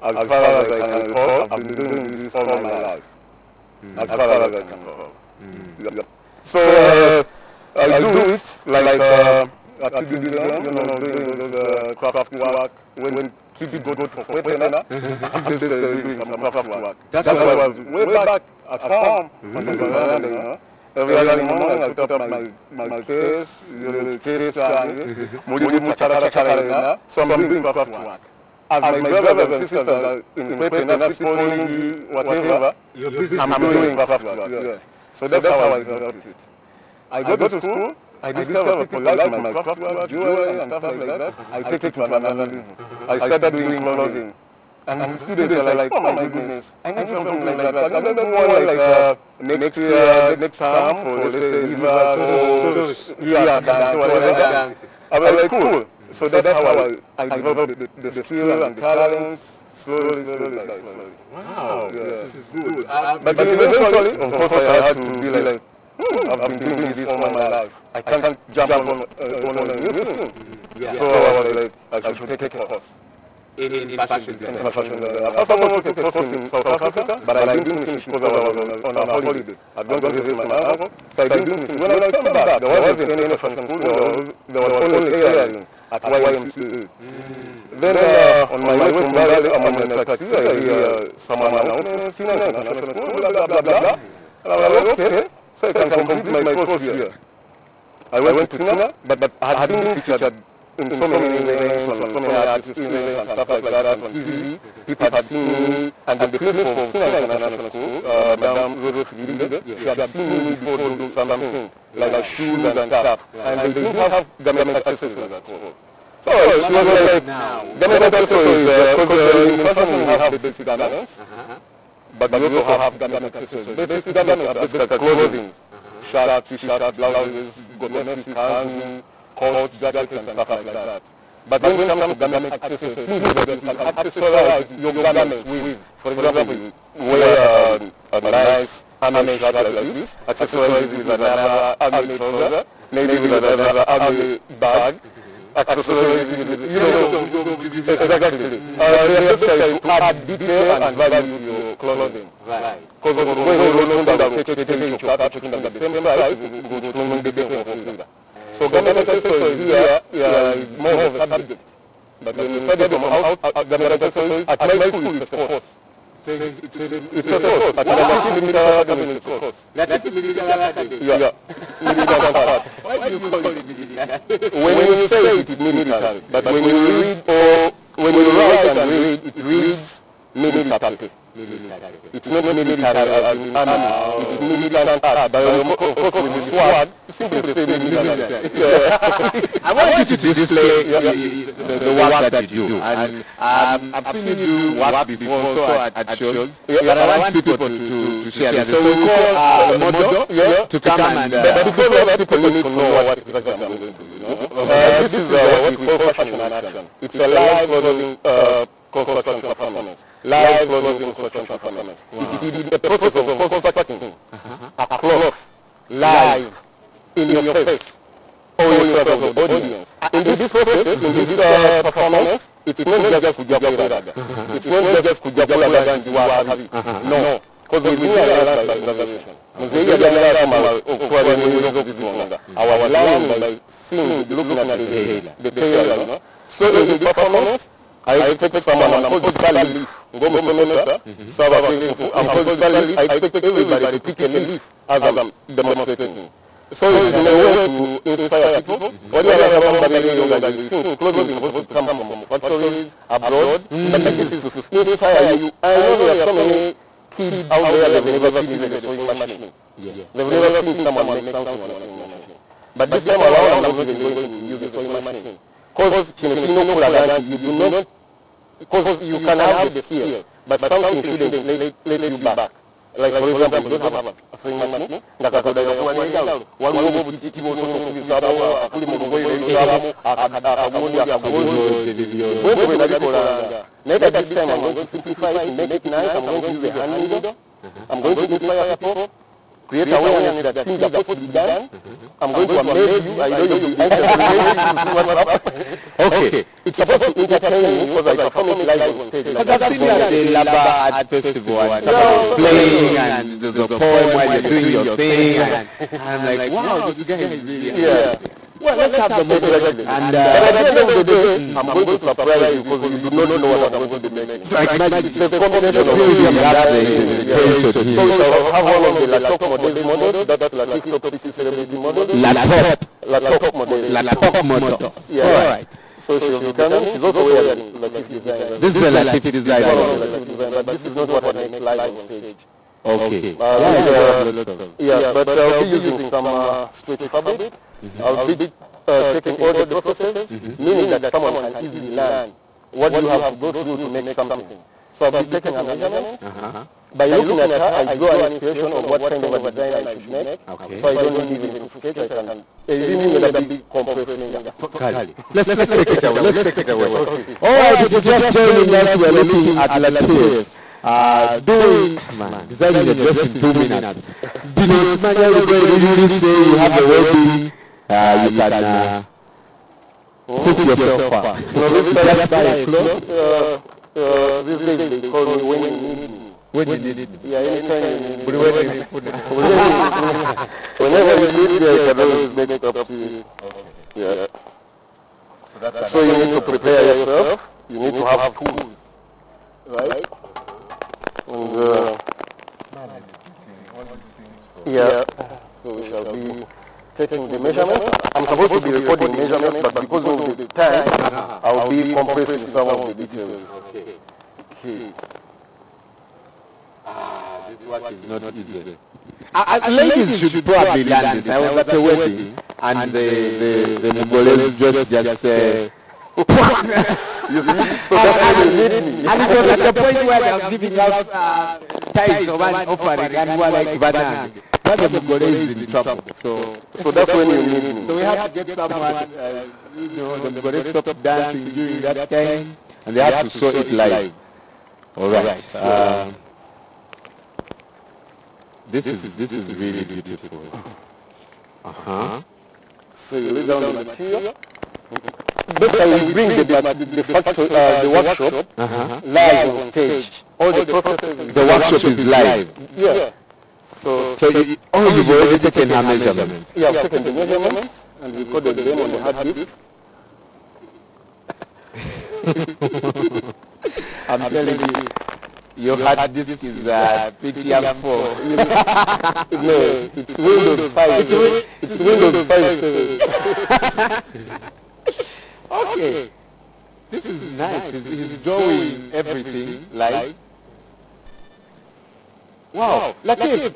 as far as I can recall, I've been doing this all my life. As far as I can recall. So I do it like at TBD, doing the craft work, when people go for Kwetena, I'm still doing some craft work. That's why I was way back at home, when I was learning, every early morning I put up my face, so I'm doing craft work. As my brothers and sisters are in Kwetena, following whatever, I'm doing craft work. So that's how I started it. I go to school, I discover people like my craft work, jewelry and stuff like that. I take it to another level. I started doing clothing. And the students are like, oh my goodness, I need something like that. But I don't want like next year, next term, or let's say whatever dance. I was like, cool. So that's how I developed the skill and the talent slowly. Wow, this is good. But then eventually, of course, I had to be like, I've been doing this all my life. I can't jump on a new thing. So I was like, I should take a course. In fashion design. I was taking a course in South Africa, but I didn't finish because I was on a holiday. I'd gone to visit my uncle, so I didn't finish. When I came back, there wasn't any fashion school, there was only tailoring at YMCA. Then on my way from Bali, I'm on a taxi, I hear someone announcing, Sina International School, blah, blah, blah, blah. And I was like, okay, so I can complete my course here. I went to Sina, but I hadn't featured in so many events, on so many artists' events and stuff like that on TV. People had seen me, and the principal of Sina International School, Madame Refugee, she had seen me before doing something, like shoes and stuff. And they didn't have garment accessories at all. So she was like, garment accessories, because in fashion we have the basic garments, but we also have garment accessories. Basic garments are like clothing, shirts, t-shirts, blouses, domestic hands, coats, jackets and stuff like that. But when it comes to garment accessories, things that you can accessorize your garments with, for example, you wear a nice army shirt like this, accessorize with another army trouser, maybe with another army bag, accessorize with, you know, exactly. They are just to add detail and value to your clothing. Right. Because when you know that taking your clothes, taking them at the same price, you go to the different. So garment accessories here is more of a subject. But when you study them out, garment accessories, at my school it's a course. It's a course. At the military academy it's a course. Yeah. Why do you call it military? When you say it is military, but when you read or when you write and read, it reads military. It's not military as in army. It's militant art. But of course with the sword, simply say military. I want you to display the work that you do. And I've seen you do work before, so at shows. But I want people to share this. So we call a motto to come and... But because other people need to know what exactly I'm going to do. This is what we call fashion in action. It's a live clothing construction performance. Live clothing construction performance. It is the process of constructing a cloth live in your face or in front of the audience. In this process, in this performance, it's not just Kujakulada. It's not just Kujakulada and Juwarabi. No. Because we do our life by observation. Our learning by seeing, looking at the trailer. So in the performance, I expect someone on a political leaf. I expect everybody to pick a leaf as I'm demonstrating. So it's in a way to inspire people. What do you have about clothing supposed to come from factories abroad? But this is to inspire you. I know there are so many kids out there that have never seen a sewing machine. They've never seen someone make something on a sewing machine. But this time around, I'm not even going to use a sewing machine. Because you do not, because you can have the skill, but something shouldn't let you back. Like for example, you don't have a sewing machine, maybe this time I'm going to simplify it, make it nice, I'm going to use a hand needle, I'm going to inspire people, create awareness that things are supposed to be done, I'm going to amaze you, I know you'll be anxious to see what's up. Okay, it's supposed to entertain you because I perform it live on stage. Because I've seen you at the Laba Art Festival and playing and there's a poem while you're doing your thing and I'm like, wow, this guy is really... Yeah. Well, let's have the moment. And at the end of the day, I'm going to surprise you because you do not know what I'm going to be making. Like magic. It's a combination of music and that. So you have one of the laptop models, that's like TikTok celebrity model. Laptop model. Yeah. All right. So she'll be coming. She's also wearing Latif design. This is a Latif design. But this is not what I make live on stage. Okay. Yeah, but I'll be using some stretch fabric. I'll be taking all the processes, meaning that someone can easily learn what you have to go through to make something. So I'll be taking a measurement. By looking at her, I draw an inspiration of what kind of a design I should make. Okay. So I don't need even to sketch. I can eliminate with a big compressed finger. Let's take it away. Let's take it away. All right, if you're just joining us, we're looking at Latif. Designing a dress in 2 minutes. You usually say you have a wedding, you can hook yourself up. Just buy a clothes. These days they call me when you need me. When you need it. Yeah, anytime you need me. Whenever you need me, I can always make it up to you. Yeah. So you need to prepare yourself. You need to have tools. Right? And yeah. So we shall be taking the measurements. I'm supposed to be recording measurements, but because of the time, I'll be compressing some of the details. Okay. This work is not easy. Ladies should probably learn this. I was at a wedding, and the Mongolese just say, you see? So that's how you need me. And it was at the point where they were giving out ties of an offering, and we were like, banana. But the Mongolese is in trouble. So that's when you need me. So we have to get someone, the Mongolese stopped dancing during that time, and they have to show it live. All right. This is really beautiful. So you lay down the material. But I will bring the workshop live on stage. All the processes. The workshop is live. Yeah. So you've already taken her measurements. Yeah, I've taken the measurements and recorded them on the hard disk. I'm telling you, your hard disk is pretty up for. No, it's Windows 5. It's Windows 5. Okay. This is nice. He's drawing everything live. Wow. Latif,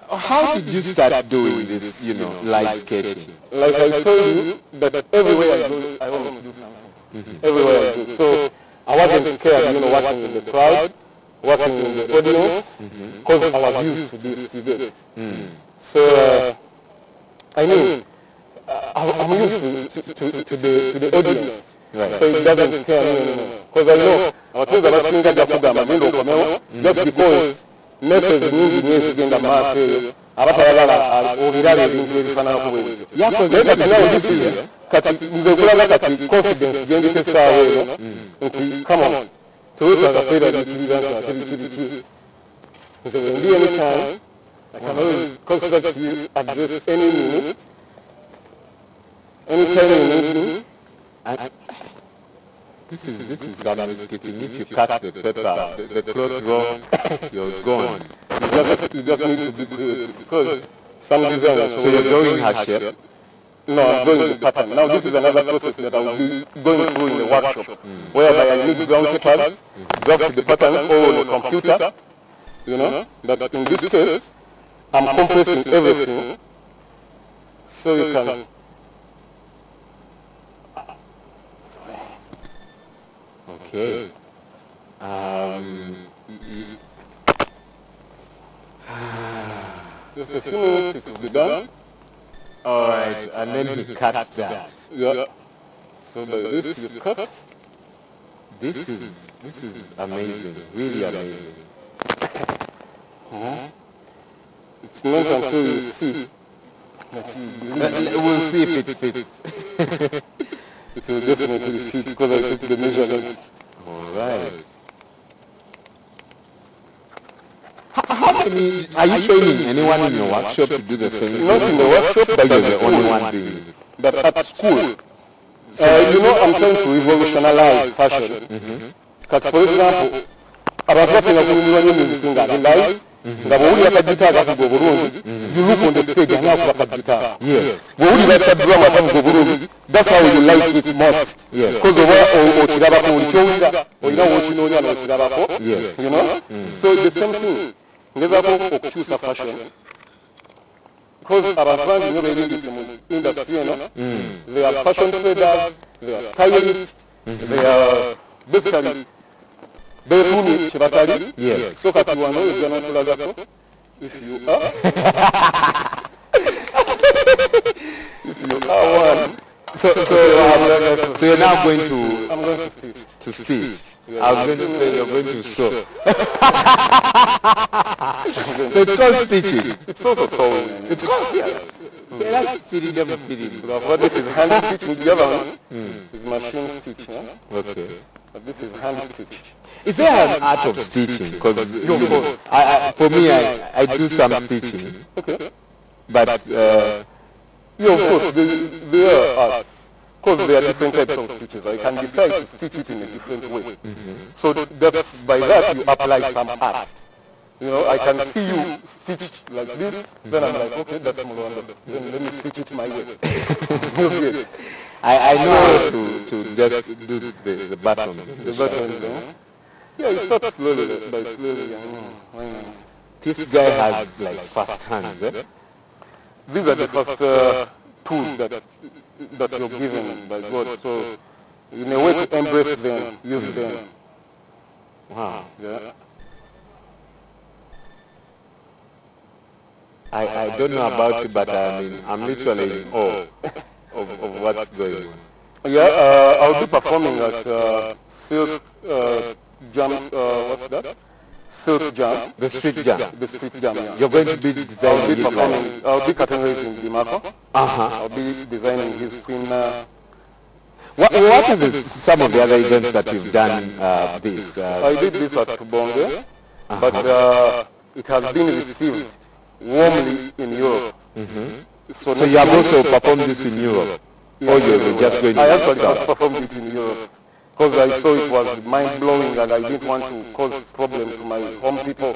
how did you start doing this, live sketching? Like I told you, that everywhere I go, I want to do something. Everywhere I go. So I wasn't scared, working in the crowd, working in the audience, because I was used to this. So I mean, I'm used to the audience. Right. So it doesn't scare me anymore. Because I know, I was thinking about just because message nyingi zigenda maaso eyo abatayagala obirala ebintu ebifaanana kubwebyo kati nawe gisiya kati nze kulaba kati confidence gyendika essaawa eno nti come on tewetaaga kweraliikirira nti ate bikiriki nze wendi anytime I can always contact you address any minute anytime you need me. This is domesticating. If you cut the pepper, the cloth wrong, you're gone. You just need to be creative because some designers. So you're drawing her shape? No, I'm drawing the pattern. Now this is another process that I will be going through in the workshop, whereby I need ground papers, draft the patterns all on the computer, But in this case, I'm compressing everything so you can. Okay. Just a few minutes, it will be done. Alright, and then he cuts that. Yeah. So by this you cut. This is amazing, really amazing. It's not until you see that we'll see if it fits. It will definitely fit because I took the measurements. Alright. Are you training anyone in your workshop to do the same thing? Not in the workshop, but you're the only one doing it. But at school, I'm trying to revolutionize fashion. For example, abantu basinga kunyumya music nga live, nga bw'owulira akagita akavuga obulungi, you look on the stage ani akuba akagita. Bw'owulira akadrum akavuga obulungi, that's how you like it most. Because oba okirabako buli kyowulira olina w'okinoonya n'okirabako. So the same thing. Ngezaako okukyusa fashion. Because abantu bangi nnyo beerindise mu industry they are fashion traders, they are stylists, they are basically Betuni Chibatali? Yes. So Katuano is going to Lagato? If you are. If you are one. So you're now going to... I'm going to stitch. To stitch. Yeah, I was going to say you're going to sew. So it's called stitching. It's also sewing. It's called, yeah. Say that's fitting, never fitting. What this is hand stitching, the other one is machine stitch. Yeah? Okay. But this is hand stitch. Is there an art of stitching? Because for me, I do some stitching. Okay. But yeah, of course, there are arts. Of course, there are different types of stitches. I can decide to stitch it in a different way. So that's, by that you apply some art. You know, I can see you stitch like this, then I'm like, okay, that's Rwandan. Then let me stitch it my way. Okay. I know how to just do the buttons. The buttons, yeah, you start slowly, by slowly. This guy has like fast hands, eh? These are the first tools that you're given by God. So, in a way to embrace them, use them. Wow. Yeah. I don't know about it, but I'm literally in awe of what's going on. Yeah, I'll be performing at Silk Jam, what's that? Silk Jam. The street jam. The street jam, yeah. You're going to be designing I'll be categorizing Dimako. I'll be designing his queen. What are some of the other events that you've done this? I did this at Tubonge, but it has been received warmly in Europe. So you have also performed this in Europe? Yeah, or you're just going to... I actually performed it in Europe because I saw it was mind-blowing and I didn't want to cause problems to my home people.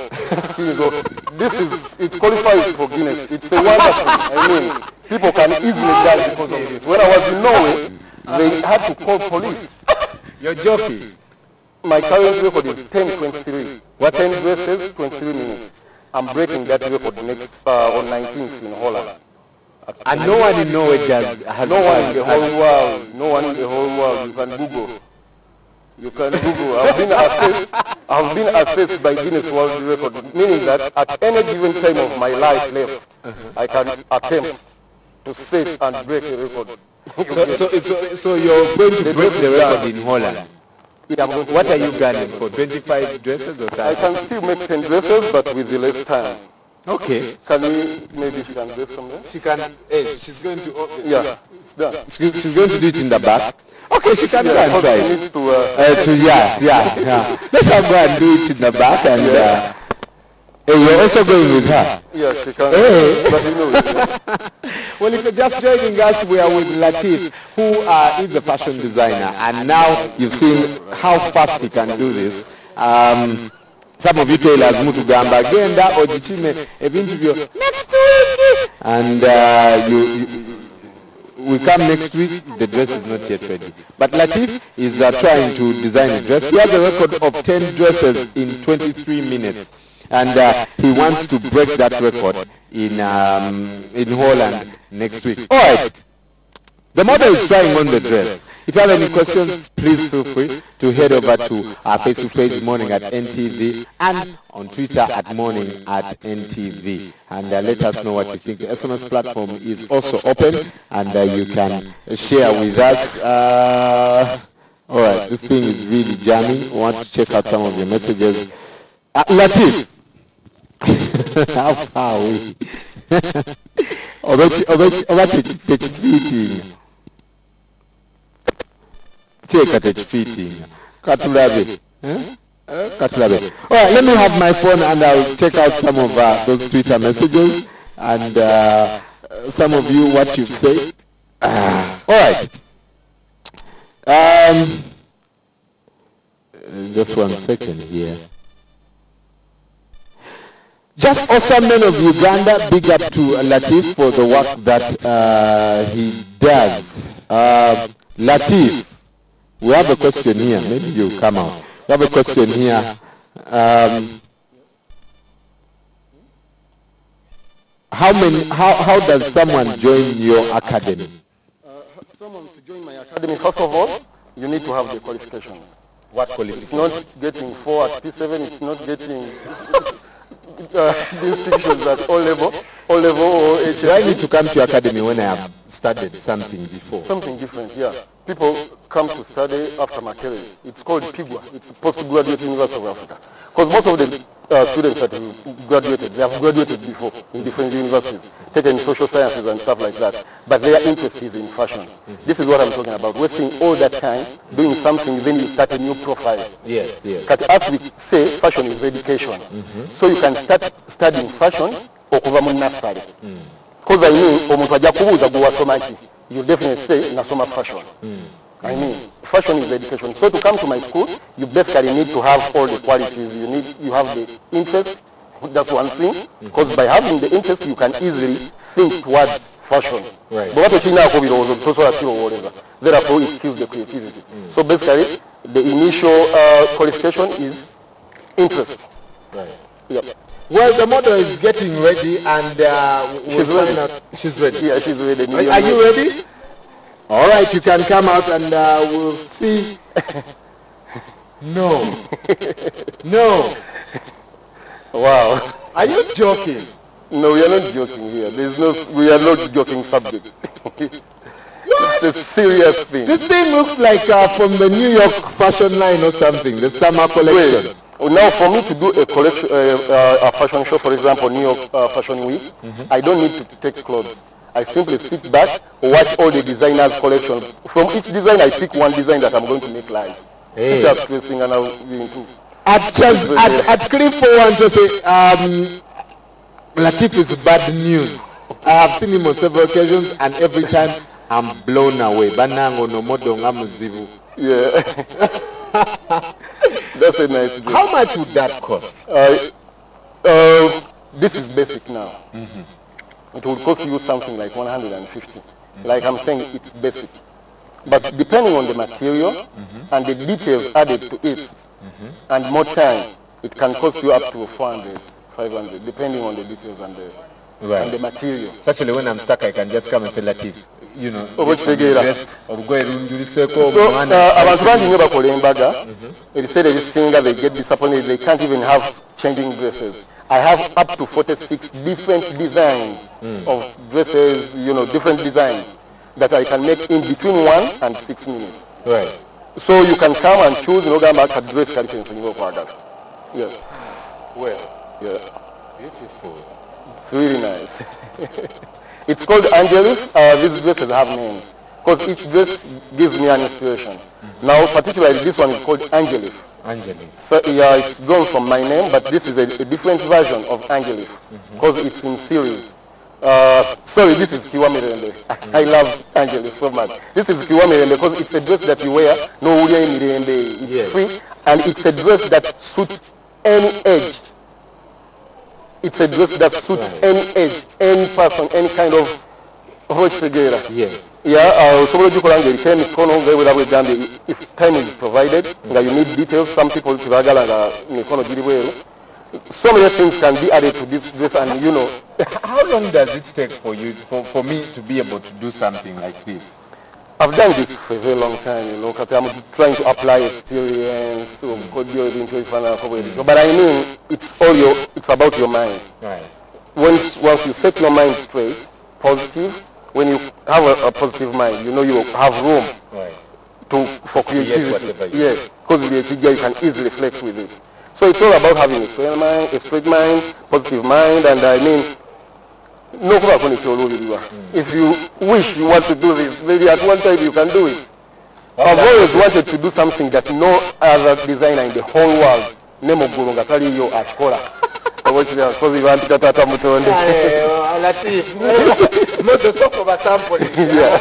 It qualifies for Guinness. It's a wonderful. I mean, people can easily die because of this. When I was in Norway, they had to call police. You're joking. My current record is 10:23. What 10 dresses? 23 minutes. I'm breaking that record next on 19th in Holland. And no one in Norway has no one in the whole world. No one in the whole world. You can Google. You can Google. I've been assessed by Guinness World Record, meaning that at any given time of my life left, I can attempt to set and break a record. So you're going to break the record in Holland? Yeah, what are you gunning for? 25 dresses or 30? I can still make 10 dresses, but with the less time. Okay. Maybe she can dress somewhere? She can, she's going to... Yeah, it's done. She's going to do it in the back? Okay, she can go and try it. Yeah. Let her go and do it in the back and... you're also going with her? Yeah, she can. But you know it, Well, if you're just joining us, we are with Latif, who is a fashion designer, and now you've seen how fast he can do this. Some of you tailors mutugamba agenda ojichime ebintu byo next week, and we come next week, the dress is not yet ready. But Latif is trying to design a dress. He has a record of 10 dresses in 23 minutes. And he wants to break that record in Holland next week. All right. The model is trying on the dress. If you have any questions, please feel free to head over to our Facebook page, Morning at NTV, and on Twitter at Morning at NTV. And let us know what you think. The SMS platform is also open, and you can share with us. All right, this thing is really jamming. I want to check out some of your messages. Latif. How far away? Check at fitting. Katulabe. Katulabe. Alright, let me have my phone and I'll check out some of those Twitter messages and some of you what you've said. Alright. Just 1 second here. Just awesome men of Uganda, big up to Latif for the work that he does. Latif, we have a question here. Maybe you come out. We have a question here. How does someone join your academy? Someone to join my academy, first of all, you need to have the qualification. What qualification? It's not getting 4 at P7, it's not getting distinctions at O level or HSC. Do I need to come to your academy when I have studied something before? Something different, yeah. People come to study after Makerere. It's called PIGWA. It's Postgraduate University of Africa. Because most of the students that have graduated, they have graduated before in different universities, taken social sciences and stuff like that. But their interest is in fashion. This is what I'm talking about. Wasting all that time doing something, then you start a new profile. Yes, yes. But as we say, fashion is education. So you can start studying fashion okuva mu nursery. Because I mean, omuntu ajja kubuuza gwe wasoma ki, you definitely say nasoma fashion. I mean, fashion is education. So to come to my school, you basically need to have all the qualities. You have the interest. That's one thing. Because by having the interest, you can easily think towards fashion. Right. But what you know, therefore it kills the creativity. So basically, the initial qualification is interest. Right. Yep. Well, the model is getting ready, and she's ready. She's ready. Yeah, she's ready. Are you ready? All right, you can come out and we'll see. No. No. Wow. Are you joking? No, we are not joking here. We are not joking subject. It's a serious thing. This thing looks like from the New York fashion line or something, the summer collection. Wait. Now, for me to do a collection, a fashion show, for example, New York Fashion Week, I don't need to take clothes. I simply sit back, watch all the designers' collections. From each design, I pick one design that I'm going to make live. Hey. Just tracing and I'll be into. At Clip 4 to say, Latif is bad news. I have seen him on several occasions, and every time I'm blown away. Banango no modo ngamuzivu. Yeah. That's a nice joke. How much would that cost? This is basic now. It would cost you something like 150. Like I'm saying, it's basic. But depending on the material and the details added to it, and more time, it can cost you up to 400, 500, depending on the details and the material. Actually, when I'm stuck, I can just come and say, Latif, you know. So, abantu bangi nyo bakola embaga, instead of singer, they get disappointed, they can't even have changing dresses. I have up to 46 different designs of dresses, you know, different designs that I can make in between 1 and 6 minutes. Right. So you can come and choose, you know, dress collection for your product. Yes. Well. Yeah. Beautiful. It's really nice. It's called Angelus. These dresses have names because each dress gives me an inspiration. Now, particularly this one is called Angelus. Angelus. So yeah, it's drawn from my name, but this is a different version of Angelus because it's in series. Sorry, this is Kiwa Mirembe. I love Angelus so much. This is Kiwa Mirembe because it's a dress that you wear, no Ulia Mirembe. It's free, and it's a dress that suits any age. It's a dress that suits any age, any person, any kind of hochegera. Yes. Yeah, so if time is provided, you need details, some people so many things can be added to this dress, and you know. How long does it take for you, for me to be able to do something like this? I've done this for a very long time, you know, because I'm trying to apply experience, but I mean, it's about your mind. Right. Once you set your mind straight, positive, when you have a positive mind, you know you have room for creativity. Yes, because you can easily flex with it. So it's all about having a straight mind, positive mind, and I mean, no problem if if you wish you want to do this, maybe at one time you can do it. I've always wanted to do something that no other designer in the whole world, Nemo Gurunga, tell you Ashkora. Not the talk of a sample. Yeah.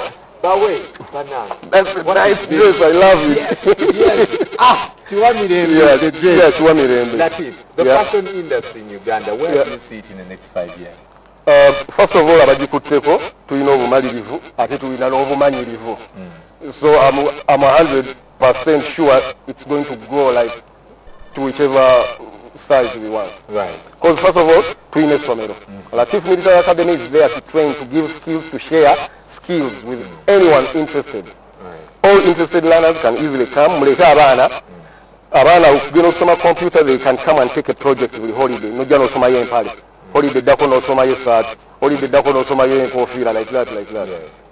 But wait, that's a nice dress, I love it. Yes. Chiwamirembe. Yeah, the dress. Yeah, Chiwamirembe. Latif, the fashion industry in Uganda, where do you see it in the next 5 years? First of all, abagikutteko tulina obumalirivu ate tulina n'obumanyirivu. So I'm 100% sure it's going to grow like to whichever size we want. Right. Because first of all, tulina essomero. Latif Military Academy is there to train, to give skills, to share skills with anyone interested. All interested learners can easily come, muleke abaana, Abana kugenda okusoma computer, they can come and take a project with holiday. No jano soma yen pale. Holiday dako no soma yesat. Holiday dako no soma yen kofira like that.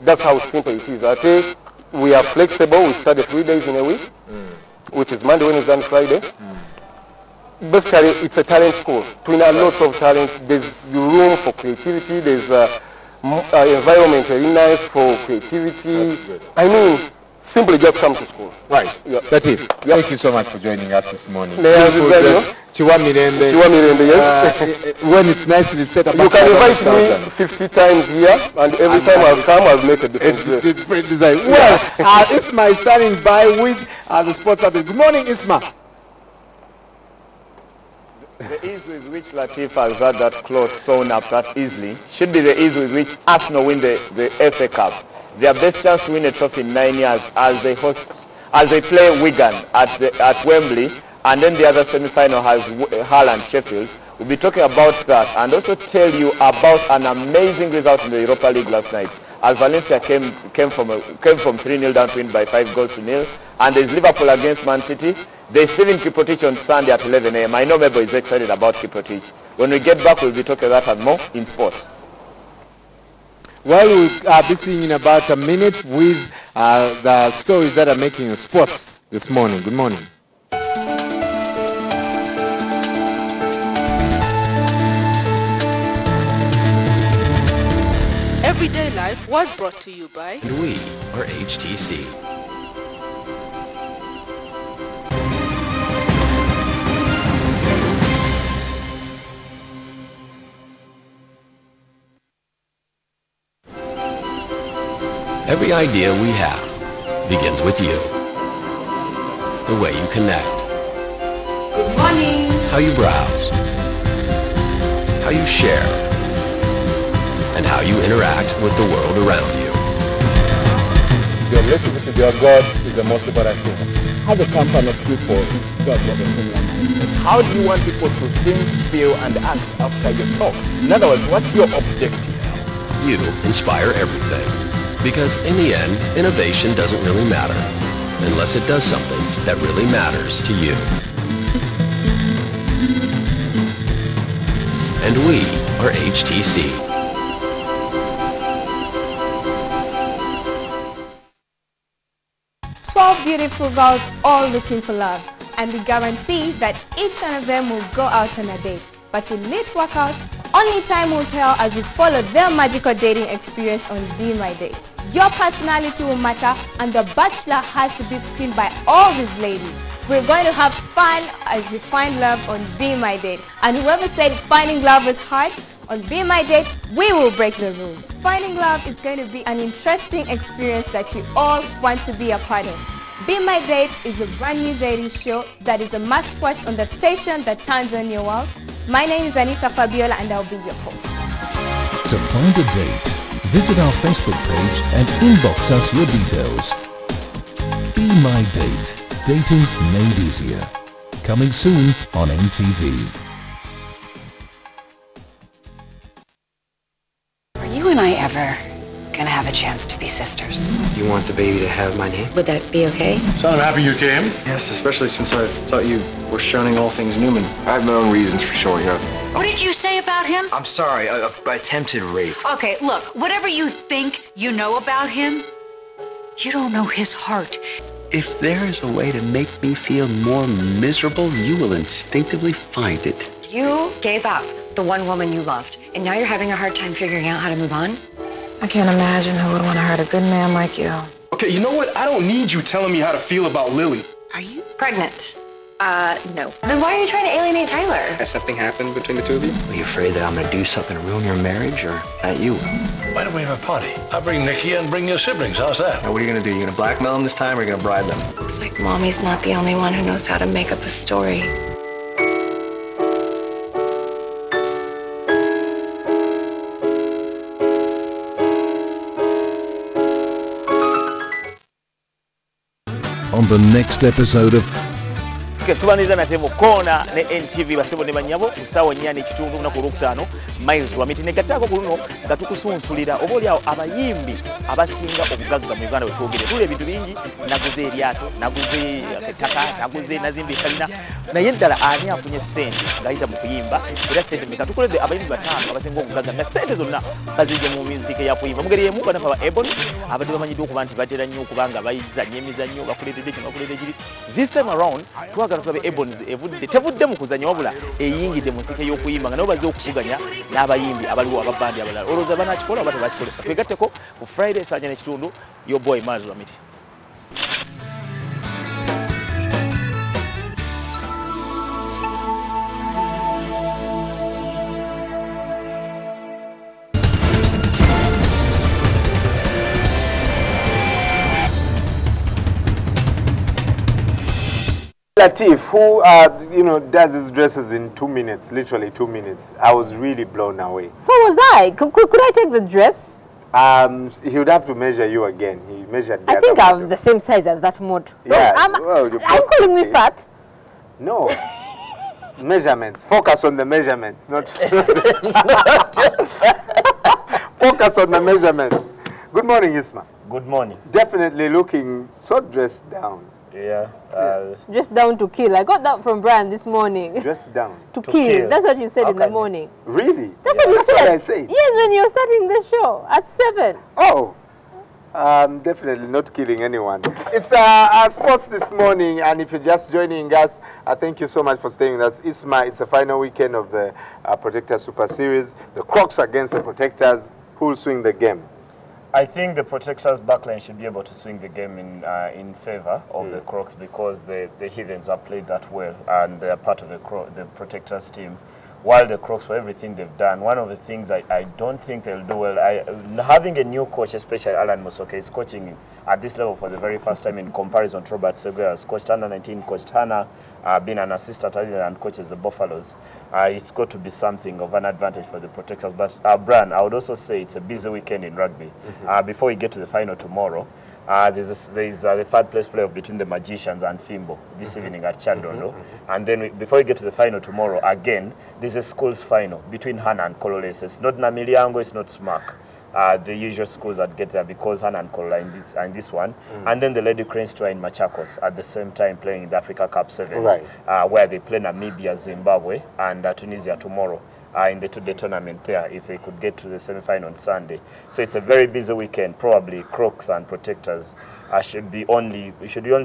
That's how simple it is. I think we are flexible. We study 3 days in a week, which is Monday, Wednesday, and Friday. Basically, it's a talent school. Between a lot of talent, there's room for creativity. There's environment very nice for creativity. I mean, simply just come to school. Right. Yeah. That is. Yeah. Thank you so much for joining us this morning. Chiwa Mirembe, yes. When it's nicely set up. You can invite me 50 times here, and every time I've come, I've made a difference. It's pretty design. Well, Isma is standing by with the sports update. Good morning, Isma. The ease with which Latif has had that cloth sewn up that easily should be the ease with which Arsenal win the FA Cup. Their best chance to win a trophy in 9 years as they play Wigan at Wembley, and then the other semi-final has Hull and Sheffield. We'll be talking about that and also tell you about an amazing result in the Europa League last night, as Valencia came from 3-0 down to win by 5-0, and there's Liverpool against Man City. They're still in Kipotich on Sunday at 11 a.m. I know Mebo is excited about Kipotich. When we get back, we'll be talking about that and more in sports. Well, we'll be seeing in about a minute with the stories that are making sports this morning. Good morning. Everyday Life was brought to you by... And we are HTC. Every idea we have begins with you. The way you connect. Good morning. How you browse. How you share. And how you interact with the world around you. Your relationship with your God is the most important thing. How the company of people God what they think. How do you want people to think, feel, and act after you talk? In other words, what's your objective? You inspire everything. Because in the end, innovation doesn't really matter unless it does something that really matters to you. And we are HTC. Beautiful girls all looking for love, and we guarantee that each one of them will go out on a date. But will it work out? Only time will tell as we follow their magical dating experience on Be My Date. Your personality will matter, and the bachelor has to be screened by all these ladies. We're going to have fun as we find love on Be My Date. And whoever said finding love was hard, on Be My Date, we will break the rule. Finding love is going to be an interesting experience that you all want to be a part of. Be My Date is a brand new dating show that is a must watch on the station that turns on your world. My name is Anissa Fabiola and I'll be your host. To find a date, visit our Facebook page and inbox us your details. Be My Date, dating made easier. Coming soon on NTV. Are you and I ever gonna have a chance to be sisters? You want the baby to have my name? Would that be okay? So I'm happy you came. Yes, especially since I thought you were shunning all things Newman. I have my own reasons for showing up. What did you say about him? I'm sorry, attempted rape. Okay, look, whatever you think you know about him, you don't know his heart. If there is a way to make me feel more miserable, you will instinctively find it. You gave up the one woman you loved, and now you're having a hard time figuring out how to move on? I can't imagine who would want to hurt a good man like you. Okay, you know what? I don't need you telling me how to feel about Lily. Are you pregnant? No. Then why are you trying to alienate Tyler? Has something happened between the two of you? Are you afraid that I'm gonna do something to ruin your marriage, or that you will? Why don't we have a party? I'll bring Nikki and bring your siblings. How's that? Now, what are you gonna do? You gonna blackmail them this time, or are you gonna bribe them? Looks like Mommy's not the only one who knows how to make up a story. On the next episode of Okay, tubaniza natemo kona ne NTV basebo ne banyabo kusawa nyani kitundu na ku Lukutano miles wa mitine gatako kuluno gatukusunsulira obolyawo abayimbi abasinga obugagga mu Uganda wetwogere tule ebintu bingi naguze eryato naguze ettaka naguze nazimbi kalina naye ddala ani afunye sente ngayita mu kuyimba era sente mekatukoledde abayimbi batano abasinga obugagga na sente zonna bazije mu muzika ya kuyimba mugeri yemu bana fa Ebony abadde bamanyiddwa okuba nti batera nnyo okubanga bayizanya emizannyo bakuleetedde kino bakuleetedde kiri this time around twagala tulabe Ebony tevudde mu kuzanya wabula eyingidde mu nsika y'okuyimba nga nabo bazze okuvuganya n'abayimbi abaliwo ababandi abalala olowooza banakikola oba tebakikola twegatteko ku Friday saa 4 n'ekitundu your boy Miles Wamiti. Latif, who does his dresses in 2 minutes, literally 2 minutes. I was really blown away. So was I. Could I take the dress? He would have to measure you again. He measured the I think I'm the same size as that mod. Yeah. Are you calling me fat? No. Measurements. Focus on the measurements, not focus on the measurements. Good morning, Isma. Good morning. Definitely looking so dressed down. Yeah. Just down to kill. I got that from Brian this morning. Just down. to kill. That's what you said in the morning. Really? That's what you said. What I said. Yes, when you were starting the show at 7. Oh. Definitely not killing anyone. It's our sports this morning, and if you're just joining us, thank you so much for staying with us. Isma, it's the final weekend of the Protectors Super Series. The Crocs against the Protectors. Who will swing the game? I think the Protectors backline should be able to swing the game in favor of the Crocs because the Heathens have played that well and they are part of the Protectors team. While the Crocs, for everything they've done, one of the things I don't think they'll do well, having a new coach, especially Alan Musoke, is coaching at this level for the very first time in comparison to Robert Seguya, has coached under 19, coached Hannah, been an assistant and coaches the Buffaloes. It's got to be something of an advantage for the Protectors. But Brian, I would also say it's a busy weekend in rugby. Before we get to the final tomorrow, there's the third place playoff between the Magicians and Fimbo this evening at Chandondo. And then before we get to the final tomorrow, again, there's a schools final between Hannah and Kololese. It's not Namiliango, it's not Smack. The usual schools that get there because Hannah and Kolola in this one. And then the Lady Cranes tour in Machakos at the same time playing in the Africa Cup Sevens, where they play Namibia, Zimbabwe, and Tunisia tomorrow. In the two-day tournament there, if they could get to the semi-final on Sunday. So it's a very busy weekend. Probably Crocs and Protectors should only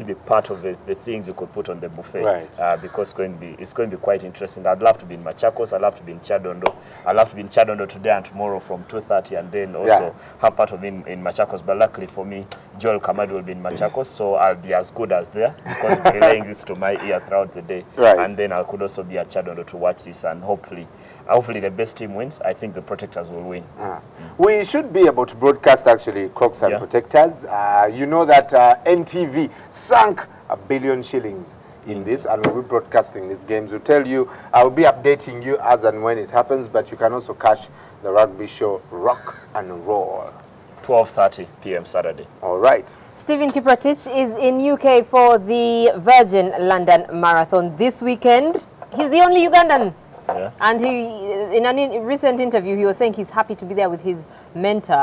be part of the things you could put on the buffet, because it's going to be quite interesting. I'd love to be in Machakos. I'd love to be in Chadondo. I'd love to be in Chadondo today and tomorrow from 2:30, and then also have part of it in Machakos. But luckily for me, Joel Kamadu will be in Machakos, so I'll be as good as there because I'm relaying this to my ear throughout the day. And then I could also be at Chadondo to watch this, and hopefully the best team wins. I think the Protectors will win. We should be able to broadcast actually Crocs and Protectors. You know that NTV sank $1 billion in this, and we'll be broadcasting these games. We'll tell you, I'll be updating you as and when it happens, but you can also catch the rugby show Rock and Roll. 12:30 p.m. Saturday. All right. Stephen Kiprotich is in UK for the Virgin London Marathon this weekend. He's the only Ugandan. And he, in a recent interview, he was saying he's happy to be there with his mentor,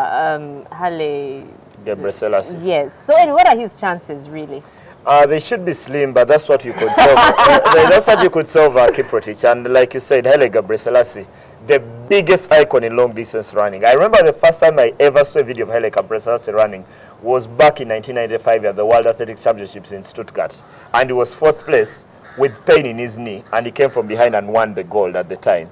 Haile Gebrselassie. Yes. So, anyway, what are his chances, really? They should be slim, but that's what you could solve. That's what you could solve, Kiprotich. And like you said, Haile Gebrselassie, the biggest icon in long distance running. I remember the first time I ever saw a video of Haile Gebrselassie running was back in 1995 at the World Athletics Championships in Stuttgart. And he was 4th place with pain in his knee, and he came from behind and won the gold at the time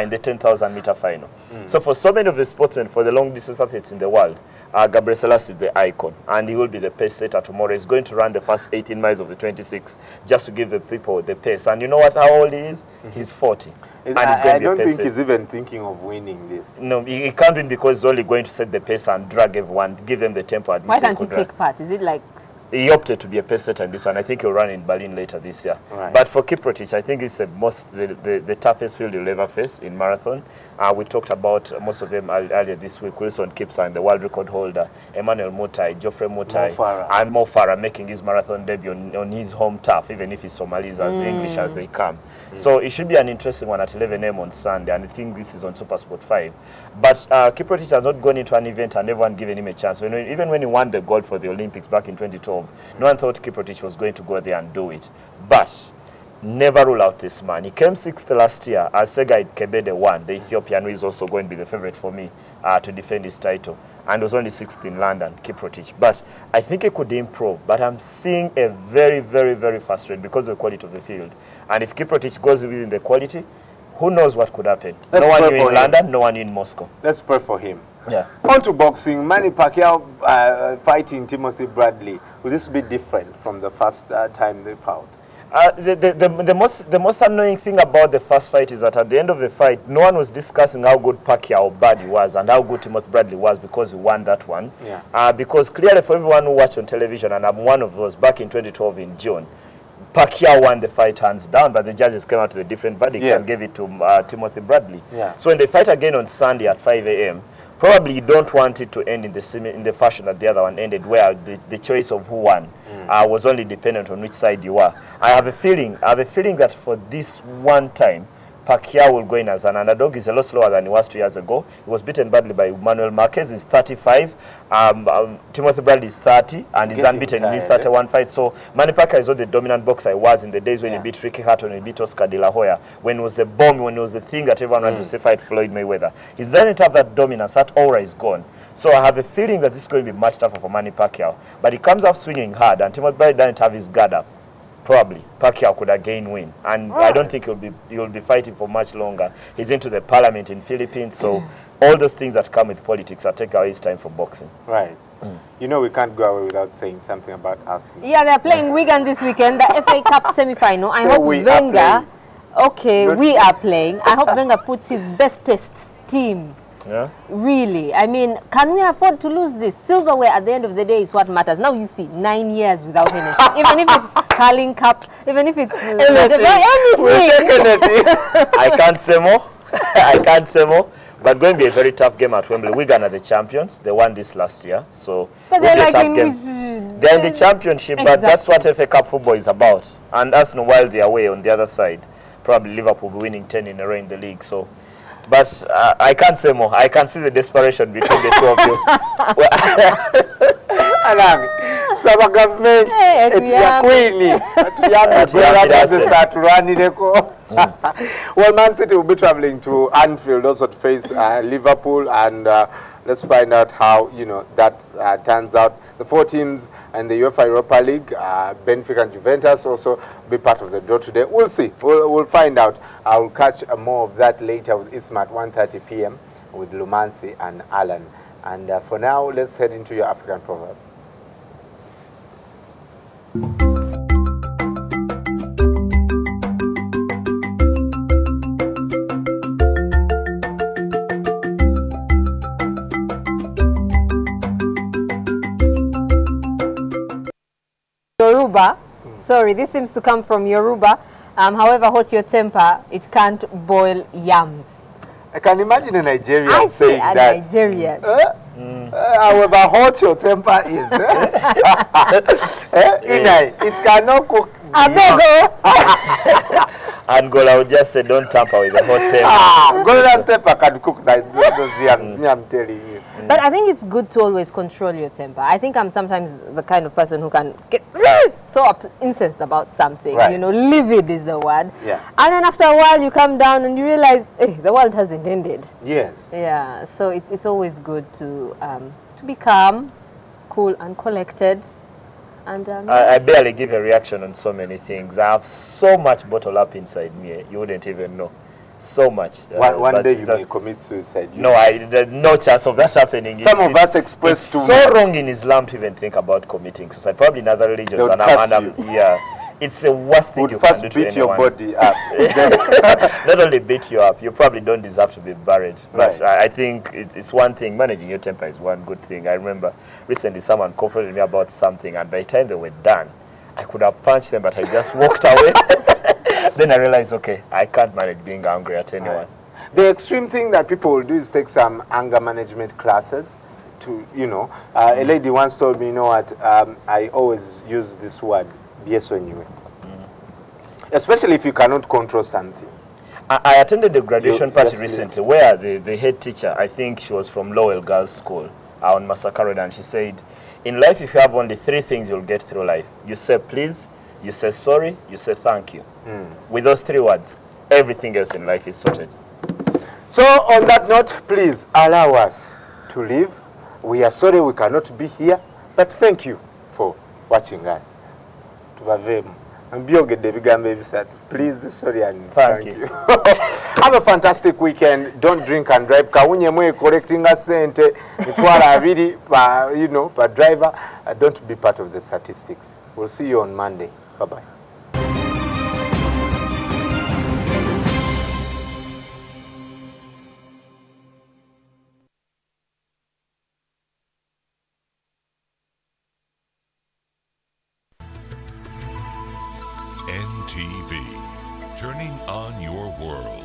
in the 10,000 meter final. So for so many of the sportsmen, for the long distance athletes in the world, Gebrselassie is the icon, and he will be the pace setter tomorrow. He's going to run the first 18 miles of the 26 just to give the people the pace. And you know what? How old he is? He's 40. And I don't think he's even thinking of winning this. No, he can't win because he's only going to set the pace and drag everyone, give them the tempo. Why can't he take part? Is it like he opted to be a pace setter in this one. I think he'll run in Berlin later this year. Right. But for Kiprotich, I think it's the toughest field you'll ever face in marathon. We talked about most of them earlier this week. Wilson Kipsang, the world record holder, Emmanuel Mutai, Geoffrey Mutai, and Mo Farah making his marathon debut on his home turf, even if he's Somalis as English as they come. So it should be an interesting one at 11 a.m. on Sunday, and I think this is on SuperSport 5. But Kiprotich has not gone into an event and everyone given him a chance. Even when he won the gold for the Olympics back in 2012, no one thought Kiprotich was going to go there and do it. But never rule out this man. He came 6th last year as Segai Kebede won, the Ethiopian, who is also going to be the favorite for me to defend his title. And was only 6th in London, Kiprotich. But I think he could improve. But I'm seeing a very, very, very fast rate because of the quality of the field. And if Kiprotich goes within the quality, who knows what could happen? No one knew in London, no one in Moscow. Let's pray for him. Yeah. On to boxing. Manny Pacquiao fighting Timothy Bradley. Will this be different from the first time they fought? The most annoying thing about the first fight is that at the end of the fight, no one was discussing how good Pacquiao or bad he was and how good Timothy Bradley was because he won that one. Yeah. Because clearly for everyone who watched on television, and I'm one of those, back in 2012 in June, Pacquiao won the fight hands down, but the judges came out with a different verdict and gave it to Timothy Bradley. Yeah. So when they fight again on Sunday at 5 a.m., probably you don't want it to end in the fashion that the other one ended, where the choice of who won was only dependent on which side you were. I have a feeling that for this one time, Pacquiao will go in as an underdog. He's a lot slower than he was 2 years ago. He was beaten badly by Manuel Marquez. He's 35. Timothy Bradley is 30, and he's unbeaten in his 31 fights. So Manny Pacquiao is not the dominant boxer he was in the days when he beat Ricky Hatton and he beat Oscar De La Hoya, when it was the bomb, when it was the thing that everyone wanted to say fight Floyd Mayweather. He's doesn't have that dominance. That aura is gone. So I have a feeling that this is going to be much tougher for Manny Pacquiao. But he comes out swinging hard, and Timothy Bradley doesn't have his guard up. Probably Pacquiao could again win, and I don't think he'll be fighting for much longer. He's into the parliament in Philippines, so all those things that come with politics are taking away his time for boxing. Right. You know, we can't go away without saying something about us. Yeah, they're playing Wigan this weekend, the FA Cup semi-final. I hope we Wenger. Okay, we are playing. I hope Wenger puts his bestest team. Yeah. Really, I mean, can we afford to lose this? Silverware at the end of the day is what matters. Now you see, 9 years without anything. Even if it's Carling Cup, even if it's anything. I can't say more. I can't say more. But going to be a very tough game at Wembley. Wigan are the champions. They won this last year, so but they're like they're in the championship. Exactly. But that's what FA Cup football is about. And Arsenal, while they're away on the other side, probably Liverpool will be winning 10 in a row in the league. So. But I can't say more. I can see the desperation between the two of you. Saba government well, Man City will be traveling to Anfield also to face Liverpool, and let's find out how that turns out. The 4 teams and the UEFA Europa League, Benfica and Juventus also be part of the draw today. We'll see. We'll find out. I'll catch more of that later with Isma at 1:30 p.m. with Lumansi and Alan. And for now, let's head into your African proverb. Yoruba. Sorry, this seems to come from Yoruba. However hot your temper, it can't boil yams. I can imagine a Nigerian saying that. Nigerian. However hot your temper is, it cannot cook. Angola would just say, don't tamper with the hot temper. Golden Stepper can cook those yams, me, I'm telling you. But I think it's good to always control your temper. I think I'm sometimes the kind of person who can get so incensed about something. Right. You know, livid is the word. Yeah. And then after a while you come down and you realize, hey, the world hasn't ended. Yes. Yeah. So it's always good to be calm, cool and collected. And I barely give a reaction on so many things. I have so much bottled up inside me, you wouldn't even know. So much. One day you may commit suicide. No, there's no chance of that happening. Some of us express too much. It's so wrong in Islam to even think about committing suicide. Probably in other religions. Yeah. It's the worst thing you can do to beat your body up. Not only beat you up, you probably don't deserve to be buried. But I think it's one thing. Managing your temper is one good thing. I remember recently someone confronted me about something, and by the time they were done, I could have punched them, but I just walked away. Then I realized, okay, I can't manage being angry at anyone. The extreme thing that people will do is take some anger management classes to, you know, a lady once told me, you know what, I always use this word, biesonyiwe. Especially if you cannot control something. I attended a graduation party recently where the head teacher, I think she was from Lowell Girls School on Masaka Road, and she said, in life, if you have only 3 things you'll get through life. You say please, you say sorry, you say thank you. With those 3 words, everything else in life is sorted. So on that note, please allow us to leave. We are sorry we cannot be here, but thank you for watching us. Please, sorry and thank you. Have a fantastic weekend. Don't drink and drive. Kaunye mwe correcting us sente. Itwala abiri, you know, per driver. Don't be part of the statistics. We'll see you on Monday. Bye-bye. NTV, turning on your world.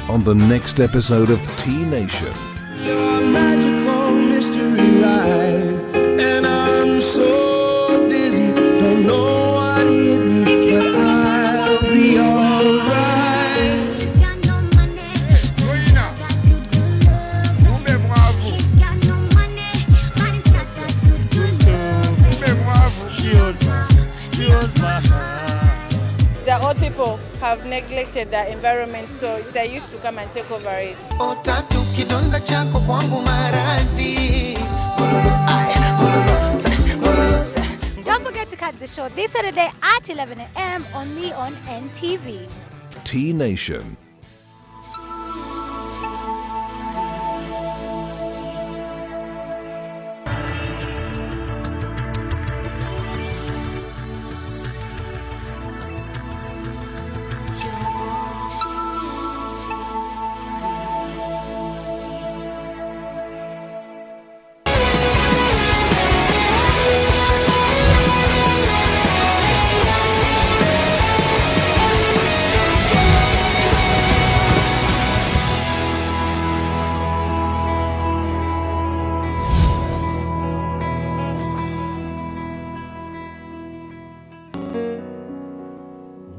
On the next episode of T-Nation. You're a magical mystery ride, and I'm so dizzy, don't know what hit me, but I'll be alright. He's got no money, but he's got that good love. He's got no money, but he's got that good love. Here's my heart. The old people have neglected their environment, so it's their youth to come and take over it. Don't forget to catch the show this Saturday at 11 a.m. only on NTV. T-Nation.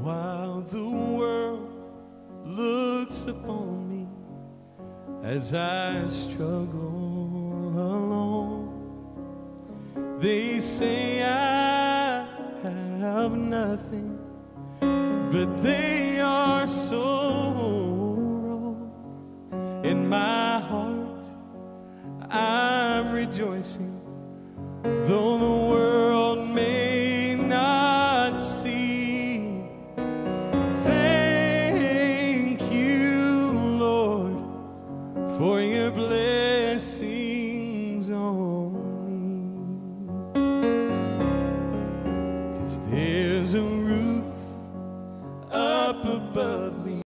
While the world looks upon me as I struggle alone, they say I have nothing, but they are so wrong. In my heart, I'm rejoicing, though the